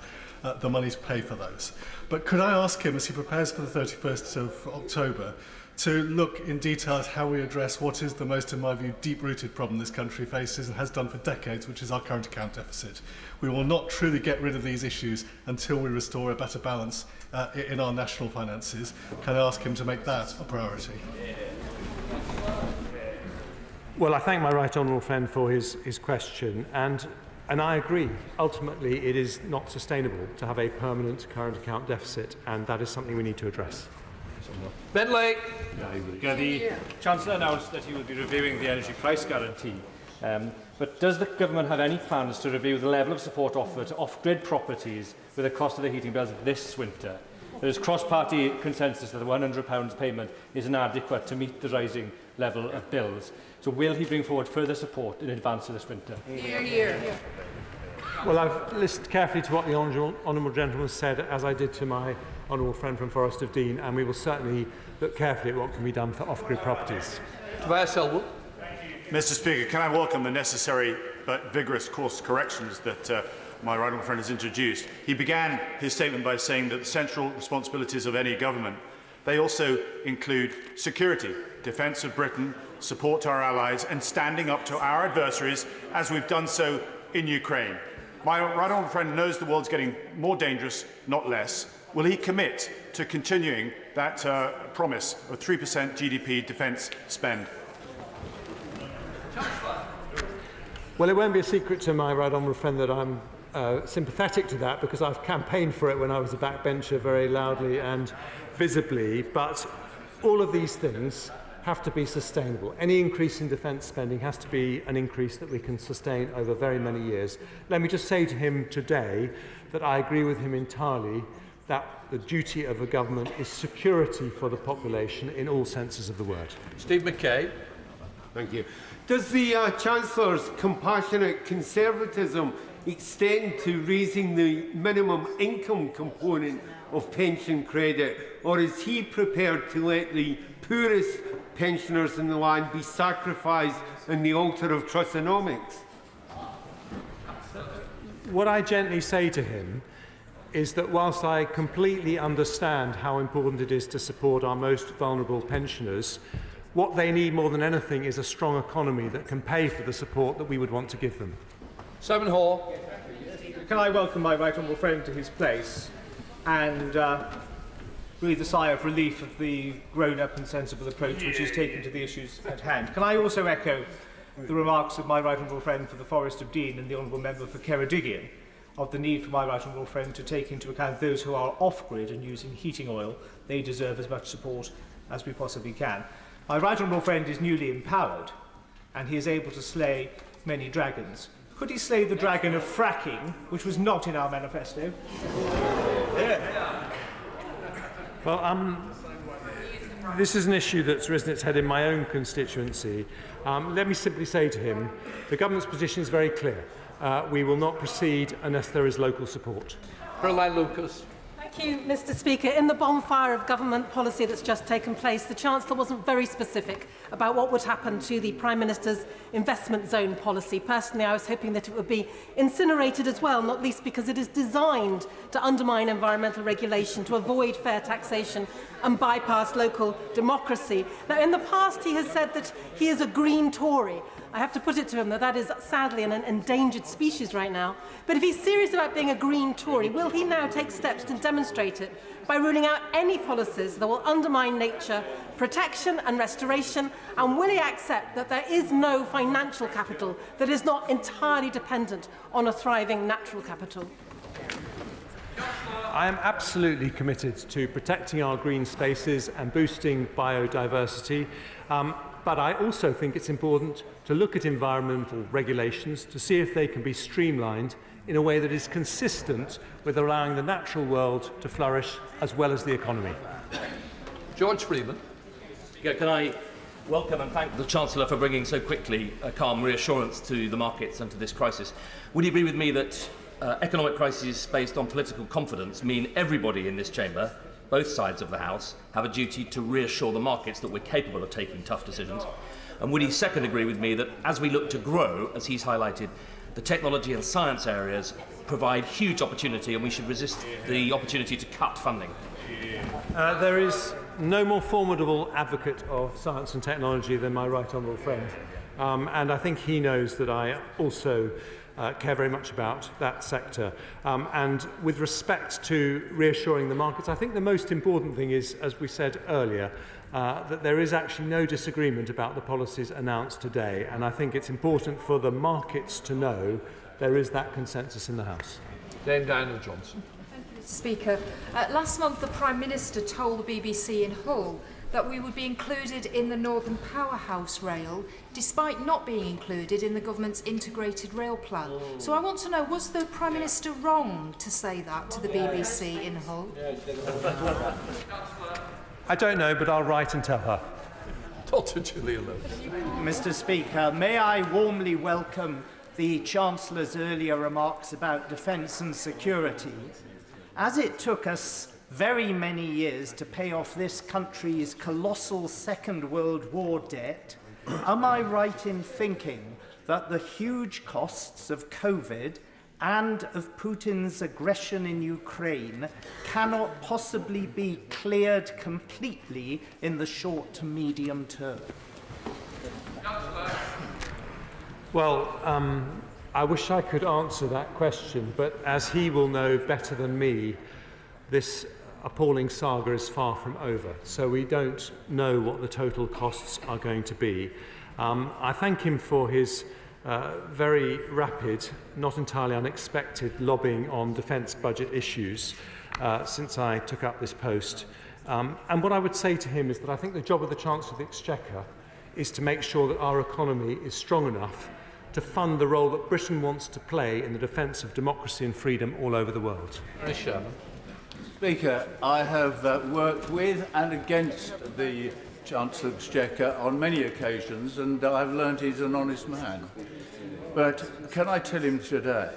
the money to pay for those. But could I ask him, as he prepares for the 31st of October, to look in detail at how we address what is the most, in my view, deep-rooted problem this country faces and has done for decades, which is our current account deficit. We will not truly get rid of these issues until we restore a better balance in our national finances. Can I ask him to make that a priority? Well, I thank my right honourable friend for his question, and I agree. Ultimately, it is not sustainable to have a permanent current account deficit, and that is something we need to address. Bentley. The Chancellor announced that he will be reviewing the energy price guarantee. But does the government have any plans to review the level of support offered to off-grid properties with the cost of their heating bills this winter? There is cross-party consensus that the £100 payment is inadequate to meet the rising level of bills. So will he bring forward further support in advance of this winter? Hear, hear. Well, I've listened carefully to what the honourable gentleman said, as I did to my honourable friend from Forest of Dean, and we will certainly look carefully at what can be done for off-grid properties. Mr. Speaker, can I welcome the necessary but vigorous course corrections that my right honourable friend has introduced. He began his statement by saying that the central responsibilities of any government, they also include security, defence of Britain, support to our allies and standing up to our adversaries as we've done so in Ukraine. My right honourable friend knows the world's getting more dangerous, not less. Will he commit to continuing that promise of 3% GDP defence spend? Well, it won't be a secret to my right honourable friend that I'm sympathetic to that because I've campaigned for it when I was a backbencher very loudly and visibly, but all of these things have to be sustainable. Any increase in defence spending has to be an increase that we can sustain over very many years. Let me just say to him today that I agree with him entirely that the duty of a government is security for the population in all senses of the word. Steve McKay. Thank you. Does the Chancellor's compassionate conservatism extend to raising the minimum income component of pension credit, or is he prepared to let the poorest pensioners in the land be sacrificed on the altar of Trussonomics? What I gently say to him is that whilst I completely understand how important it is to support our most vulnerable pensioners, what they need more than anything is a strong economy that can pay for the support that we would want to give them. Simon Hall. Can I welcome my right honourable friend to his place and breathe a sigh of relief at the grown-up and sensible approach which he's taken to the issues at hand. Can I also echo the remarks of my right honourable friend for the Forest of Dean and the honourable member for Ceredigion of the need for my right honourable friend to take into account those who are off-grid and using heating oil. They deserve as much support as we possibly can. My right honourable friend is newly empowered and he is able to slay many dragons. Could he slay the dragon of fracking, which was not in our manifesto? Well, this is an issue that's risen its head in my own constituency. Let me simply say to him, the government's position is very clear. We will not proceed unless there is local support. Caroline Lucas. Thank you, Mr. Speaker. In the bonfire of government policy that's just taken place, the Chancellor wasn't very specific about what would happen to the Prime Minister's investment zone policy. Personally, I was hoping that it would be incinerated as well, not least because it is designed to undermine environmental regulation, to avoid fair taxation and bypass local democracy. Now, in the past, he has said that he is a green Tory. I have to put it to him that that is sadly an endangered species right now. But if he's serious about being a green Tory, will he now take steps to demonstrate it by ruling out any policies that will undermine nature, protection and restoration, and will he accept that there is no financial capital that is not entirely dependent on a thriving natural capital? I am absolutely committed to protecting our green spaces and boosting biodiversity. But I also think it's important to look at environmental regulations to see if they can be streamlined in a way that is consistent with allowing the natural world to flourish as well as the economy. George Freeman. Yeah, can I welcome and thank the Chancellor for bringing so quickly a calm reassurance to the markets and to this crisis. Would you agree with me that economic crises based on political confidence mean everybody in this chamber, both sides of the House, have a duty to reassure the markets that we're capable of taking tough decisions? And would he second agree with me that as we look to grow, as he's highlighted, the technology and science areas provide huge opportunity and we should resist the opportunity to cut funding? There is no more formidable advocate of science and technology than my right honourable friend. And I think he knows that I also care very much about that sector. And with respect to reassuring the markets, I think the most important thing is, as we said earlier, that there is actually no disagreement about the policies announced today. And I think it's important for the markets to know there is that consensus in the House. Dame Diana Johnson. Thank you, Mr. Speaker. Last month, the Prime Minister told the BBC in Hull that we would be included in the Northern Powerhouse rail, despite not being included in the government's integrated rail plan. So I want to know, was the Prime Minister wrong to say that to the BBC in Hull? I don't know, but I'll write and tell her. Dr. Julia Lewis. Mr. Speaker, may I warmly welcome the Chancellor's earlier remarks about defence and security. As it took us very many years to pay off this country's colossal Second World War debt, am I right in thinking that the huge costs of COVID and of Putin's aggression in Ukraine cannot possibly be cleared completely in the short to medium term? Well, I wish I could answer that question, but as he will know better than me, this appalling saga is far from over, so we don't know what the total costs are going to be. I thank him for his very rapid, not entirely unexpected lobbying on defence budget issues since I took up this post. And what I would say to him is that I think the job of the Chancellor of the Exchequer is to make sure that our economy is strong enough to fund the role that Britain wants to play in the defence of democracy and freedom all over the world. Speaker, I have worked with and against the Chancellor of the Exchequer on many occasions, and I've learned he's an honest man. But can I tell him today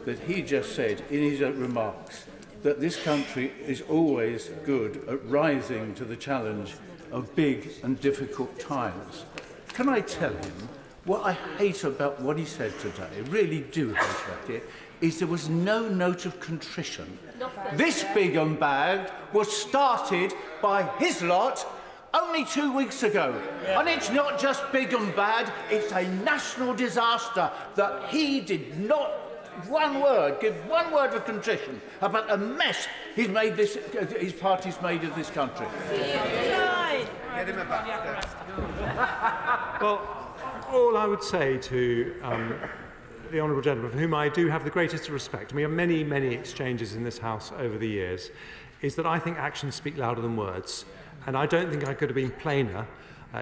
that he just said in his remarks that this country is always good at rising to the challenge of big and difficult times. Can I tell him what I hate about what he said today, really do hate about it, is there was no note of contrition. This big and bad was started by his lot only 2 weeks ago. Yeah. And it's not just big and bad, it's a national disaster that he did not give one word of contrition about the mess he's made this, his party's made of this country. Get him back. Well, all I would say to the honourable gentleman, for whom I do have the greatest respect, and we have many, many exchanges in this House over the years, is that I think actions speak louder than words. And I don't think I could have been plainer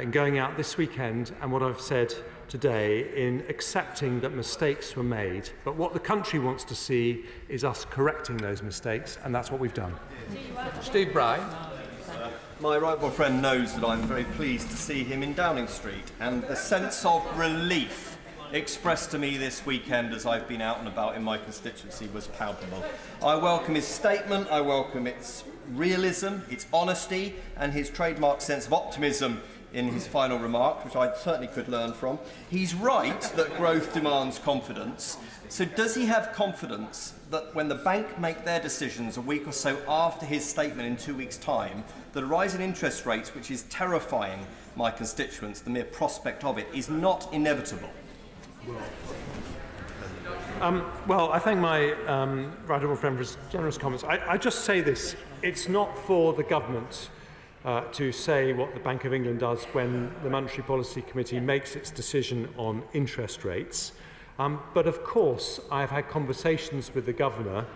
in going out this weekend and what I've said today in accepting that mistakes were made. But what the country wants to see is us correcting those mistakes, and that's what we've done. Steve Bryan. My right honourable friend knows that I'm very pleased to see him in Downing Street, and the sense of relief expressed to me this weekend as I've been out and about in my constituency was palpable. I welcome his statement, I welcome its realism, its honesty, and his trademark sense of optimism in his final remark, which I certainly could learn from. He's right that growth demands confidence. So does he have confidence that when the bank make their decisions a week or so after his statement in 2 weeks' time, that a rise in interest rates, which is terrifying my constituents, the mere prospect of it, is not inevitable? Well, I thank my right honourable friend for his generous comments. I just say this. It's not for the government to say what the Bank of England does when the Monetary Policy Committee makes its decision on interest rates. But of course, I've had conversations with the Governor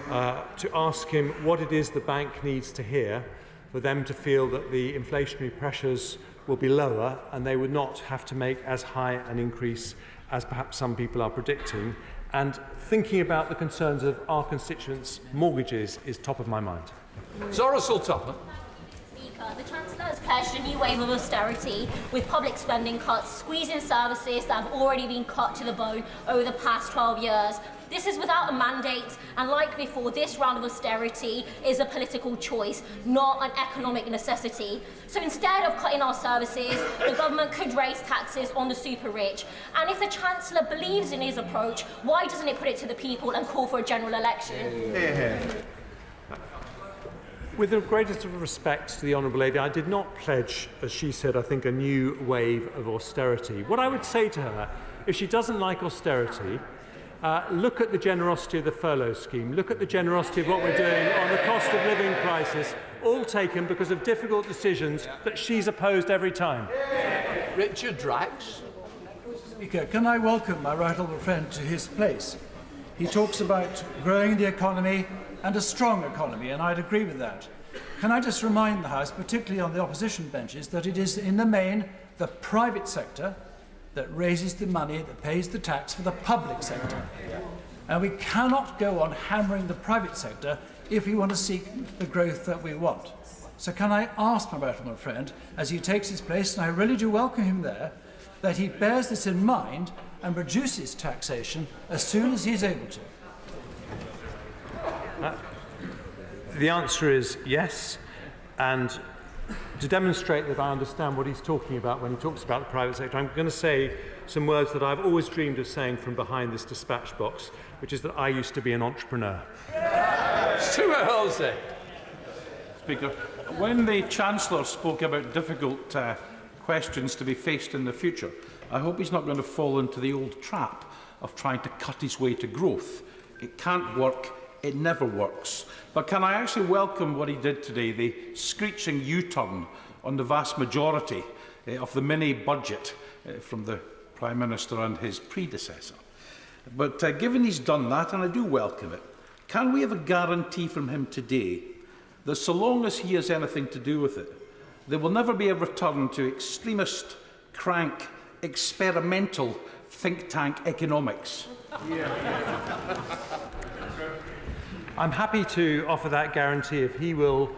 to ask him what it is the bank needs to hear for them to feel that the inflationary pressures will be lower and they would not have to make as high an increase as perhaps some people are predicting. And thinking about the concerns of our constituents' mortgages is top of my mind. Zora Sultana. The Chancellor has pledged a new wave of austerity with public spending cuts, squeezing services that have already been cut to the bone over the past 12 years. This is without a mandate, and like before, this round of austerity is a political choice, not an economic necessity. So instead of cutting our services, the government could raise taxes on the super rich. And if the Chancellor believes in his approach, why doesn't it put it to the people and call for a general election? With the greatest of respect to the Honourable Lady, I did not pledge, as she said, I think, a new wave of austerity. What I would say to her, if she doesn't like austerity, look at the generosity of the furlough scheme, look at the generosity of what we're doing on the cost of living crisis, all taken because of difficult decisions that she's opposed every time. Richard Drax. Speaker, can I welcome my right honourable friend to his place? He talks about growing the economy and a strong economy, and I'd agree with that. Can I just remind the House, particularly on the opposition benches, that it is in the main the private sector that raises the money, that pays the tax for the public sector. And we cannot go on hammering the private sector if we want to seek the growth that we want. So can I ask my right honourable friend, as he takes his place, and I really do welcome him there, that he bears this in mind and reduces taxation as soon as he's able to? The answer is yes, and to demonstrate that I understand what he's talking about when he talks about the private sector, I'm going to say some words that I've always dreamed of saying from behind this dispatch box, which is that I used to be an entrepreneur. Stuart Halsey. Speaker, when the Chancellor spoke about difficult questions to be faced in the future, I hope he's not going to fall into the old trap of trying to cut his way to growth. It can't work. It never works. But can I actually welcome what he did today, the screeching U-turn on the vast majority of the mini-budget from the Prime Minister and his predecessor. But given he's done that, and I do welcome it, can we have a guarantee from him today that so long as he has anything to do with it, there will never be a return to extremist, crank, experimental think tank economics? I'm happy to offer that guarantee if he will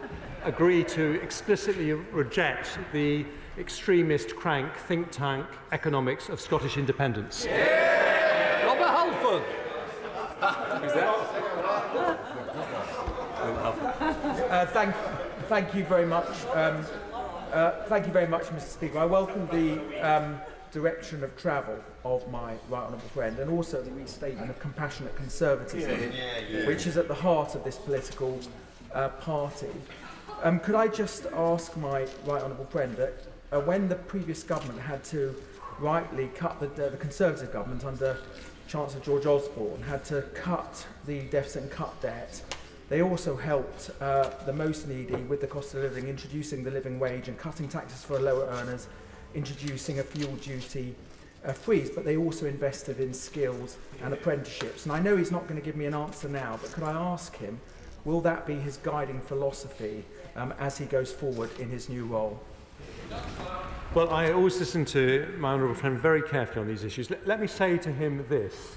agree to explicitly reject the extremist, crank, think tank economics of Scottish independence. Yeah! Robert Halford! Who's that? Thank you very much. Thank you very much, Mr. Speaker. I welcome the direction of travel of my right honourable friend, and also the restatement of compassionate conservatism, which is at the heart of this political party. Could I just ask my right honourable friend that when the previous government had to rightly cut the Conservative government under Chancellor George Osborne had to cut the deficit and cut debt, they also helped the most needy with the cost of living, introducing the living wage and cutting taxes for lower earners, introducing a fuel duty freeze, but they also invested in skills and apprenticeships. And I know he's not going to give me an answer now, but could I ask him, will that be his guiding philosophy as he goes forward in his new role? Well, I always listen to my honourable friend very carefully on these issues. Let me say to him this,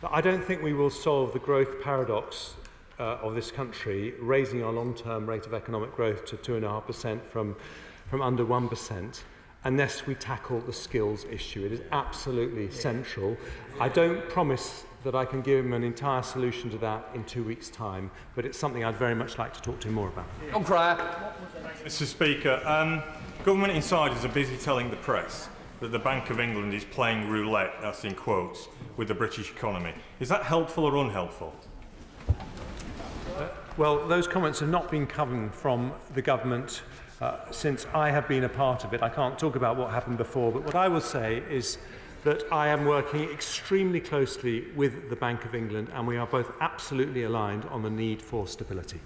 that I don't think we will solve the growth paradox of this country, raising our long-term rate of economic growth to 2.5% from under 1%, unless we tackle the skills issue. It is absolutely central. I don't promise that I can give him an entire solution to that in 2 weeks' time, but it's something I'd very much like to talk to him more about. On Cryer. Mr. Speaker, government insiders are busy telling the press that the Bank of England is playing roulette, that's in quotes, with the British economy. Is that helpful or unhelpful? Well, those comments have not been coming from the government since I have been a part of it. I can't talk about what happened before, but what I will say is that I am working extremely closely with the Bank of England, and we are both absolutely aligned on the need for stability.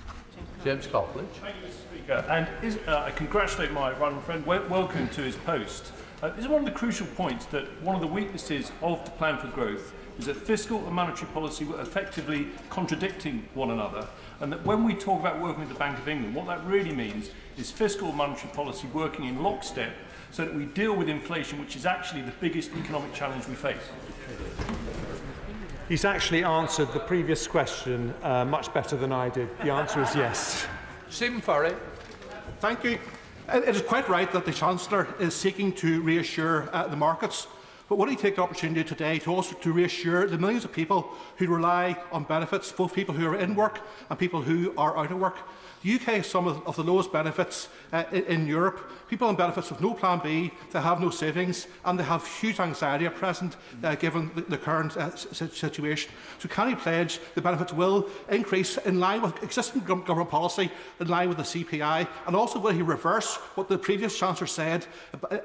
James Coughlin. Thank you, Mr. Speaker. And I congratulate my right friend. Welcome to his post. This is one of the crucial points, that one of the weaknesses of the plan for growth is that fiscal and monetary policy were effectively contradicting one another, and that when we talk about working with the Bank of England, what that really means is fiscal and monetary policy working in lockstep so that we deal with inflation, which is actually the biggest economic challenge we face. He's actually answered the previous question much better than I did. The answer is yes. Stephen Furry. Thank you. It is quite right that the Chancellor is seeking to reassure the markets. But would he take the opportunity today to also reassure the millions of people who rely on benefits, both people who are in work and people who are out of work? The UK has some of the lowest benefits in Europe. People on benefits have no plan B, they have no savings, and they have huge anxiety at present given the current situation. So can he pledge the benefits will increase in line with existing government policy, in line with the CPI, and also will he reverse what the previous Chancellor said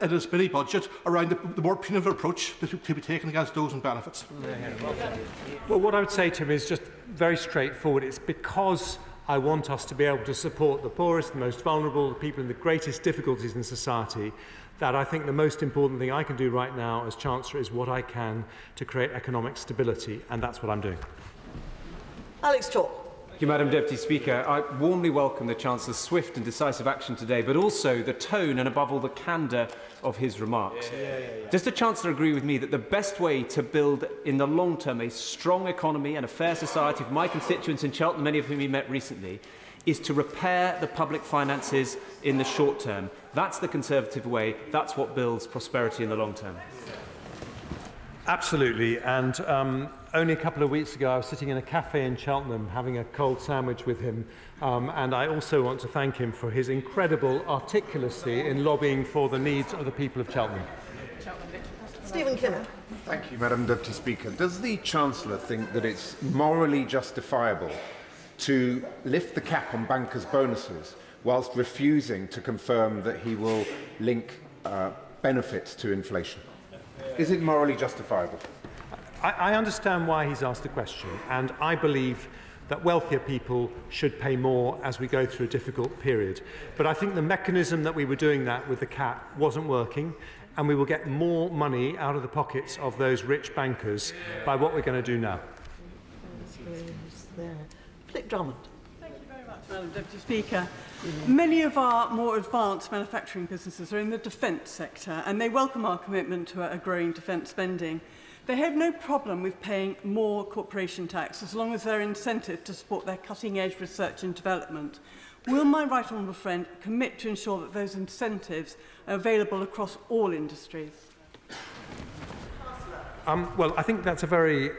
in his mini budget around the more punitive approach to be taken against those on benefits? Well, what I would say to him is just very straightforward. It's because I want us to be able to support the poorest, the most vulnerable, the people in the greatest difficulties in society, that I think the most important thing I can do right now as Chancellor is what I can to create economic stability, and that's what I'm doing. Alex Chalk. Thank you, Madam Deputy Speaker. I warmly welcome the Chancellor's swift and decisive action today, but also the tone and, above all, the candour of his remarks. Does the Chancellor agree with me that the best way to build, in the long term, a strong economy and a fair society for my constituents in Cheltenham, many of whom he met recently, is to repair the public finances in the short term? That's the Conservative way. That's what builds prosperity in the long term. Absolutely, and only a couple of weeks ago I was sitting in a cafe in Cheltenham having a cold sandwich with him, and I also want to thank him for his incredible articulacy in lobbying for the needs of the people of Cheltenham. Stephen Kinnock. Thank you, Madam Deputy Speaker. Does the Chancellor think that it's morally justifiable to lift the cap on bankers' bonuses whilst refusing to confirm that he will link benefits to inflation? Is it morally justifiable? I understand why he's asked the question, and I believe that wealthier people should pay more as we go through a difficult period. But I think the mechanism that we were doing that with the cap wasn't working, and we will get more money out of the pockets of those rich bankers by what we're going to do now. Flick Drummond. Thank you very much, Madam Deputy Speaker. Many of our more advanced manufacturing businesses are in the defence sector, and they welcome our commitment to a growing defence spending. They have no problem with paying more corporation tax as long as there are incentives to support their cutting-edge research and development. Will my right honourable friend commit to ensure that those incentives are available across all industries? Well, I think that's a very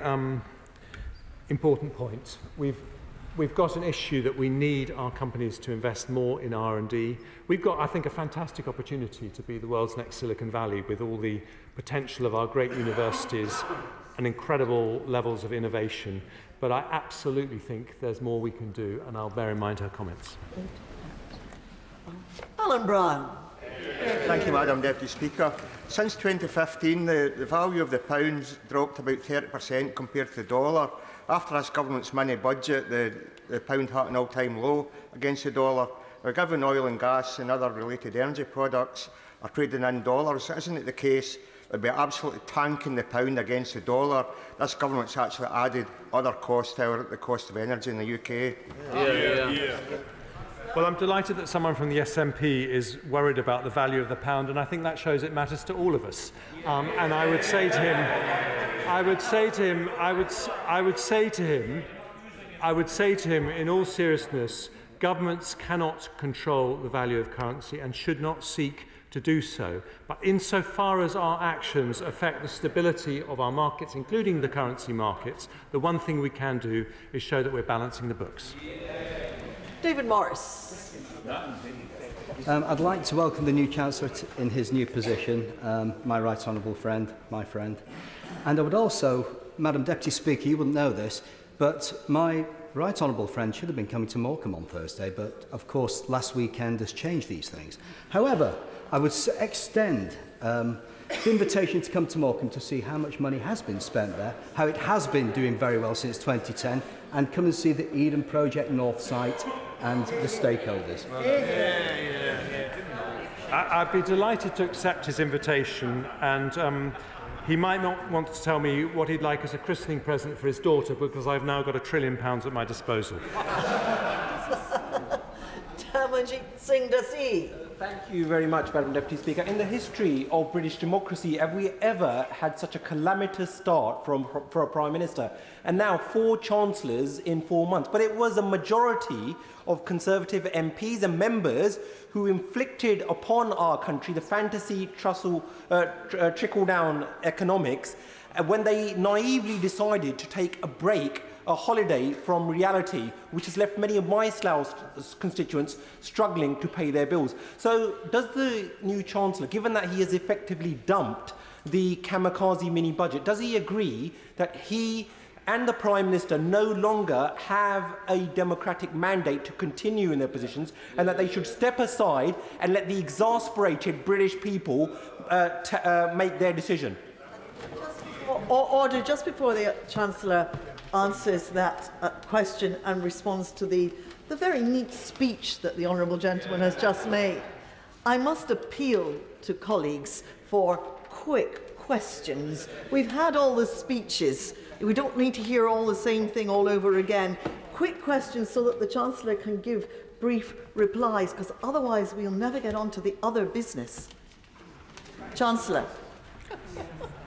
important point. We've got an issue that we need our companies to invest more in R&D. We've got, I think, a fantastic opportunity to be the world's next Silicon Valley with all the potential of our great universities and incredible levels of innovation. But I absolutely think there's more we can do, and I'll bear in mind her comments. Alan Brown. Thank you, Madam Deputy Speaker. Since 2015, the value of the pound's dropped about 30% compared to the dollar. After this government's mini budget, the pound hit an all-time low against the dollar. Now, given oil and gas and other related energy products are trading in dollars, isn't it the case it would be absolutely tanking the pound against the dollar? This government's actually added other costs to the cost of energy in the UK. Well, I'm delighted that someone from the SNP is worried about the value of the pound, and I think that shows it matters to all of us. And I would say to him, in all seriousness, governments cannot control the value of currency and should not seek to do so. But insofar as our actions affect the stability of our markets, including the currency markets, the one thing we can do is show that we're balancing the books. David Morris. I'd like to welcome the new Chancellor in his new position, my right honourable friend, my friend. And I would also, Madam Deputy Speaker, you wouldn't know this, but my right honourable friend should have been coming to Morecambe on Thursday, but of course last weekend has changed these things. However, I would extend the invitation to come to Morecambe to see how much money has been spent there, how it has been doing very well since 2010, and come and see the Eden Project North site and the stakeholders. I'd be delighted to accept his invitation, and he might not want to tell me what he'd like as a christening present for his daughter, because I've now got £1 trillion at my disposal. Tamanjit Singh Dasi. Thank you very much, Madam Deputy Speaker. In the history of British democracy, have we ever had such a calamitous start for a Prime Minister? And now 4 Chancellors in 4 months. But it was a majority of Conservative MPs and members who inflicted upon our country the fantasy trickle-down economics when they naively decided to take a break, a holiday from reality, which has left many of my Slough constituents struggling to pay their bills. So does the new Chancellor, given that he has effectively dumped the kamikaze mini-budget, does he agree that he and the Prime Minister no longer have a democratic mandate to continue in their positions, and that they should step aside and let the exasperated British people make their decision? Order, just before the Chancellor answers that question and responds to the very neat speech that the honourable gentleman has just made, I must appeal to colleagues for quick questions. We've had all the speeches. We don't need to hear all the same thing all over again. Quick questions so that the Chancellor can give brief replies, because otherwise we'll never get on to the other business. Chancellor.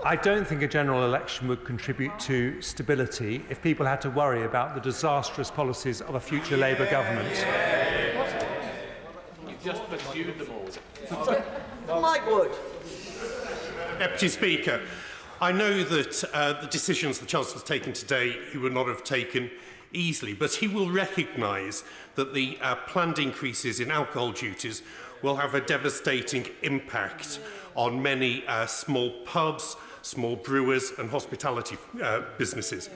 I don't think a general election would contribute to stability if people had to worry about the disastrous policies of a future Labour government. You've just pursued them all. Mike Wood. Deputy Speaker, I know that the decisions the Chancellor has taken today he would not have taken easily, but he will recognise that the planned increases in alcohol duties will have a devastating impact on many small pubs, small brewers and hospitality businesses.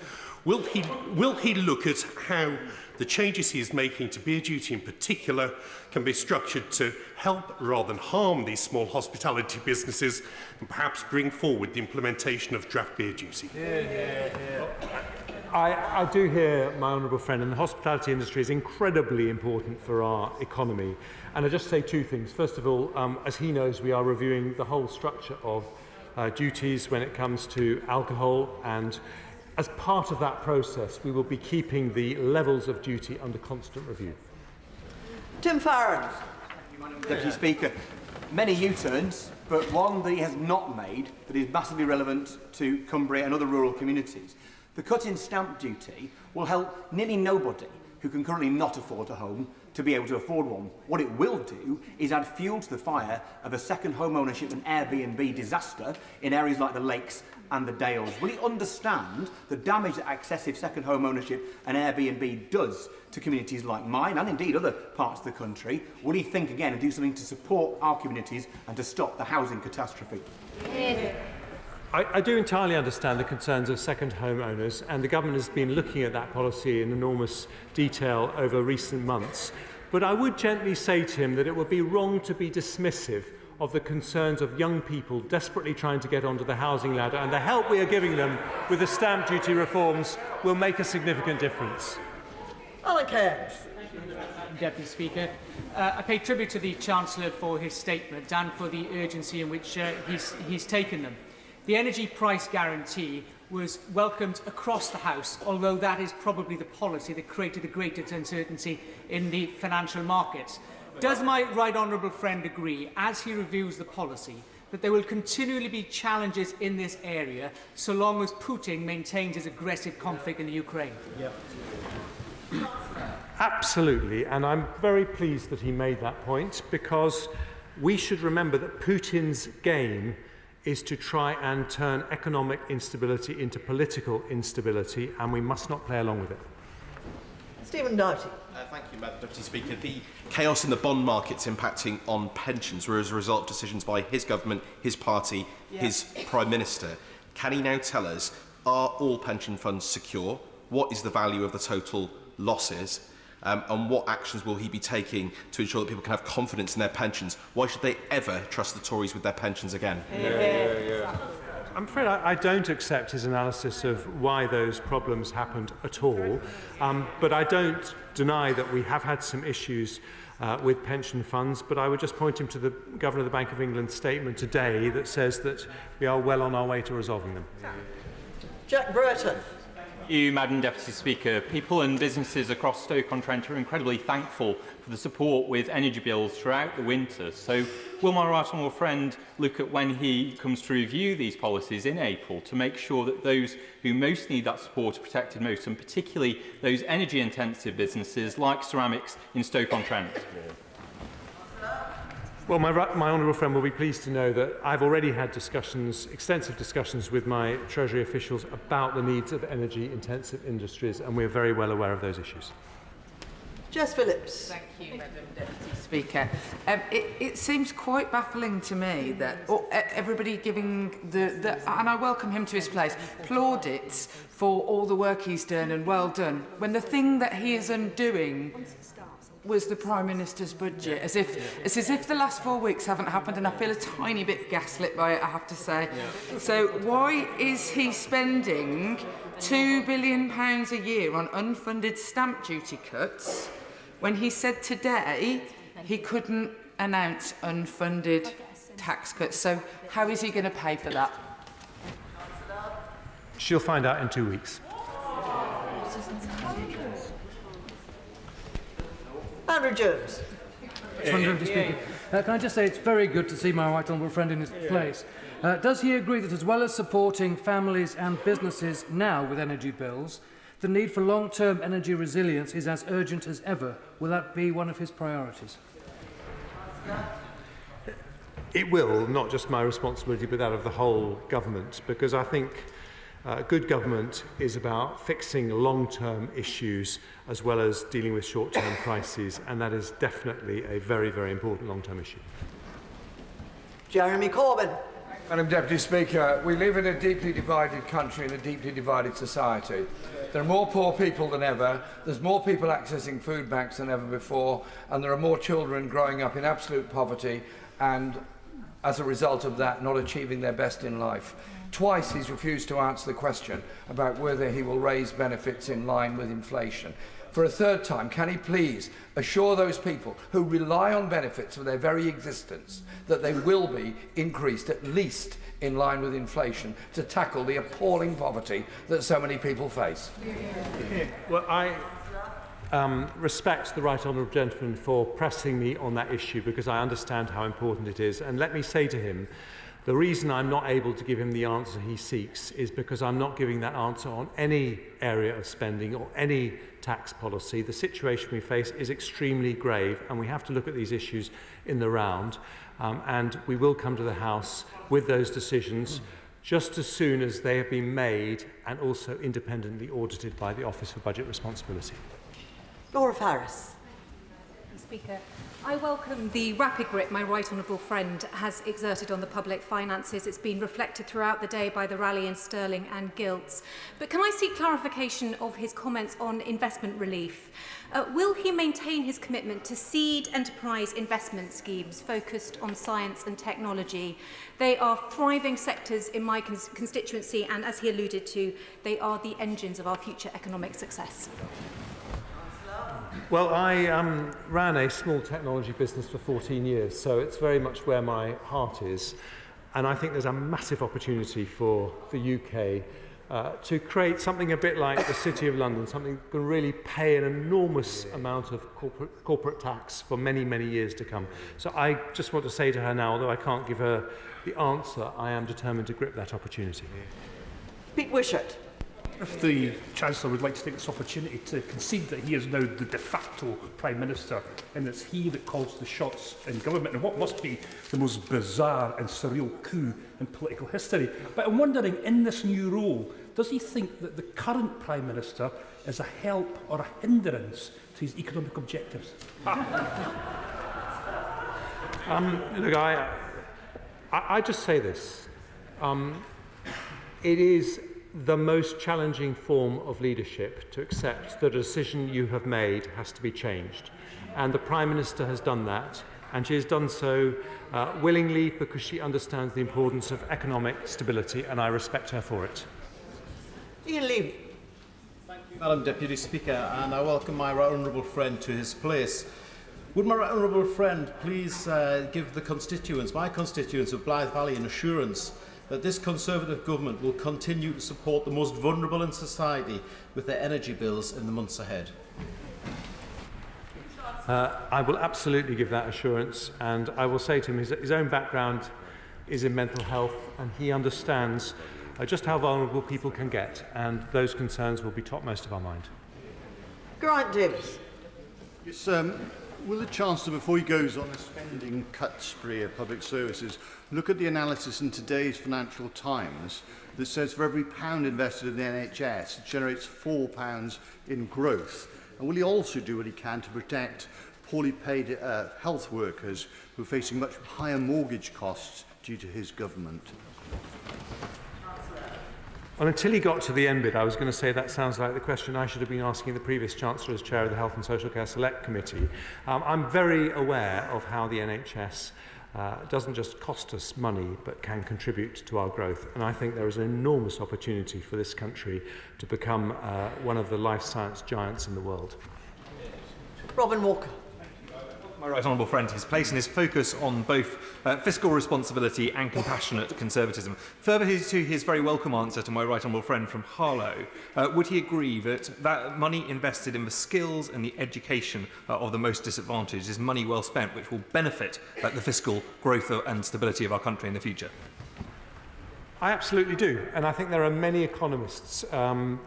Will he look at how the changes he is making to beer duty in particular can be structured to help rather than harm these small hospitality businesses, and perhaps bring forward the implementation of draft beer duty? I do hear my honourable friend, and the hospitality industry is incredibly important for our economy. And I just say two things. First of all, as he knows, we are reviewing the whole structure of duties when it comes to alcohol, and as part of that process, we will be keeping the levels of duty under constant review. Tim Farron. Deputy Speaker, many U-turns, but one that he has not made that is massively relevant to Cumbria and other rural communities. The cut in stamp duty will help nearly nobody who can currently not afford a home to be able to afford one. What it will do is add fuel to the fire of a second home ownership and Airbnb disaster in areas like the Lakes and the Dales. Will he understand the damage that excessive second home ownership and Airbnb does to communities like mine and indeed other parts of the country? Will he think again and do something to support our communities and to stop the housing catastrophe? I do entirely understand the concerns of second home owners, and the government has been looking at that policy in enormous detail over recent months. But I would gently say to him that it would be wrong to be dismissive of the concerns of young people desperately trying to get onto the housing ladder, and the help we are giving them with the stamp duty reforms will make a significant difference. Alan Cairns. Deputy Speaker, I pay tribute to the Chancellor for his statement and for the urgency in which he's taken them. The energy price guarantee was welcomed across the House, although that is probably the policy that created the greatest uncertainty in the financial markets. Does my right honourable friend agree, as he reviews the policy, that there will continually be challenges in this area so long as Putin maintains his aggressive conflict in the Ukraine? Yep. Absolutely, and I'm very pleased that he made that point, because we should remember that Putin's game is to try and turn economic instability into political instability, and we must not play along with it. Stephen Doughty. Thank you, Madam Deputy Speaker. The chaos in the bond markets impacting on pensions were as a result of decisions by his government, his party, his Prime Minister. Can he now tell us, are all pension funds secure? What is the value of the total losses? And what actions will he be taking to ensure that people can have confidence in their pensions? Why should they ever trust the Tories with their pensions again? I'm afraid I don't accept his analysis of why those problems happened at all. But I don't deny that we have had some issues with pension funds, but I would just point him to the Governor of the Bank of England's statement today that says that we are well on our way to resolving them. Jack Burton. Thank you, Madam Deputy Speaker. People and businesses across Stoke-on-Trent are incredibly thankful for the support with energy bills throughout the winter. So will my right honourable friend look at when he comes to review these policies in April to make sure that those who most need that support are protected most, and particularly those energy-intensive businesses like ceramics in Stoke-on-Trent? Well, my honourable friend will be pleased to know that I've already had discussions, extensive discussions with my Treasury officials about the needs of energy-intensive industries, and we're very well aware of those issues. Jess Phillips. Thank you, Madam Deputy Speaker. It seems quite baffling to me that everybody giving and I welcome him to his place, plaudits for all the work he's done and well done, when the thing that he is undoing was the Prime Minister's budget, as if the last 4 weeks haven't happened, and I feel a tiny bit gaslit by it, I have to say. Yeah. So why is he spending £2 billion a year on unfunded stamp duty cuts when he said today he couldn't announce unfunded tax cuts? So how is he going to pay for that? She'll find out in 2 weeks. Andrew Jones. Can I just say it's very good to see my right honourable friend in his place. Does he agree that as well as supporting families and businesses now with energy bills, the need for long-term energy resilience is as urgent as ever? Will that be one of his priorities? It will, not just my responsibility, but that of the whole government, because I think good government is about fixing long-term issues as well as dealing with short-term crises, and that is definitely a very, very important long-term issue. Jeremy Corbyn. Madam Deputy Speaker, we live in a deeply divided country and a deeply divided society. There are more poor people than ever, there's more people accessing food banks than ever before, and there are more children growing up in absolute poverty and, as a result of that, not achieving their best in life. Twice he's refused to answer the question about whether he will raise benefits in line with inflation. For a third time, can he please assure those people who rely on benefits for their very existence that they will be increased at least in line with inflation to tackle the appalling poverty that so many people face? Well, I respect the right honourable gentleman for pressing me on that issue, because I understand how important it is. And let me say to him, the reason I'm not able to give him the answer he seeks is because I'm not giving that answer on any area of spending or any tax policy. The situation we face is extremely grave, and we have to look at these issues in the round. And we will come to the House with those decisions just as soon as they have been made and also independently audited by the Office for Budget Responsibility. Laura Farris. Speaker, I welcome the rapid grip my right honourable friend has exerted on the public finances. It's been reflected throughout the day by the rally in sterling and gilts. But can I seek clarification of his comments on investment relief? Will he maintain his commitment to seed enterprise investment schemes focused on science and technology? They are thriving sectors in my constituency, and as he alluded to, they are the engines of our future economic success. Well, I ran a small technology business for 14 years, so it's very much where my heart is. And I think there's a massive opportunity for the UK to create something a bit like the City of London, something that can really pay an enormous amount of corporate tax for many, many years to come. So I just want to say to her now, although I can't give her the answer, I am determined to grip that opportunity. Pete Wishart. If the Chancellor would like to take this opportunity to concede that he is now the de facto Prime Minister, and it's he that calls the shots in government, and what must be the most bizarre and surreal coup in political history. But I'm wondering, in this new role, does he think that the current Prime Minister is a help or a hindrance to his economic objectives? Look, I just say this. It is the most challenging form of leadership to accept that a decision you have made has to be changed. And the Prime Minister has done that, and she has done so willingly because she understands the importance of economic stability, and I respect her for it. Ian Levy. Thank you, Madam Deputy Speaker, and I welcome my right honourable friend to his place. Would my right honourable friend please give the constituents, my constituents of Blythe Valley, an assurance that this Conservative government will continue to support the most vulnerable in society with their energy bills in the months ahead? I will absolutely give that assurance, and I will say to him his own background is in mental health, and he understands just how vulnerable people can get, and those concerns will be topmost of our mind. Grant Davis. Yes, will the Chancellor, before he goes on a spending cut spree of public services, look at the analysis in today's Financial Times that says for every £1 invested in the NHS, it generates £4 in growth? And will he also do what he can to protect poorly paid health workers who are facing much higher mortgage costs due to his government? Well, until he got to the end bit, I was going to say that sounds like the question I should have been asking the previous Chancellor as Chair of the Health and Social Care Select Committee. I'm very aware of how the NHS doesn't just cost us money, but can contribute to our growth. And I think there is an enormous opportunity for this country to become one of the life science giants in the world. Robin Walker. My right honourable friend, his place and his focus on both fiscal responsibility and compassionate conservatism. Further to his very welcome answer to my right honourable friend from Harlow, would he agree that that money invested in the skills and the education of the most disadvantaged is money well spent, which will benefit the fiscal growth and stability of our country in the future? I absolutely do. And I think there are many economists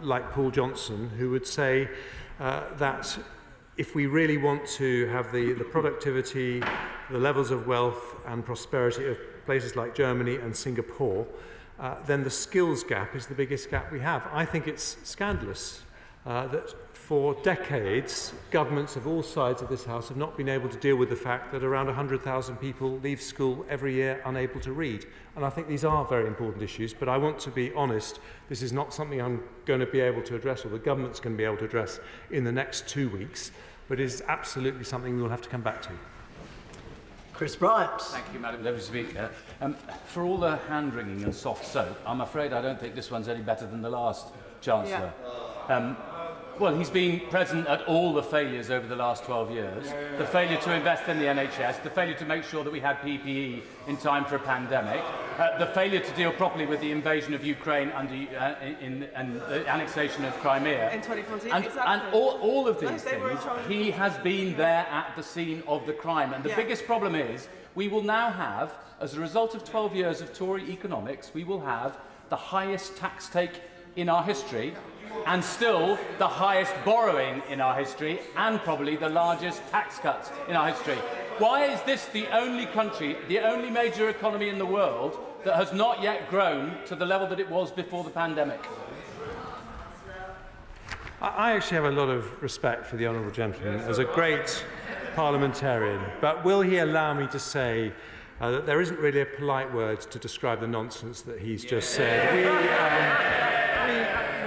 like Paul Johnson who would say that if we really want to have the productivity, the levels of wealth and prosperity of places like Germany and Singapore, then the skills gap is the biggest gap we have. I think it's scandalous that for decades, governments of all sides of this House have not been able to deal with the fact that around 100,000 people leave school every year unable to read. And I think these are very important issues, but I want to be honest, this is not something I'm going to be able to address, or the government's going to be able to address in the next 2 weeks, but it is absolutely something we'll have to come back to. Chris Bryant. Thank you, Madam Deputy Speaker. For all the hand-wringing and soft soap, I'm afraid I don't think this one's any better than the last Chancellor. Yeah. Well, he's been present at all the failures over the last 12 years. The failure to invest in the NHS, the failure to make sure that we had PPE in time for a pandemic, the failure to deal properly with the invasion of Ukraine and the annexation of Crimea. In 2014, and all of these things, he he has been there at the scene of the crime. And the biggest problem is we will now have, as a result of 12 years of Tory economics, we will have the highest tax take in our history, and still the highest borrowing in our history, and probably the largest tax cuts in our history. Why is this the only country, the only major economy in the world that has not yet grown to the level that it was before the pandemic? I actually have a lot of respect for the honourable gentleman as a great parliamentarian, but will he allow me to say that there isn't really a polite word to describe the nonsense that he's just said?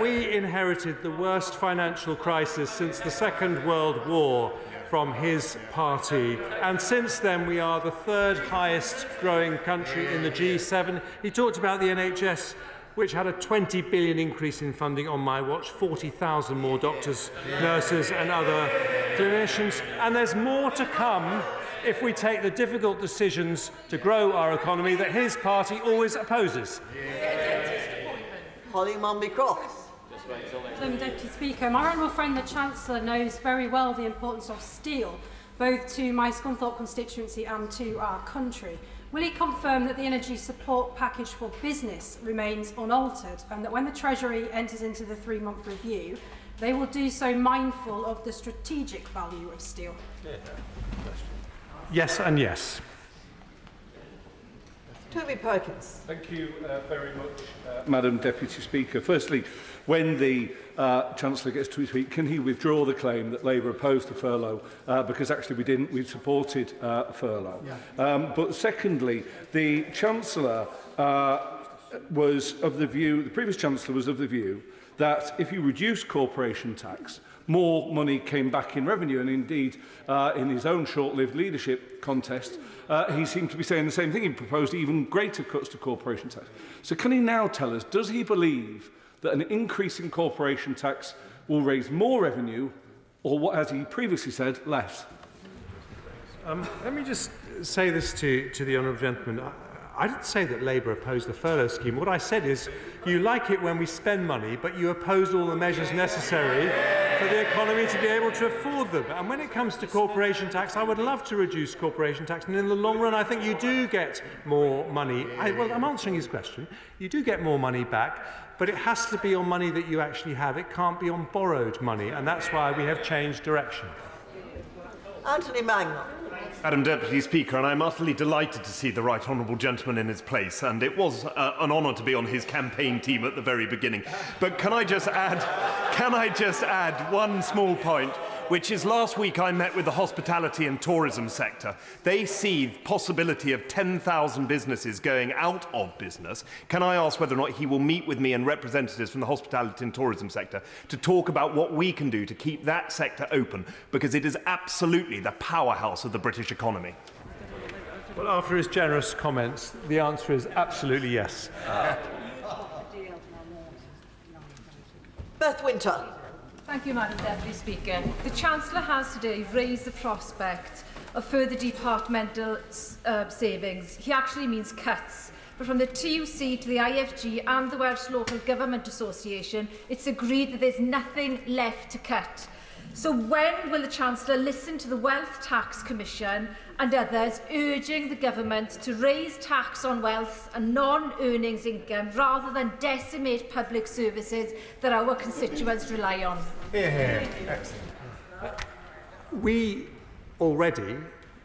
We inherited the worst financial crisis since the Second World War from his party, and since then we are the third highest growing country in the G7. He talked about the NHS, which had a 20 billion increase in funding on my watch, 40,000 more doctors, nurses and other clinicians, and there's more to come if we take the difficult decisions to grow our economy that his party always opposes. Holly Mumby-Croft. Deputy Speaker, my honourable friend the Chancellor knows very well the importance of steel, both to my Scunthorpe constituency and to our country. Will he confirm that the energy support package for business remains unaltered, and that when the Treasury enters into the 3-month review, they will do so mindful of the strategic value of steel? Yes and yes. Toby Perkins. Thank you very much, Madam Deputy Speaker. Firstly, when the Chancellor gets to speak, can he withdraw the claim that Labour opposed the furlough? Because actually we didn't. We supported furlough. Yeah. But secondly, the Chancellor was of the view, the previous Chancellor was of the view that if you reduce corporation tax, more money came back in revenue, and indeed, in his own short-lived leadership contest, he seemed to be saying the same thing. He proposed even greater cuts to corporation tax. So can he now tell us, does he believe that an increase in corporation tax will raise more revenue, or what, as he previously said, less? Let me just say this to the honourable gentleman. I didn't say that Labour opposed the furlough scheme. What I said is you like it when we spend money, but you oppose all the measures necessary for the economy to be able to afford them. And when it comes to corporation tax, I would love to reduce corporation tax. And in the long run, I think you do get more money. Well, I'm answering his question. You do get more money back, but it has to be on money that you actually have. It can't be on borrowed money. And that's why we have changed direction. Anthony Mangnall. Madam Deputy Speaker, and I'm utterly delighted to see the right honourable gentleman in his place, and it was an honour to be on his campaign team at the very beginning. But can I just add one small point, which is last week I met with the hospitality and tourism sector. They see the possibility of 10,000 businesses going out of business. Can I ask whether or not he will meet with me and representatives from the hospitality and tourism sector to talk about what we can do to keep that sector open, because it is absolutely the powerhouse of the British economy? Well, after his generous comments, the answer is absolutely yes. Beth Winter. Thank you, Madam Deputy Speaker. The Chancellor has today raised the prospect of further departmental savings. He actually means cuts. But from the TUC to the IFG and the Welsh Local Government Association, it's agreed that there's nothing left to cut. So when will the Chancellor listen to the Wealth Tax Commission and others urging the government to raise tax on wealth and non-earnings income rather than decimate public services that our constituents rely on? We already,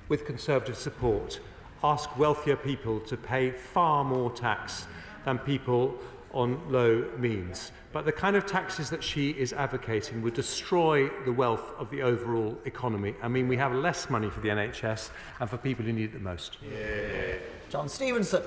with Conservative support, ask wealthier people to pay far more tax than people on low means. But the kind of taxes that she is advocating would destroy the wealth of the overall economy. I mean, we have less money for the NHS and for people who need it the most. John Stevenson.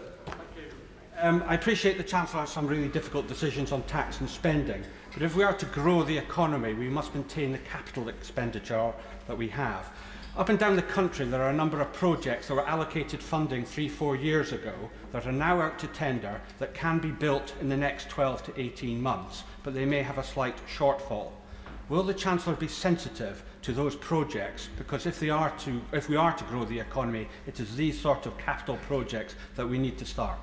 I appreciate the Chancellor has some really difficult decisions on tax and spending, but if we are to grow the economy, we must maintain the capital expenditure that we have. Up and down the country, there are a number of projects that were allocated funding 3-4 years ago that are now out to tender that can be built in the next 12 to 18 months, but they may have a slight shortfall. Will the Chancellor be sensitive to those projects? Because if we are to grow the economy, it is these sort of capital projects that we need to start.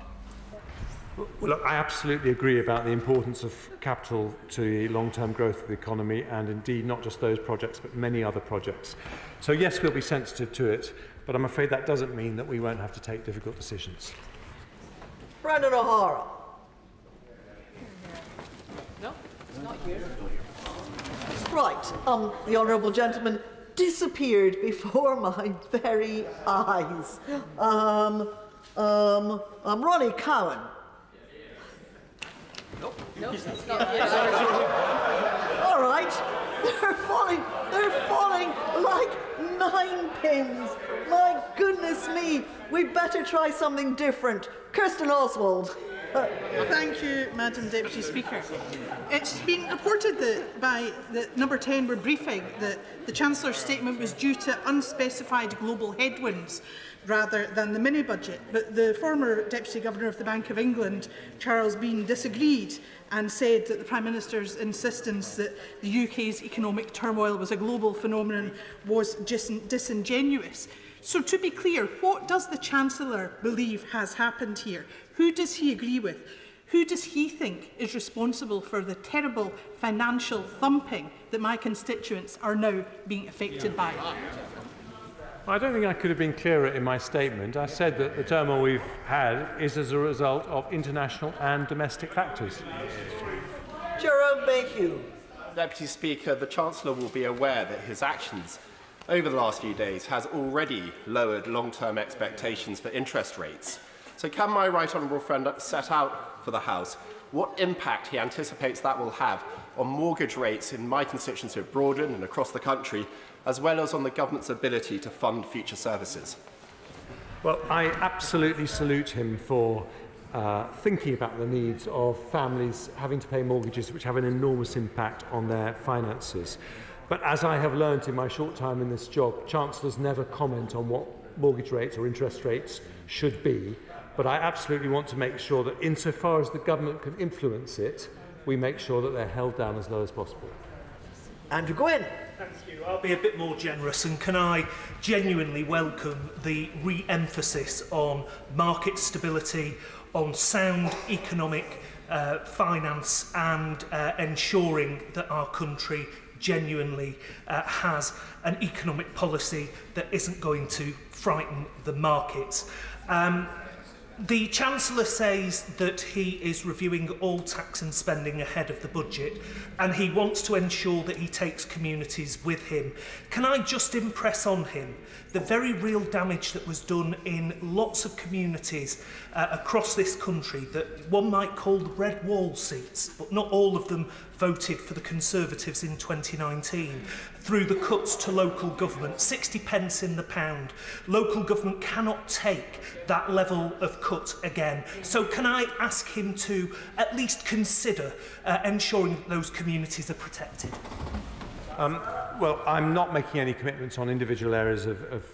Well, look, I absolutely agree about the importance of capital to the long-term growth of the economy, and indeed not just those projects but many other projects. So yes, we'll be sensitive to it, but I'm afraid that doesn't mean that we won't have to take difficult decisions. Brendan O'Hara. No, it's not here. Right, the honourable gentleman disappeared before my very eyes. Ronnie Cowan. No, it's not here. All right, they're falling like 9 pins. My goodness me, we'd better try something different. Kirsten Oswald. Thank you, Madam Deputy Speaker. It's been reported that by the Number 10 were briefing that the Chancellor's statement was due to unspecified global headwinds rather than the mini-budget. But the former Deputy Governor of the Bank of England, Charles Bean, disagreed and said that the Prime Minister's insistence that the UK's economic turmoil was a global phenomenon was disingenuous. So to be clear, what does the Chancellor believe has happened here? Who does he agree with? Who does he think is responsible for the terrible financial thumping that my constituents are now being affected by? I don't think I could have been clearer in my statement. I said that the turmoil we've had is as a result of international and domestic factors. Jerome Mayhew. Deputy Speaker, the Chancellor will be aware that his actions over the last few days has already lowered long-term expectations for interest rates. So can my right honourable friend set out for the House what impact he anticipates that will have on mortgage rates in my constituency of Broughton and across the country, as well as on the government's ability to fund future services? Well, I absolutely salute him for thinking about the needs of families having to pay mortgages which have an enormous impact on their finances. But as I have learned in my short time in this job, Chancellors never comment on what mortgage rates or interest rates should be. But I absolutely want to make sure that insofar as the government can influence it, we make sure that they're held down as low as possible. Andrew Gwynn. Thank you. I'll be a bit more generous, and can I genuinely welcome the re-emphasis on market stability, on sound economic finance, and ensuring that our country genuinely has an economic policy that isn't going to frighten the markets. The Chancellor says that he is reviewing all tax and spending ahead of the budget, and he wants to ensure that he takes communities with him. Can I just impress on him the very real damage that was done in lots of communities across this country that one might call the red wall seats, but not all of them voted for the Conservatives in 2019, through the cuts to local government, 60 pence in the pound. Local government cannot take that level of cut again. So can I ask him to at least consider ensuring that those communities are protected? Well, I'm not making any commitments on individual areas of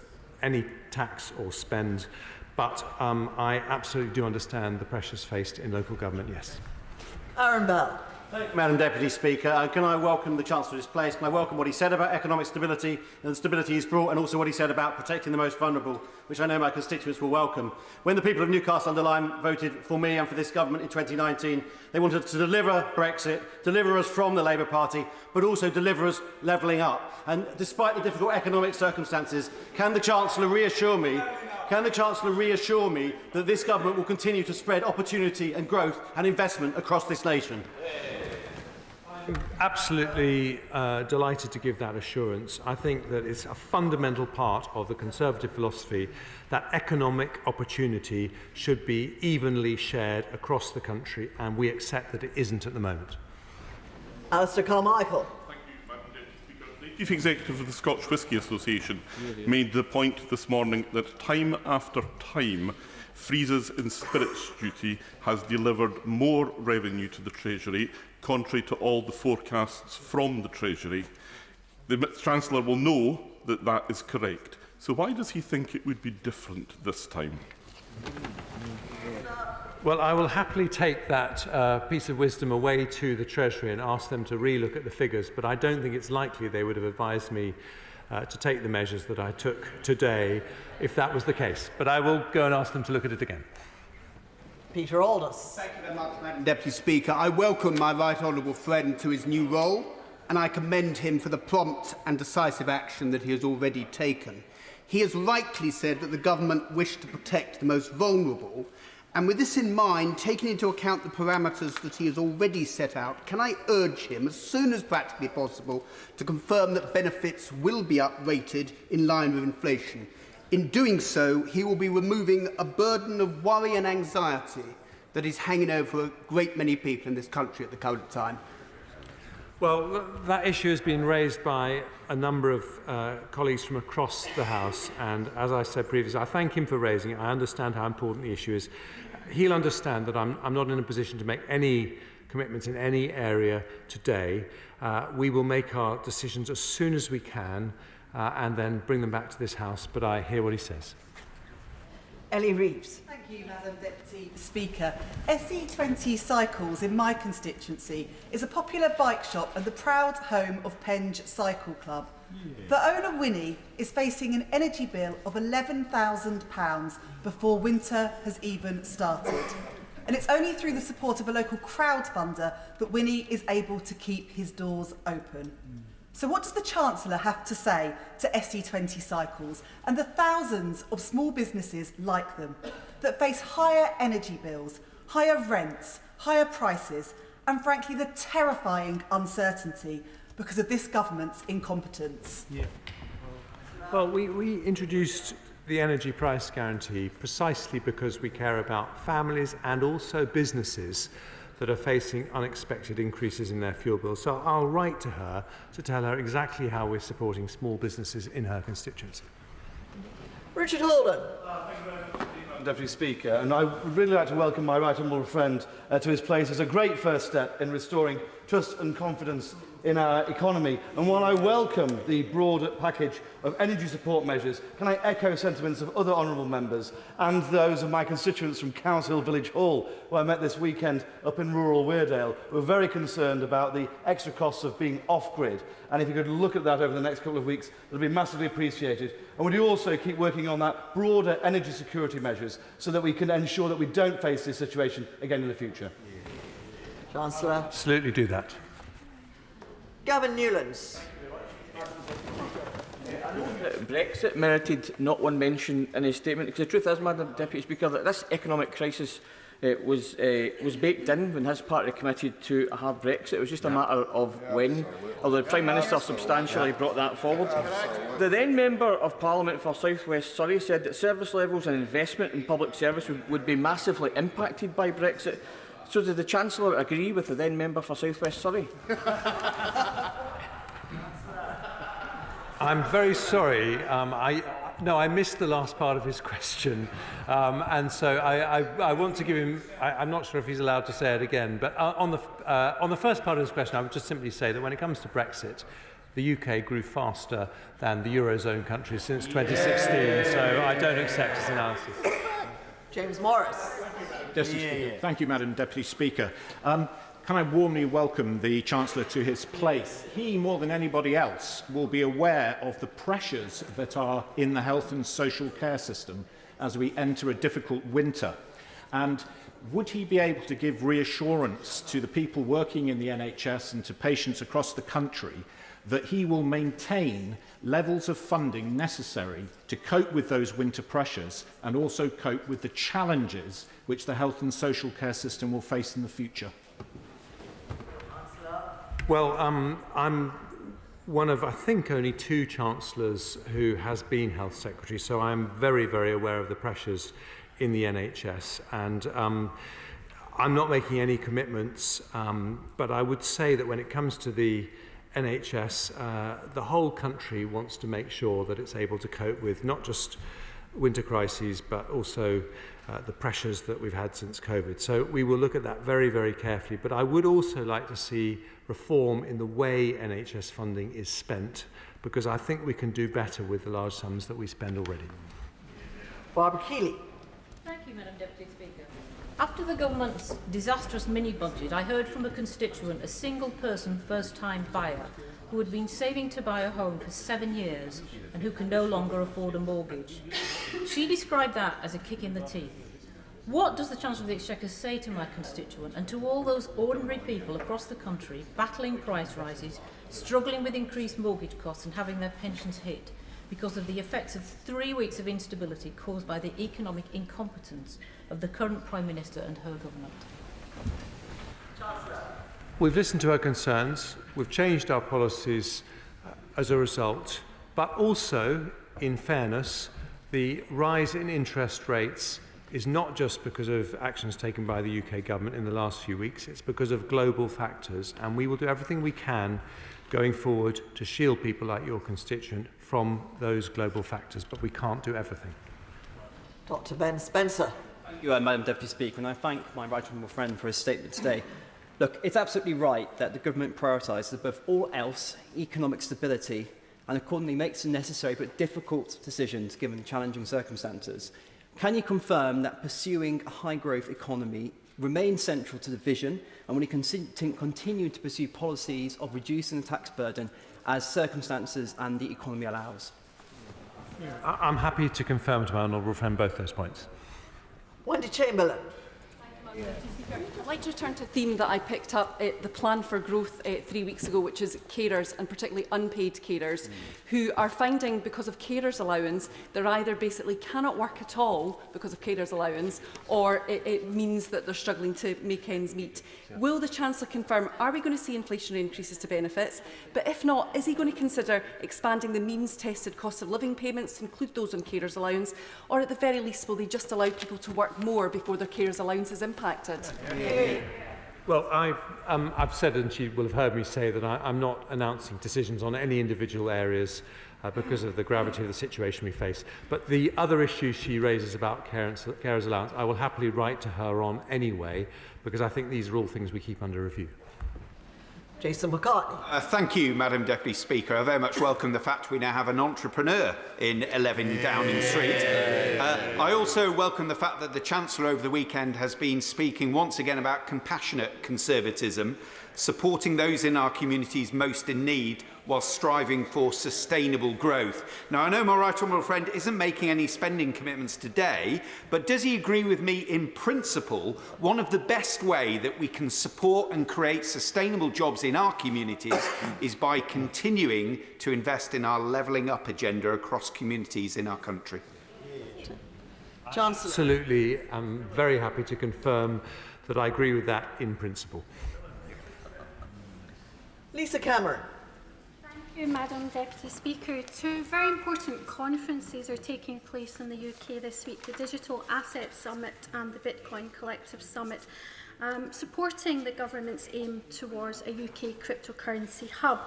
any tax or spend, but I absolutely do understand the pressures faced in local government, yes. Aaron Bell. Thank you, Madam Deputy Speaker. Can I welcome the Chancellor to his place? Can I welcome what he said about economic stability and the stability he's brought, and also what he said about protecting the most vulnerable, which I know my constituents will welcome. When the people of Newcastle-under-Lyme voted for me and for this government in 2019, they wanted to deliver Brexit, deliver us from the Labour Party, but also deliver us levelling up. And despite the difficult economic circumstances, can the Chancellor reassure me that this government will continue to spread opportunity and growth and investment across this nation? I'm absolutely delighted to give that assurance. I think that it's a fundamental part of the Conservative philosophy that economic opportunity should be evenly shared across the country, and we accept that it isn't at the moment. Alistair Carmichael. The Chief Executive of the Scotch Whisky Association made the point this morning that time after time, freezes in spirits duty has delivered more revenue to the Treasury, contrary to all the forecasts from the Treasury. The Chancellor will know that that is correct. So why does he think it would be different this time? Well, I will happily take that piece of wisdom away to the Treasury and ask them to relook at the figures, but I don't think it's likely they would have advised me to take the measures that I took today if that was the case. But I will go and ask them to look at it again. Peter Aldous. Thank you very much, Madam Deputy Speaker. I welcome my right honourable friend to his new role, and I commend him for the prompt and decisive action that he has already taken. He has rightly said that the government wished to protect the most vulnerable, and with this in mind, taking into account the parameters that he has already set out, can I urge him, as soon as practically possible, to confirm that benefits will be uprated in line with inflation? In doing so, he will be removing a burden of worry and anxiety that is hanging over a great many people in this country at the current time. Well, that issue has been raised by a number of colleagues from across the House, and as I said previously, I thank him for raising it. I understand how important the issue is. He'll understand that I'm not in a position to make any commitments in any area today. We will make our decisions as soon as we can and then bring them back to this House, but I hear what he says. Ellie Reeves. Thank you, Madam Deputy Speaker. SE20 Cycles in my constituency is a popular bike shop and the proud home of Penge Cycle Club. The owner, Winnie, is facing an energy bill of £11,000 before winter has even started. And it's only through the support of a local crowdfunder that Winnie is able to keep his doors open. So what does the Chancellor have to say to SE20 Cycles and the thousands of small businesses like them that face higher energy bills, higher rents, higher prices, and frankly the terrifying uncertainty because of this government's incompetence? Well, we introduced the energy price guarantee precisely because we care about families and also businesses that are facing unexpected increases in their fuel bills. So I'll write to her to tell her exactly how we're supporting small businesses in her constituency. Richard Holden. Deputy Speaker, and I would really like to welcome my right honourable friend to his place as a great first step in restoring trust and confidence in our economy. And while I welcome the broad package of energy support measures, can I echo sentiments of other honourable members and those of my constituents from Cowsill Village Hall, who I met this weekend up in rural Weardale, who are very concerned about the extra costs of being off-grid. And if you could look at that over the next couple of weeks, it would be massively appreciated. And would you also keep working on that broader energy security measures so that we can ensure that we don't face this situation again in the future? Chancellor. Absolutely do that. Gavin Newlands. Brexit merited not one mention in his statement, because the truth is, Madam Deputy Speaker, that this economic crisis was baked in when his party committed to a hard Brexit. It was just a matter of when, although the Prime Minister substantially brought that forward. The then Member of Parliament for South West Surrey said that service levels and investment in public service would be massively impacted by Brexit. So did the Chancellor agree with the then Member for South West Surrey? I'm very sorry. No, I missed the last part of his question. And so I want to give him... I'm not sure if he's allowed to say it again. But on the first part of his question, I would just simply say that when it comes to Brexit, the UK grew faster than the Eurozone countries since 2016. So I don't accept his analysis. James Morris. Thank you, Madam Deputy Speaker. Can I warmly welcome the Chancellor to his place? He, more than anybody else, will be aware of the pressures that are in the health and social care system as we enter a difficult winter. And would he be able to give reassurance to the people working in the NHS and to patients across the country that he will maintain levels of funding necessary to cope with those winter pressures and also cope with the challenges which the health and social care system will face in the future? Well, I'm one of, I think, only 2 Chancellors who has been Health Secretary, so I'm very, very aware of the pressures in the NHS. And I'm not making any commitments, but I would say that when it comes to the NHS, the whole country wants to make sure that it's able to cope with not just winter crises, but also the pressures that we've had since COVID. So we will look at that very, very carefully. But I would also like to see reform in the way NHS funding is spent, because I think we can do better with the large sums that we spend already. Barbara Keeley. Thank you, Madam Deputy Speaker. After the government's disastrous mini-budget, I heard from a constituent, a single-person first-time buyer, who had been saving to buy a home for 7 years and who can no longer afford a mortgage. She described that as a kick in the teeth. What does the Chancellor of the Exchequer say to my constituent and to all those ordinary people across the country battling price rises, struggling with increased mortgage costs and having their pensions hit because of the effects of 3 weeks of instability caused by the economic incompetence of the current Prime Minister and her government? We've listened to her concerns, we've changed our policies as a result, but also, in fairness, the rise in interest rates is not just because of actions taken by the UK government in the last few weeks, it's because of global factors, and we will do everything we can going forward to shield people like your constituent from those global factors, but we can't do everything. Dr. Ben Spencer. Thank you, Madam Deputy Speaker, and I thank my right honourable friend for his statement today. Look, it's absolutely right that the government prioritises above all else economic stability and accordingly makes the necessary but difficult decisions given the challenging circumstances. Can you confirm that pursuing a high-growth economy remains central to the vision and will you continue to pursue policies of reducing the tax burden as circumstances and the economy allows? I'm happy to confirm to my honourable friend both those points. Wendy Chamberlain. I'd like to return to a theme that I picked up at the Plan for Growth 3 weeks ago, which is carers, and particularly unpaid carers, who are finding, because of carers allowance, they either basically cannot work at all because of carers allowance, or it means that they're struggling to make ends meet. Will the Chancellor confirm, are we going to see inflationary increases to benefits? But if not, is he going to consider expanding the means-tested cost of living payments to include those on carers allowance, or at the very least will they just allow people to work more before their carers allowance is impacted? Well, I've said, and she will have heard me say, that I'm not announcing decisions on any individual areas because of the gravity of the situation we face. But the other issues she raises about carers allowance, I will happily write to her on anyway, because I think these are all things we keep under review. Jason McCartney. Thank you, Madam Deputy Speaker. I very much welcome the fact we now have an entrepreneur in 11 Downing Street. I also welcome the fact that the Chancellor over the weekend has been speaking once again about compassionate conservatism, supporting those in our communities most in need whilst striving for sustainable growth. Now, I know my right honourable friend isn't making any spending commitments today, but does he agree with me in principle one of the best ways that we can support and create sustainable jobs in our communities is by continuing to invest in our levelling up agenda across communities in our country? Chancellor. Absolutely. I'm very happy to confirm that I agree with that in principle. Lisa Cameron. Thank you, Madam Deputy Speaker. Two very important conferences are taking place in the UK this week, the Digital Asset Summit and the Bitcoin Collective Summit, supporting the government's aim towards a UK cryptocurrency hub.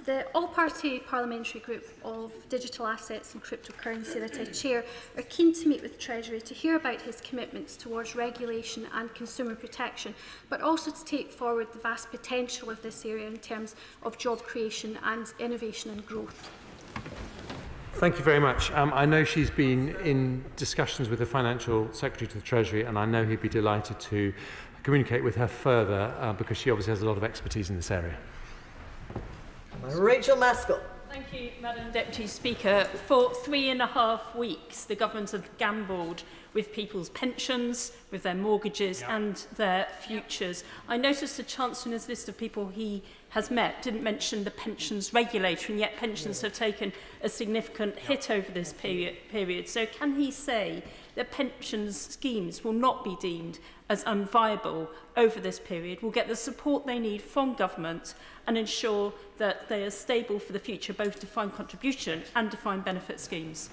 The all-party parliamentary group of digital assets and cryptocurrency that I chair are keen to meet with Treasury to hear about his commitments towards regulation and consumer protection, but also to take forward the vast potential of this area in terms of job creation and innovation and growth. Thank you very much. I know she's been in discussions with the Financial Secretary to the Treasury, and I know he'd be delighted to communicate with her further because she obviously has a lot of expertise in this area. Rachel Maskell. Thank you, Madam Deputy Speaker. For 3.5 weeks, the government have gambled with people's pensions, with their mortgages and their futures. I noticed the Chancellor in his list of people he has met didn't mention the pensions regulator, and yet pensions have taken a significant hit over this period. So can he say that pensions schemes will not be deemed as unviable over this period, will get the support they need from government and ensure that they are stable for the future, both defined contribution and defined benefit schemes?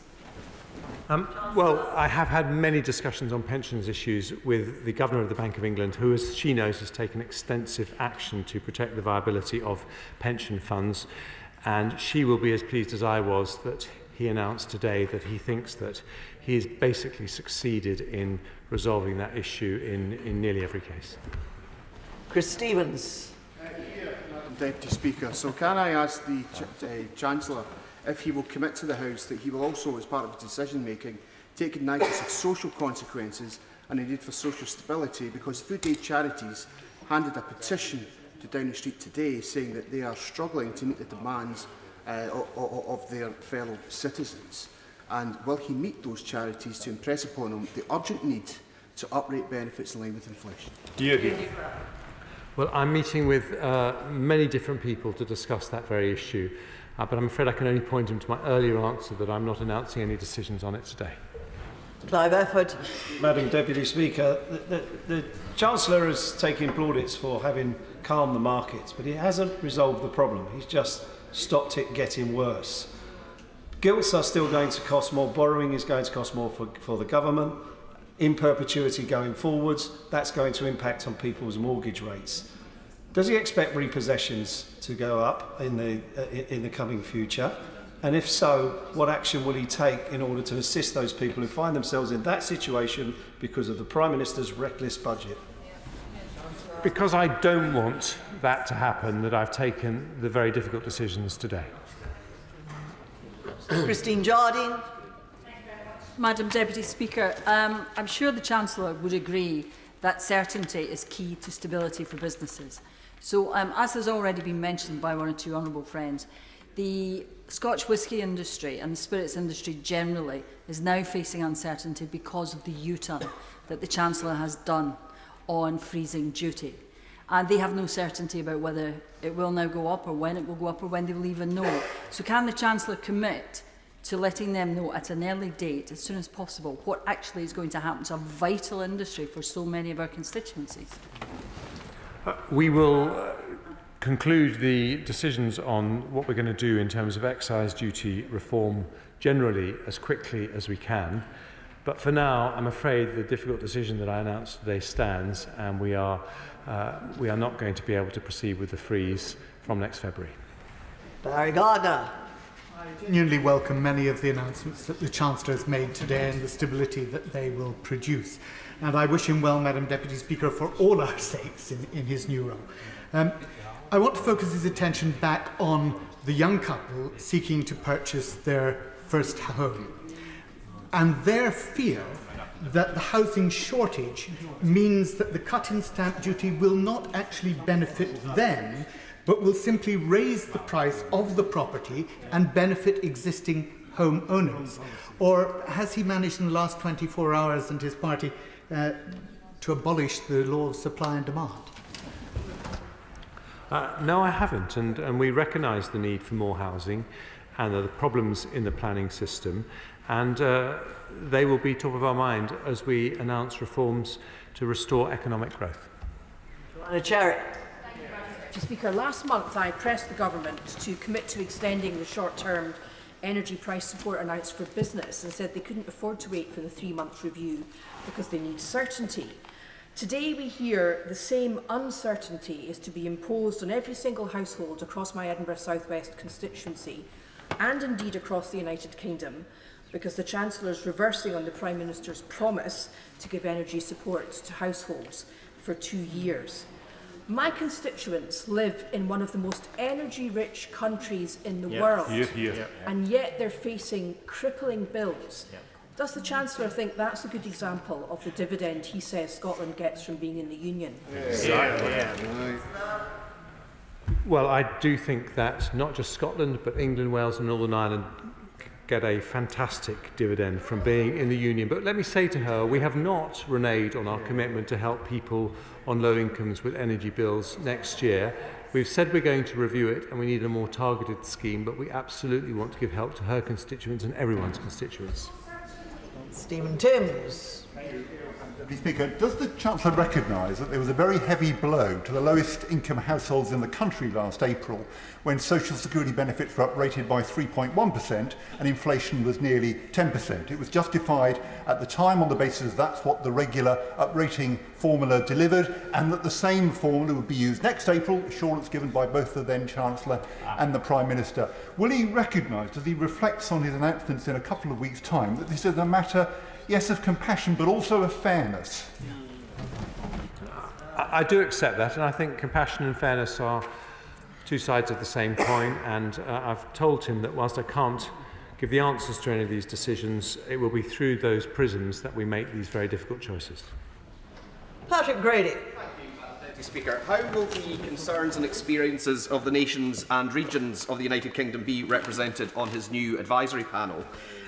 Well, I have had many discussions on pensions issues with the Governor of the Bank of England, who, as she knows, has taken extensive action to protect the viability of pension funds. And she will be as pleased as I was that he announced today that he thinks that he has basically succeeded in resolving that issue in nearly every case. Chris Stevens. Madam Deputy Speaker, so can I ask the Chancellor if he will commit to the House that he will also, as part of his decision-making, take notice of social consequences and indeed for social stability, because food aid charities handed a petition to Downing Street today saying that they are struggling to meet the demands of their fellow citizens. And will he meet those charities to impress upon them the urgent need to uprate benefits in line with inflation? Well, I'm meeting with many different people to discuss that very issue, but I'm afraid I can only point him to my earlier answer that I'm not announcing any decisions on it today. Clive Efford. Madam Deputy Speaker, the Chancellor has taken plaudits for having calmed the markets, but he hasn't resolved the problem. He's just stopped it getting worse. Gilts are still going to cost more, borrowing is going to cost more for the government, in perpetuity going forwards. That's going to impact on people's mortgage rates. Does he expect repossessions to go up in the coming future? And if so, what action will he take in order to assist those people who find themselves in that situation because of the Prime Minister's reckless budget? Because I don't want that to happen, that I've taken the very difficult decisions today. Christine Jardine. Madam Deputy Speaker, I'm sure the Chancellor would agree that certainty is key to stability for businesses. So, as has already been mentioned by one or two honourable friends, the Scotch whisky industry and the spirits industry generally is now facing uncertainty because of the U-turn that the Chancellor has done on freezing duty. And they have no certainty about whether it will now go up or when it will go up or when they will even know. So can the Chancellor commit to letting them know at an early date, as soon as possible, what actually is going to happen to a vital industry for so many of our constituencies? We will conclude the decisions on what we're going to do in terms of excise duty reform generally as quickly as we can. But for now, I'm afraid the difficult decision that I announced today stands, and we are not going to be able to proceed with the freeze from next February. Barry Gardner. I genuinely welcome many of the announcements that the Chancellor has made today and the stability that they will produce. And I wish him well, Madam Deputy Speaker, for all our sakes in his new role. I want to focus his attention back on the young couple seeking to purchase their first home and their fear that the housing shortage means that the cut in stamp duty will not actually benefit them, but will simply raise the price of the property and benefit existing home owners. Or has he managed in the last 24 hours and his party to abolish the law of supply and demand? No, I haven't, and we recognise the need for more housing and the problems in the planning system, and they will be top of our mind as we announce reforms to restore economic growth. Cherry. Mr. Speaker, last month I pressed the Government to commit to extending the short-term energy price support announced for business and said they couldn't afford to wait for the 3-month review because they need certainty. Today we hear the same uncertainty is to be imposed on every single household across my Edinburgh South West constituency and indeed across the United Kingdom, because the Chancellor is reversing on the Prime Minister's promise to give energy support to households for 2 years. My constituents live in one of the most energy-rich countries in the world, and yet they're facing crippling bills. Does the Chancellor think that's a good example of the dividend he says Scotland gets from being in the Union? Well, I do think that not just Scotland, but England, Wales and Northern Ireland get a fantastic dividend from being in the Union. But let me say to her, we have not reneged on our commitment to help people on low incomes with energy bills next year. We've said we're going to review it and we need a more targeted scheme, but we absolutely want to give help to her constituents and everyone's constituents. Stephen Timms. Mr. Speaker, does the Chancellor recognise that there was a very heavy blow to the lowest income households in the country last April when social security benefits were uprated by 3.1% and inflation was nearly 10%? It was justified at the time on the basis that's what the regular uprating formula delivered, and that the same formula would be used next April, assurance given by both the then Chancellor and the Prime Minister. Will he recognise, as he reflects on his announcements in a couple of weeks' time, that this is a matter, yes, of compassion, but also of fairness? I do accept that, and I think compassion and fairness are two sides of the same coin, and I've told him that whilst I can't give the answers to any of these decisions, it will be through those prisms that we make these very difficult choices. Patrick Grady. Deputy Speaker, how will the concerns and experiences of the nations and regions of the United Kingdom be represented on his new advisory panel?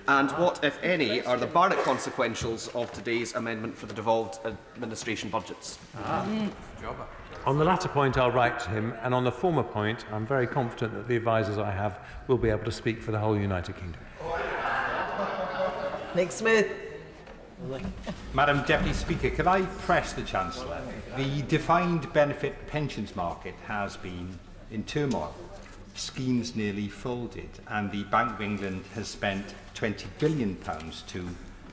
And what, if any, are the Barnett consequentials of today's amendment for the devolved administration budgets? On the latter point, I'll write to him, and on the former point, I'm very confident that the advisers I have will be able to speak for the whole United Kingdom. Nick Smith. Madam Deputy Speaker, could I press the Chancellor? The defined benefit pensions market has been in turmoil. Schemes nearly folded, and the Bank of England has spent £20 billion to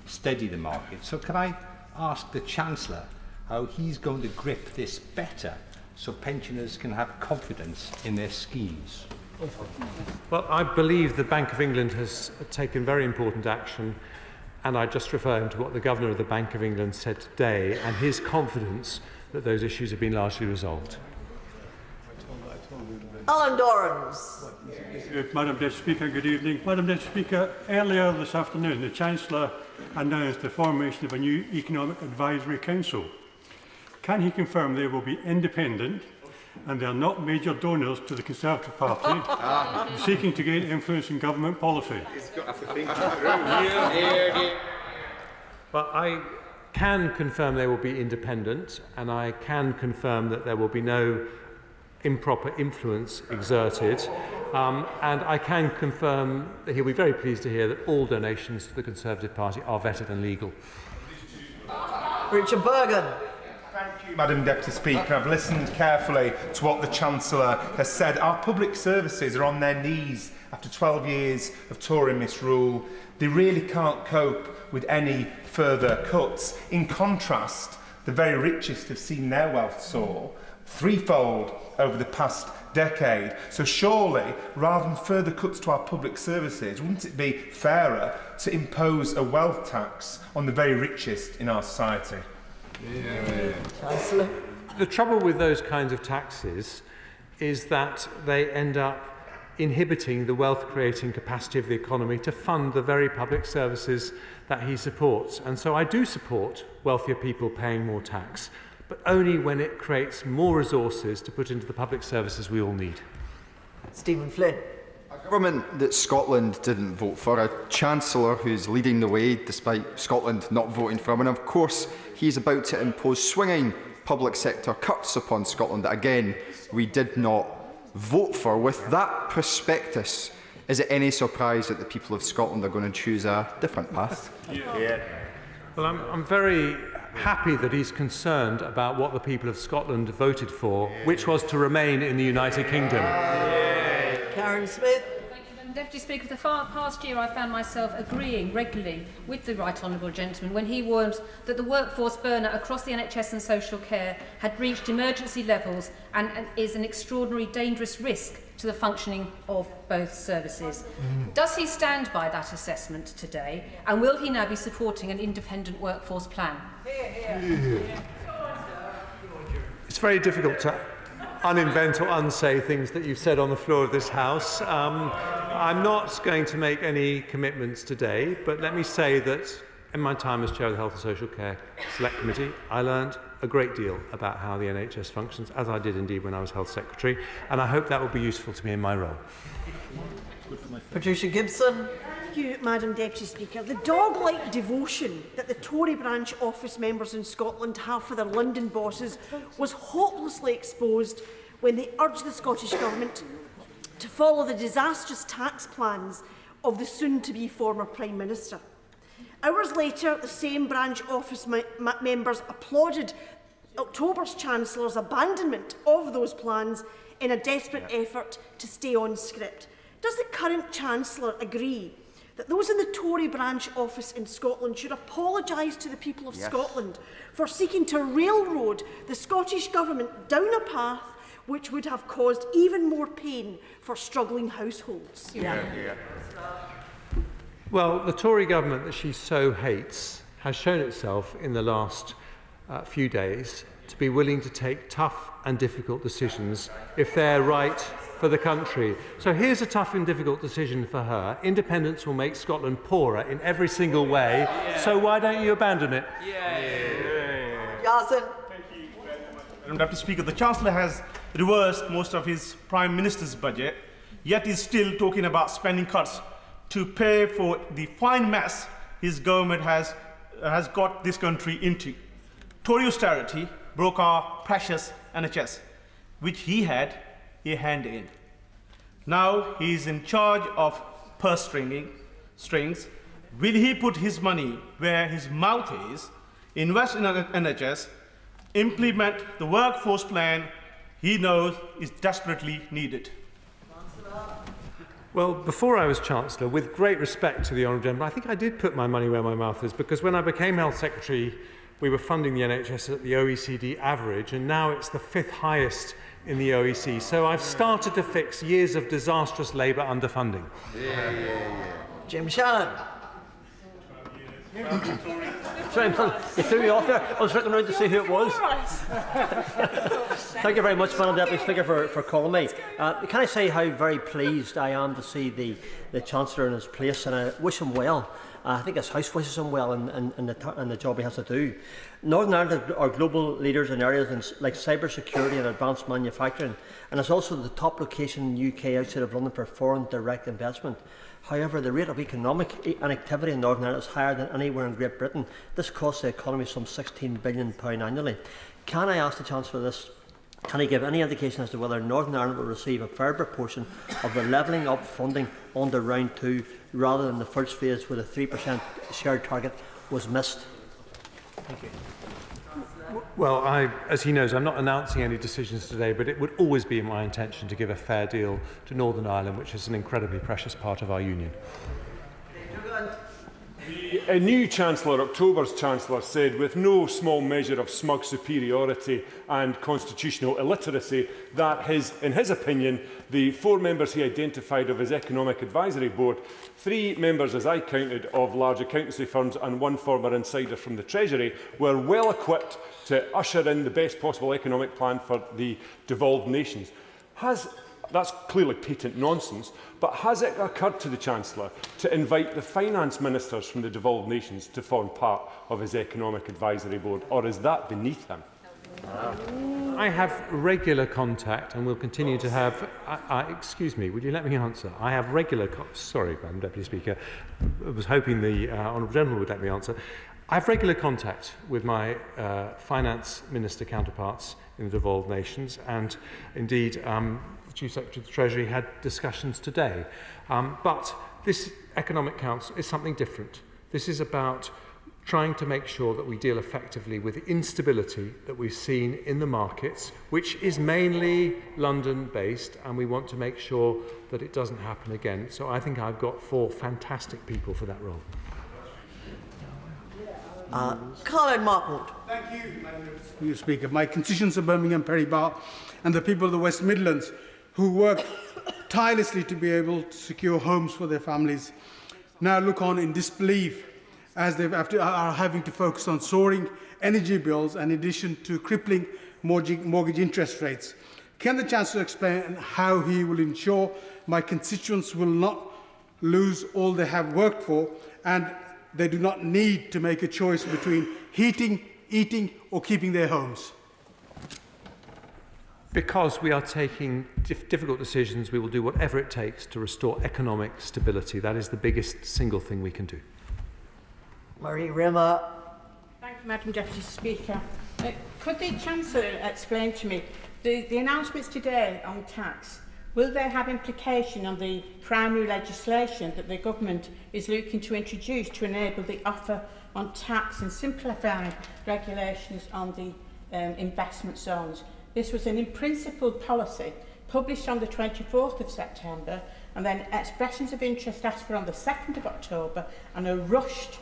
steady the market. So can I ask the Chancellor how he's going to grip this better so pensioners can have confidence in their schemes? Well, I believe the Bank of England has taken very important action, and I just refer him to what the Governor of the Bank of England said today and his confidence that those issues have been largely resolved. Alan Dorrans. Madam Deputy Speaker, good evening. Madam Deputy Speaker, earlier this afternoon the Chancellor announced the formation of a new Economic Advisory Council. Can he confirm they will be independent and they are not major donors to the Conservative Party seeking to gain influence in government policy? Well, I can confirm they will be independent, and I can confirm that there will be no improper influence exerted, and I can confirm that he'll be very pleased to hear that all donations to the Conservative Party are vetted and legal. Richard Bergen. Thank you, Madam Deputy Speaker. I've listened carefully to what the Chancellor has said. Our public services are on their knees after 12 years of Tory misrule. They really can't cope with any further cuts. In contrast, the very richest have seen their wealth soar threefold over the past decade. So surely, rather than further cuts to our public services, wouldn't it be fairer to impose a wealth tax on the very richest in our society? The trouble with those kinds of taxes is that they end up inhibiting the wealth-creating capacity of the economy to fund the very public services that he supports. And so I do support wealthier people paying more tax, but only when it creates more resources to put into the public services we all need. Stephen Flynn. A government that Scotland didn't vote for, a Chancellor who's leading the way despite Scotland not voting for him, and of course he's about to impose swinging public sector cuts upon Scotland that again we did not vote for. With that prospectus, is it any surprise that the people of Scotland are going to choose a different path? Well, I'm very happy that he's concerned about what the people of Scotland voted for, which was to remain in the United Kingdom. Karen Smith. Deputy Speaker, for the past year I found myself agreeing regularly with the Right Honourable Gentleman when he warned that the workforce burnout across the NHS and social care had reached emergency levels and is an extraordinary dangerous risk to the functioning of both services. Does he stand by that assessment today, and will he now be supporting an independent workforce plan? It's very difficult to uninvent or unsay things that you've said on the floor of this House. I'm not going to make any commitments today, but let me say that in my time as Chair of the Health and Social Care Select Committee, I learned a great deal about how the NHS functions, as I did indeed when I was Health Secretary, and I hope that will be useful to me in my role. Patricia Gibson. Thank you, Madam Deputy Speaker. The dog-like devotion that the Tory branch office members in Scotland have for their London bosses was hopelessly exposed when they urged the Scottish Government to follow the disastrous tax plans of the soon-to-be former Prime Minister. Hours later, the same branch office members applauded October's Chancellor's abandonment of those plans in a desperate effort to stay on script. Does the current Chancellor agree that those in the Tory branch office in Scotland should apologise to the people of Scotland for seeking to railroad the Scottish Government down a path which would have caused even more pain for struggling households. Well, the Tory government that she so hates has shown itself in the last few days to be willing to take tough and difficult decisions if they're right for the country. So here's a tough and difficult decision for her. Independence will make Scotland poorer in every single way, so why don't you abandon it? Madam Deputy Speaker, the Chancellor has reversed most of his Prime Minister's budget, yet is still talking about spending cuts to pay for the fine mess his government has got this country into. Tory austerity broke our precious NHS, which he had a hand in. Now he is in charge of purse strings. Will he put his money where his mouth is, invest in NHS, implement the workforce plan he knows is desperately needed? Well, before I was Chancellor, with great respect to the Honourable Gentleman, I think I did put my money where my mouth is, because when I became Health Secretary, we were funding the NHS at the OECD average, and now it's the 5th highest in the OECD. So I've started to fix years of disastrous Labour underfunding. Jim Shannon. Sorry, you threw me off there. I was looking around to see who it was. Thank you very much, Madam Deputy Speaker, for calling me. Can I say how very pleased I am to see the Chancellor in his place, and I wish him well. I think his House wishes him well in the job he has to do. Northern Ireland are global leaders in areas like cybersecurity and advanced manufacturing, and it's also the top location in the UK outside of London for foreign direct investment. However, the rate of economic activity in Northern Ireland is higher than anywhere in Great Britain. This costs the economy some £16 billion annually. Can I ask the Chancellor this? Can he give any indication as to whether Northern Ireland will receive a fair proportion of the levelling up funding under round 2 rather than the first phase where the 3% shared target was missed? Thank you. Well, as he knows, I'm not announcing any decisions today, but it would always be my intention to give a fair deal to Northern Ireland, which is an incredibly precious part of our union. A new Chancellor, October's Chancellor, said with no small measure of smug superiority and constitutional illiteracy that, in his opinion, the 4 members he identified of his Economic Advisory Board, 3 members, as I counted, of large accountancy firms and 1 former insider from the Treasury, were well equipped to usher in the best possible economic plan for the devolved nations. That's clearly patent nonsense, but has it occurred to the Chancellor to invite the finance ministers from the devolved nations to form part of his Economic Advisory Board, or is that beneath him? I have regular contact and will continue to have... excuse me, would you let me answer? I have regular... Sorry, Madam Deputy Speaker. I was hoping the Honourable Gentleman would let me answer. I have regular contact with my finance minister counterparts in the devolved nations, and indeed the Chief Secretary of the Treasury had discussions today. But this Economic Council is something different. This is about trying to make sure that we deal effectively with the instability that we've seen in the markets, which is mainly London-based, and we want to make sure that it doesn't happen again. So I think I've got 4 fantastic people for that role. Colin Markwood. Thank you, Madam Speaker. My constituents of Birmingham, Perry Bar, and the people of the West Midlands who work tirelessly to be able to secure homes for their families now look on in disbelief as they are having to focus on soaring energy bills in addition to crippling mortgage interest rates. Can the Chancellor explain how he will ensure my constituents will not lose all they have worked for and they do not need to make a choice between heating, eating or keeping their homes? Because we are taking difficult decisions, we will do whatever it takes to restore economic stability. That is the biggest single thing we can do. Marie Rimmer. Thank you, Madam Deputy Speaker. Could the Chancellor explain to me the announcements today on tax? Will they have implication on the primary legislation that the government is looking to introduce to enable the offer on tax and simplifying regulations on the investment zones? This was an in-principle policy published on the 24th of September, and then expressions of interest asked for on the 2nd of October, and a rushed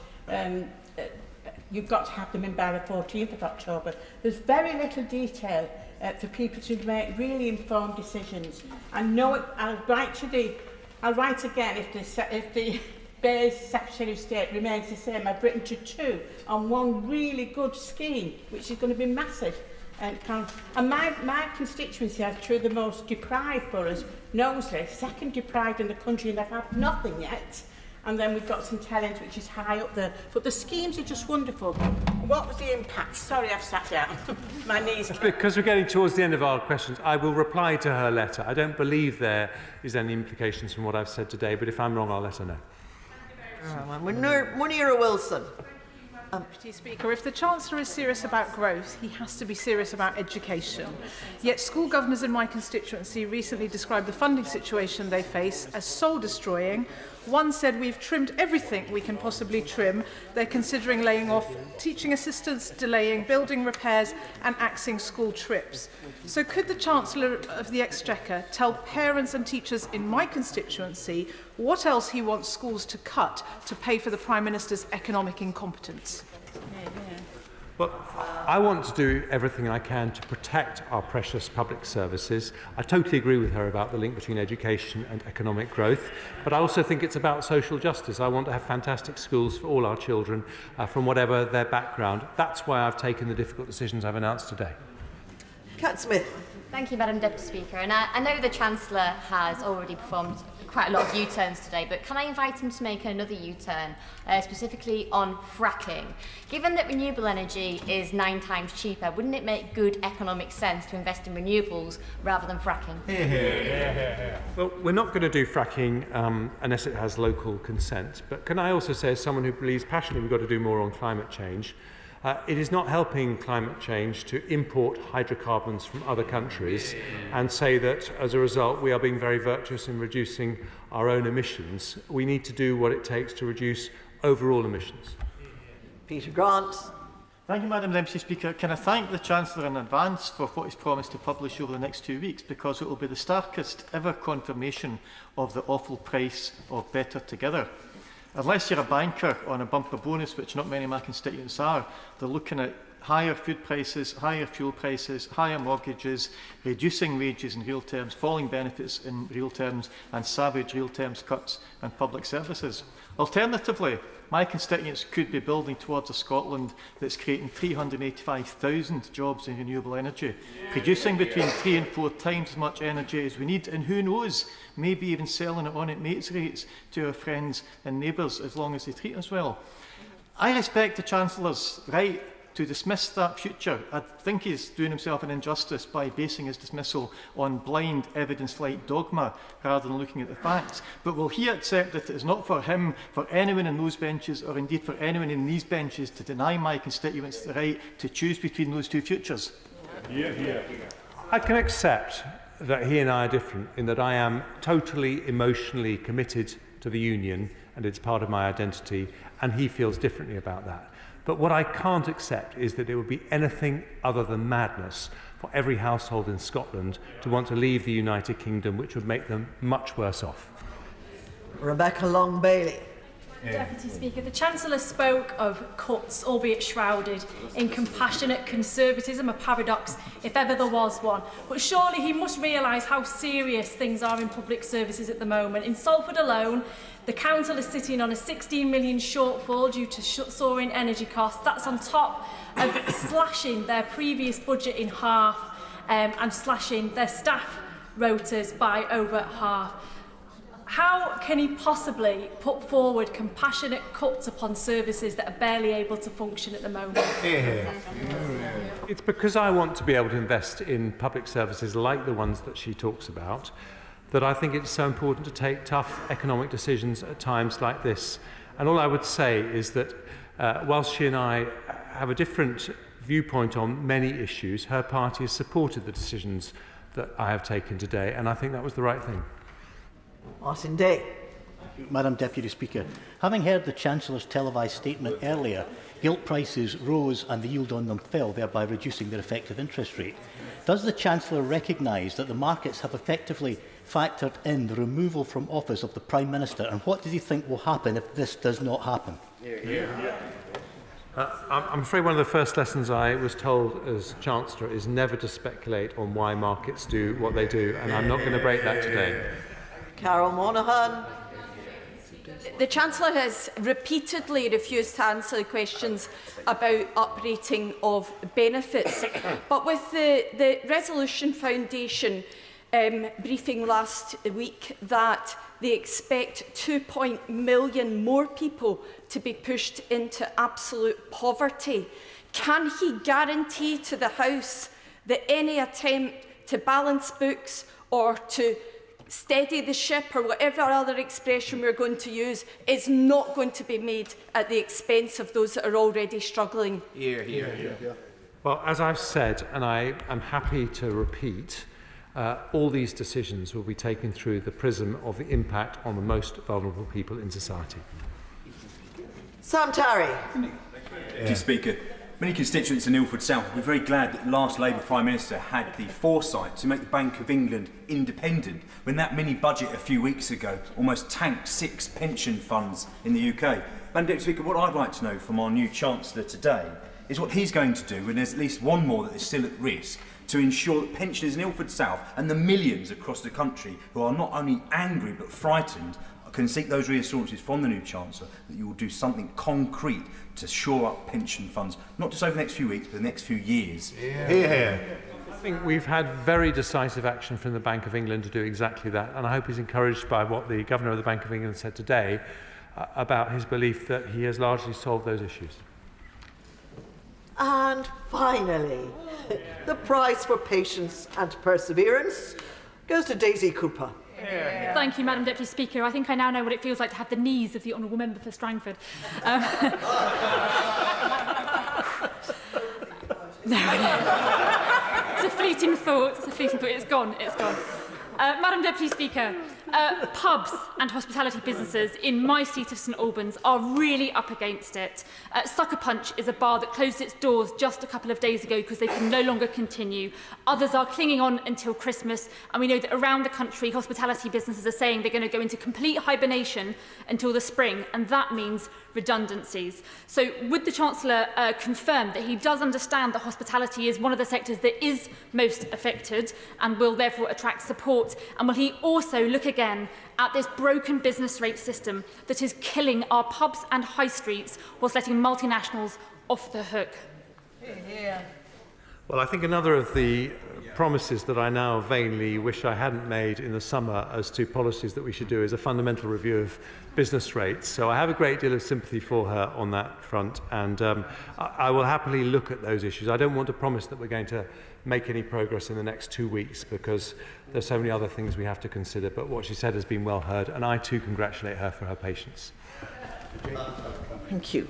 you've got to have them in by the 14th of October. There's very little detail for people to make really informed decisions. And no, I'll write again if the Bay's Secretary of State remains the same. I've written to 2 on one really good scheme, which is going to be massive. And my constituency are two of the most deprived boroughs, Knowsley, second deprived in the country, and they've had nothing yet. And then we've got St Helens, which is high up there. But the schemes are just wonderful. What was the impact? Sorry, I've sat down. My knees. Because we're getting towards the end of our questions, I will reply to her letter. I don't believe there is any implications from what I've said today, but if I'm wrong, I'll let her know. Munira Wilson. Deputy Speaker, if the Chancellor is serious about growth, he has to be serious about education. Yet school governors in my constituency recently described the funding situation they face as soul-destroying. One said, we've trimmed everything we can possibly trim. They're considering laying off teaching assistants, delaying building repairs and axing school trips. So could the Chancellor of the Exchequer tell parents and teachers in my constituency what else he wants schools to cut to pay for the Prime Minister's economic incompetence? Well, I want to do everything I can to protect our precious public services. I totally agree with her about the link between education and economic growth, but I also think it's about social justice. I want to have fantastic schools for all our children, from whatever their background. That's why I've taken the difficult decisions I've announced today. Cat Smith. Thank you, Madam Deputy Speaker. And I know the Chancellor has already performed quite a lot of U-turns today, but can I invite him to make another U-turn, specifically on fracking? Given that renewable energy is 9 times cheaper, wouldn't it make good economic sense to invest in renewables rather than fracking? Well, we're not going to do fracking unless it has local consent. But can I also say, as someone who believes passionately we've got to do more on climate change, it is not helping climate change to import hydrocarbons from other countries and say that, as a result, we are being very virtuous in reducing our own emissions. We need to do what it takes to reduce overall emissions. Peter Grant. Thank you, Madam Deputy Speaker. Can I thank the Chancellor in advance for what he's promised to publish over the next 2 weeks, because it will be the starkest ever confirmation of the awful price of better together. Unless you're a banker on a bumper bonus, which not many of my constituents are, they're looking at higher food prices, higher fuel prices, higher mortgages, reducing wages in real terms, falling benefits in real terms, and savage real terms cuts in public services. Alternatively, my constituents could be building towards a Scotland that's creating 385,000 jobs in renewable energy, producing between 3 and 4 times as much energy as we need, and who knows, maybe even selling it on at mates rates to our friends and neighbours as long as they treat us well. I respect the Chancellor's right to dismiss that future. I think he's doing himself an injustice by basing his dismissal on blind evidence-light dogma rather than looking at the facts. But will he accept that it is not for him, for anyone in those benches, or indeed for anyone in these benches, to deny my constituents the right to choose between those two futures? I can accept that he and I are different in that I am totally emotionally committed to the union and it's part of my identity, and he feels differently about that. But what I can't accept is that it would be anything other than madness for every household in Scotland to want to leave the United Kingdom, which would make them much worse off. Rebecca Long-Bailey. Deputy Speaker, the Chancellor spoke of cuts, albeit shrouded in compassionate conservatism, a paradox if ever there was one. But surely he must realise how serious things are in public services at the moment. In Salford alone, the council is sitting on a 16 million shortfall due to soaring energy costs. That's on top of slashing their previous budget in half and slashing their staff rotas by over half. How can he possibly put forward compassionate cuts upon services that are barely able to function at the moment? It's because I want to be able to invest in public services like the ones that she talks about that I think it's so important to take tough economic decisions at times like this. And all I would say is that whilst she and I have a different viewpoint on many issues, her party has supported the decisions that I have taken today, and I think that was the right thing. Martin Day. Madam Deputy Speaker, having heard the Chancellor's televised statement earlier, gilt prices rose and the yield on them fell, thereby reducing their effective interest rate. Does the Chancellor recognise that the markets have effectively factored in the removal from office of the Prime Minister, and what does he think will happen if this does not happen? I'm afraid one of the first lessons I was told as Chancellor is never to speculate on why markets do what they do, and I'm not going to break that today. Carol Monaghan. The Chancellor has repeatedly refused to answer questions about uprating of benefits. But with the Resolution Foundation briefing last week that they expect 2 million more people to be pushed into absolute poverty, can he guarantee to the House that any attempt to balance books or to steady the ship, or whatever other expression we're going to use, is not going to be made at the expense of those that are already struggling? Well, as I've said, and I am happy to repeat, all these decisions will be taken through the prism of the impact on the most vulnerable people in society. Sam Tarry. Mr. Speaker, many constituents in Ilford South will be very glad that the last Labour Prime Minister had the foresight to make the Bank of England independent when that mini-budget a few weeks ago almost tanked 6 pension funds in the UK. Madam Deputy Speaker, what I'd like to know from our new Chancellor today is what he's going to do when there's at least one more that is still at risk to ensure that pensioners in Ilford South and the millions across the country who are not only angry but frightened can seek those reassurances from the new Chancellor that you will do something concrete to shore up pension funds, not just over the next few weeks, but the next few years. I think we've had very decisive action from the Bank of England to do exactly that, and I hope he's encouraged by what the Governor of the Bank of England said today about his belief that he has largely solved those issues. And finally, the prize for patience and perseverance goes to Daisy Cooper. Thank you, Madam Deputy Speaker. I think I now know what it feels like to have the knees of the Honourable Member for Strangford. It's a fleeting thought. It's a fleeting thought. It's gone. It's gone. Madam Deputy Speaker, pubs and hospitality businesses in my seat of St Albans are really up against it. Sucker Punch is a bar that closed its doors just a couple of days ago because they can no longer continue. Others are clinging on until Christmas, and we know that around the country hospitality businesses are saying they're going to go into complete hibernation until the spring, and that means redundancies. So would the Chancellor confirm that he does understand that hospitality is one of the sectors that is most affected and will therefore attract support? And will he also look again at this broken business rate system that is killing our pubs and high streets whilst letting multinationals off the hook? Well, I think another of the promises that I now vainly wish I hadn't made in the summer as to policies that we should do is a fundamental review of business rates. So I have a great deal of sympathy for her on that front, and I will happily look at those issues. I don't want to promise that we're going to make any progress in the next 2 weeks because there's so many other things we have to consider, but what she said has been well heard, and I too congratulate her for her patience. Thank you.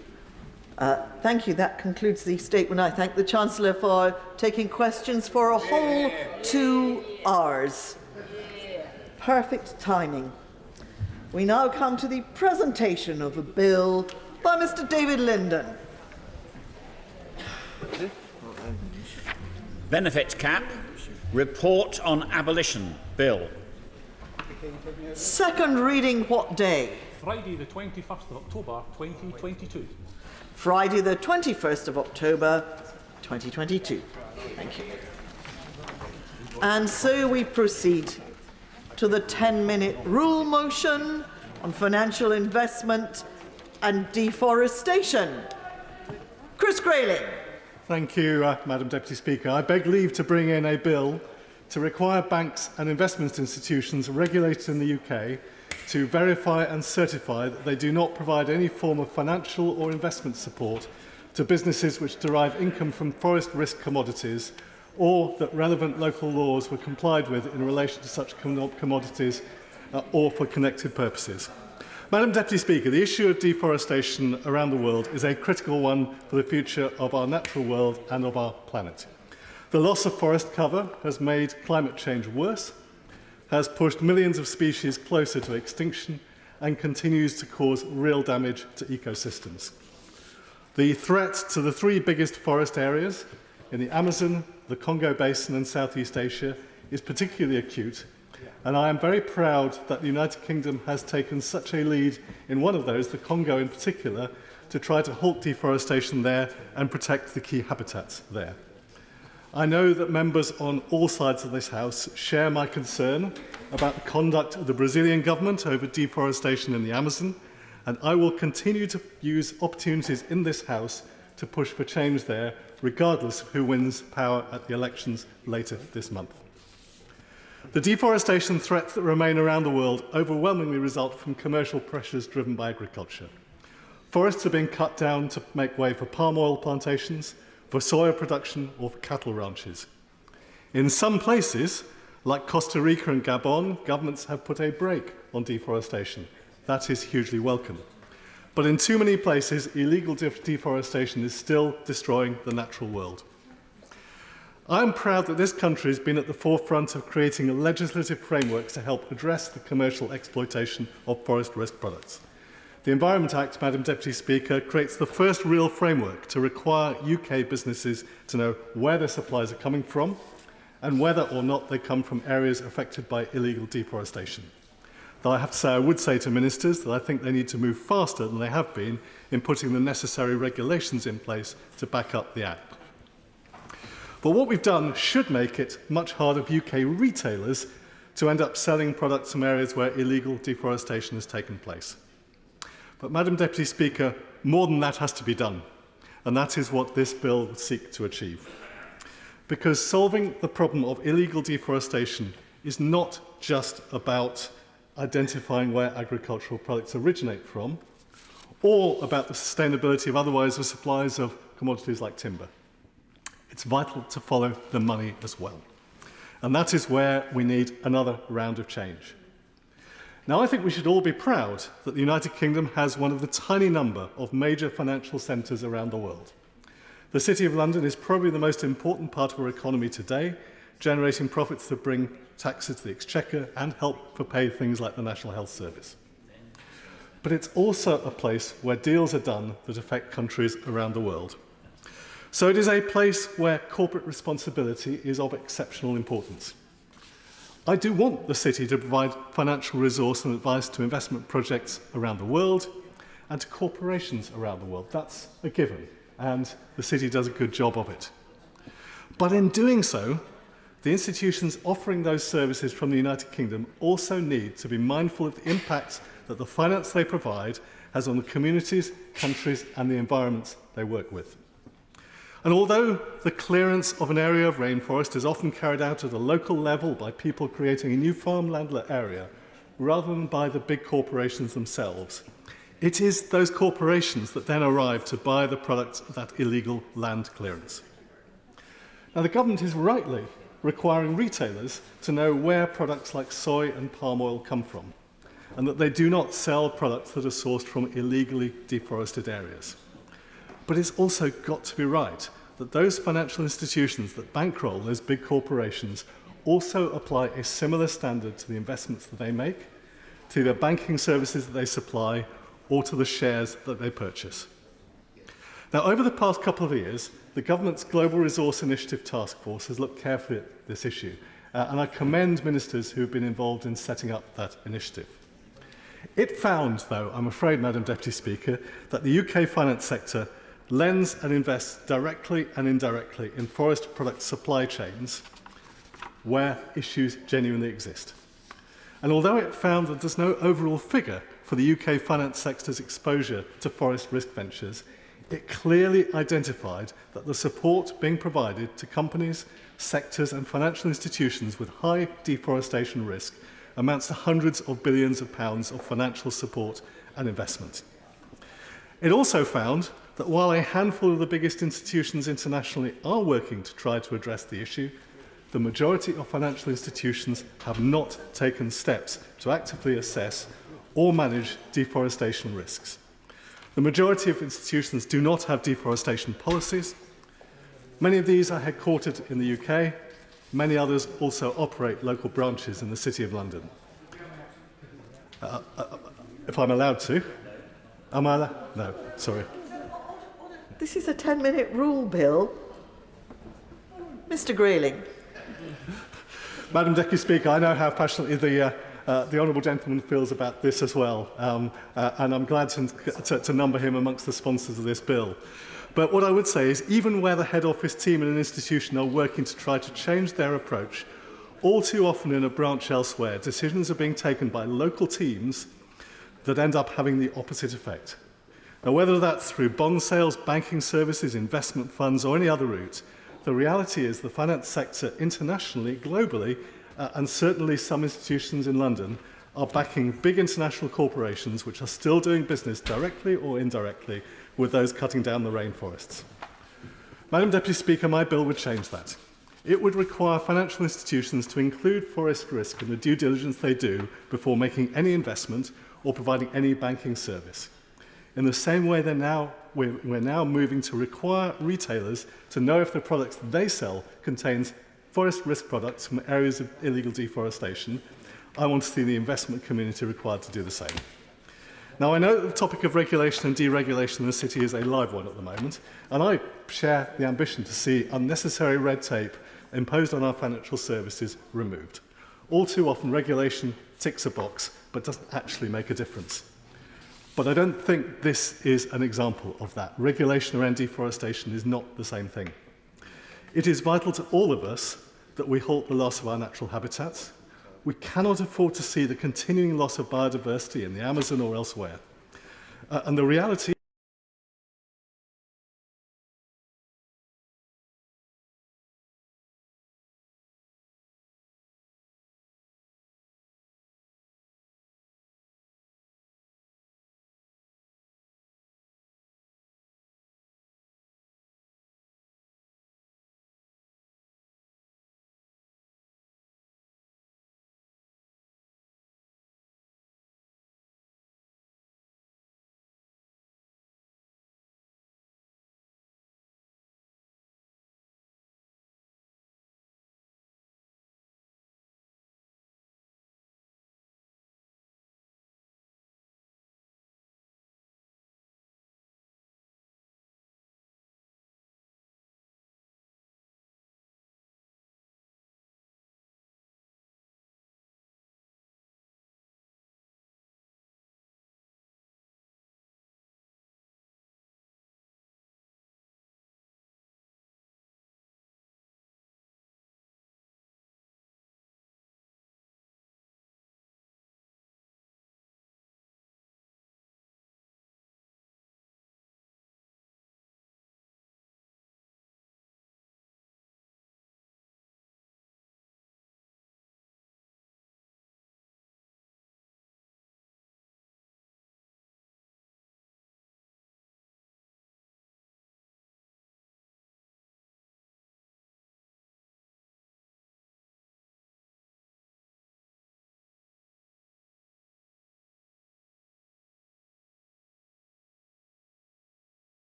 Thank you. That concludes the statement. I thank the Chancellor for taking questions for a whole 2 hours. Perfect timing. We now come to the presentation of a bill by Mr. David Linden. Benefit cap, report on abolition bill. Second reading what day? Friday the 21st of October 2022. Friday the 21st of October 2022. Thank you. And so we proceed to the 10-minute rule motion on financial investment and deforestation. Chris Grayling. Thank you, Madam Deputy Speaker. I beg leave to bring in a bill to require banks and investment institutions regulated in the UK to verify and certify that they do not provide any form of financial or investment support to businesses which derive income from forest risk commodities, or that relevant local laws were complied with in relation to such commodities or for connected purposes. Madam Deputy Speaker, the issue of deforestation around the world is a critical one for the future of our natural world and of our planet. The loss of forest cover has made climate change worse, has pushed millions of species closer to extinction, and continues to cause real damage to ecosystems. The threat to the 3 biggest forest areas, in the Amazon, the Congo Basin and Southeast Asia is particularly acute, and I am very proud that the United Kingdom has taken such a lead in one of those, the Congo in particular, to try to halt deforestation there and protect the key habitats there. I know that members on all sides of this House share my concern about the conduct of the Brazilian government over deforestation in the Amazon, and I will continue to use opportunities in this House to push for change there, regardless of who wins power at the elections later this month. The deforestation threats that remain around the world overwhelmingly result from commercial pressures driven by agriculture. Forests are being cut down to make way for palm oil plantations, for soya production or for cattle ranches. In some places, like Costa Rica and Gabon, governments have put a brake on deforestation. That is hugely welcome. But in too many places, illegal deforestation is still destroying the natural world. I am proud that this country has been at the forefront of creating legislative frameworks to help address the commercial exploitation of forest risk products. The Environment Act, Madam Deputy Speaker, creates the first real framework to require UK businesses to know where their supplies are coming from and whether or not they come from areas affected by illegal deforestation. Though I have to say, I would say to ministers that I think they need to move faster than they have been in putting the necessary regulations in place to back up the Act. But what we've done should make it much harder for UK retailers to end up selling products from areas where illegal deforestation has taken place. But, Madam Deputy Speaker, more than that has to be done, and that is what this bill would seek to achieve. Because solving the problem of illegal deforestation is not just about identifying where agricultural products originate from, or about the sustainability of otherwise the supplies of commodities like timber. It's vital to follow the money as well. And that is where we need another round of change. Now, I think we should all be proud that the United Kingdom has one of the tiny number of major financial centres around the world. The City of London is probably the most important part of our economy today, generating profits that bring taxes to the Exchequer and help for pay things like the National Health Service. But it's also a place where deals are done that affect countries around the world. So it is a place where corporate responsibility is of exceptional importance. I do want the City to provide financial resource and advice to investment projects around the world and to corporations around the world. That's a given, and the City does a good job of it. But in doing so, the institutions offering those services from the United Kingdom also need to be mindful of the impact that the finance they provide has on the communities, countries and the environments they work with. And although the clearance of an area of rainforest is often carried out at a local level by people creating a new farmland area, rather than by the big corporations themselves, it is those corporations that then arrive to buy the products of that illegal land clearance. Now, the government is rightly requiring retailers to know where products like soy and palm oil come from, and that they do not sell products that are sourced from illegally deforested areas. But it's also got to be right that those financial institutions that bankroll those big corporations also apply a similar standard to the investments that they make, to the banking services that they supply, or to the shares that they purchase. Now, over the past couple of years, the government's Global Resource Initiative Task Force has looked carefully at this issue, and I commend ministers who have been involved in setting up that initiative. It found, though, I'm afraid, Madam Deputy Speaker, that the UK finance sector lends and invests directly and indirectly in forest product supply chains where issues genuinely exist. And although it found that there's no overall figure for the UK finance sector's exposure to forest risk ventures, it clearly identified that the support being provided to companies, sectors and financial institutions with high deforestation risk amounts to hundreds of billions of pounds of financial support and investment. It also found that while a handful of the biggest institutions internationally are working to try to address the issue, the majority of financial institutions have not taken steps to actively assess or manage deforestation risks. The majority of institutions do not have deforestation policies. Many of these are headquartered in the UK. Many others also operate local branches in the City of London. If I'm allowed to. Am I allowed? No, sorry. This is a 10-minute rule, Bill. Mr Grayling. Madam Deputy Speaker, I know how passionately the honourable gentleman feels about this as well, and I'm glad to number him amongst the sponsors of this bill. But what I would say is, even where the head office team in an institution are working to try to change their approach, all too often in a branch elsewhere, decisions are being taken by local teams that end up having the opposite effect. Now, whether that's through bond sales, banking services, investment funds, or any other route, the reality is the finance sector internationally, globally, and certainly some institutions in London are backing big international corporations which are still doing business directly or indirectly with those cutting down the rainforests. Madam Deputy Speaker, my bill would change that. It would require financial institutions to include forest risk in the due diligence they do before making any investment or providing any banking service. In the same way we're now moving to require retailers to know if the products they sell contains forest risk products from areas of illegal deforestation. I want to see the investment community required to do the same. Now, I know that the topic of regulation and deregulation in the city is a live one at the moment, and I share the ambition to see unnecessary red tape imposed on our financial services removed. All too often, regulation ticks a box, but doesn't actually make a difference. But I don't think this is an example of that. Regulation around deforestation is not the same thing. It is vital to all of us that we halt the loss of our natural habitats. We cannot afford to see the continuing loss of biodiversity in the Amazon or elsewhere. And the reality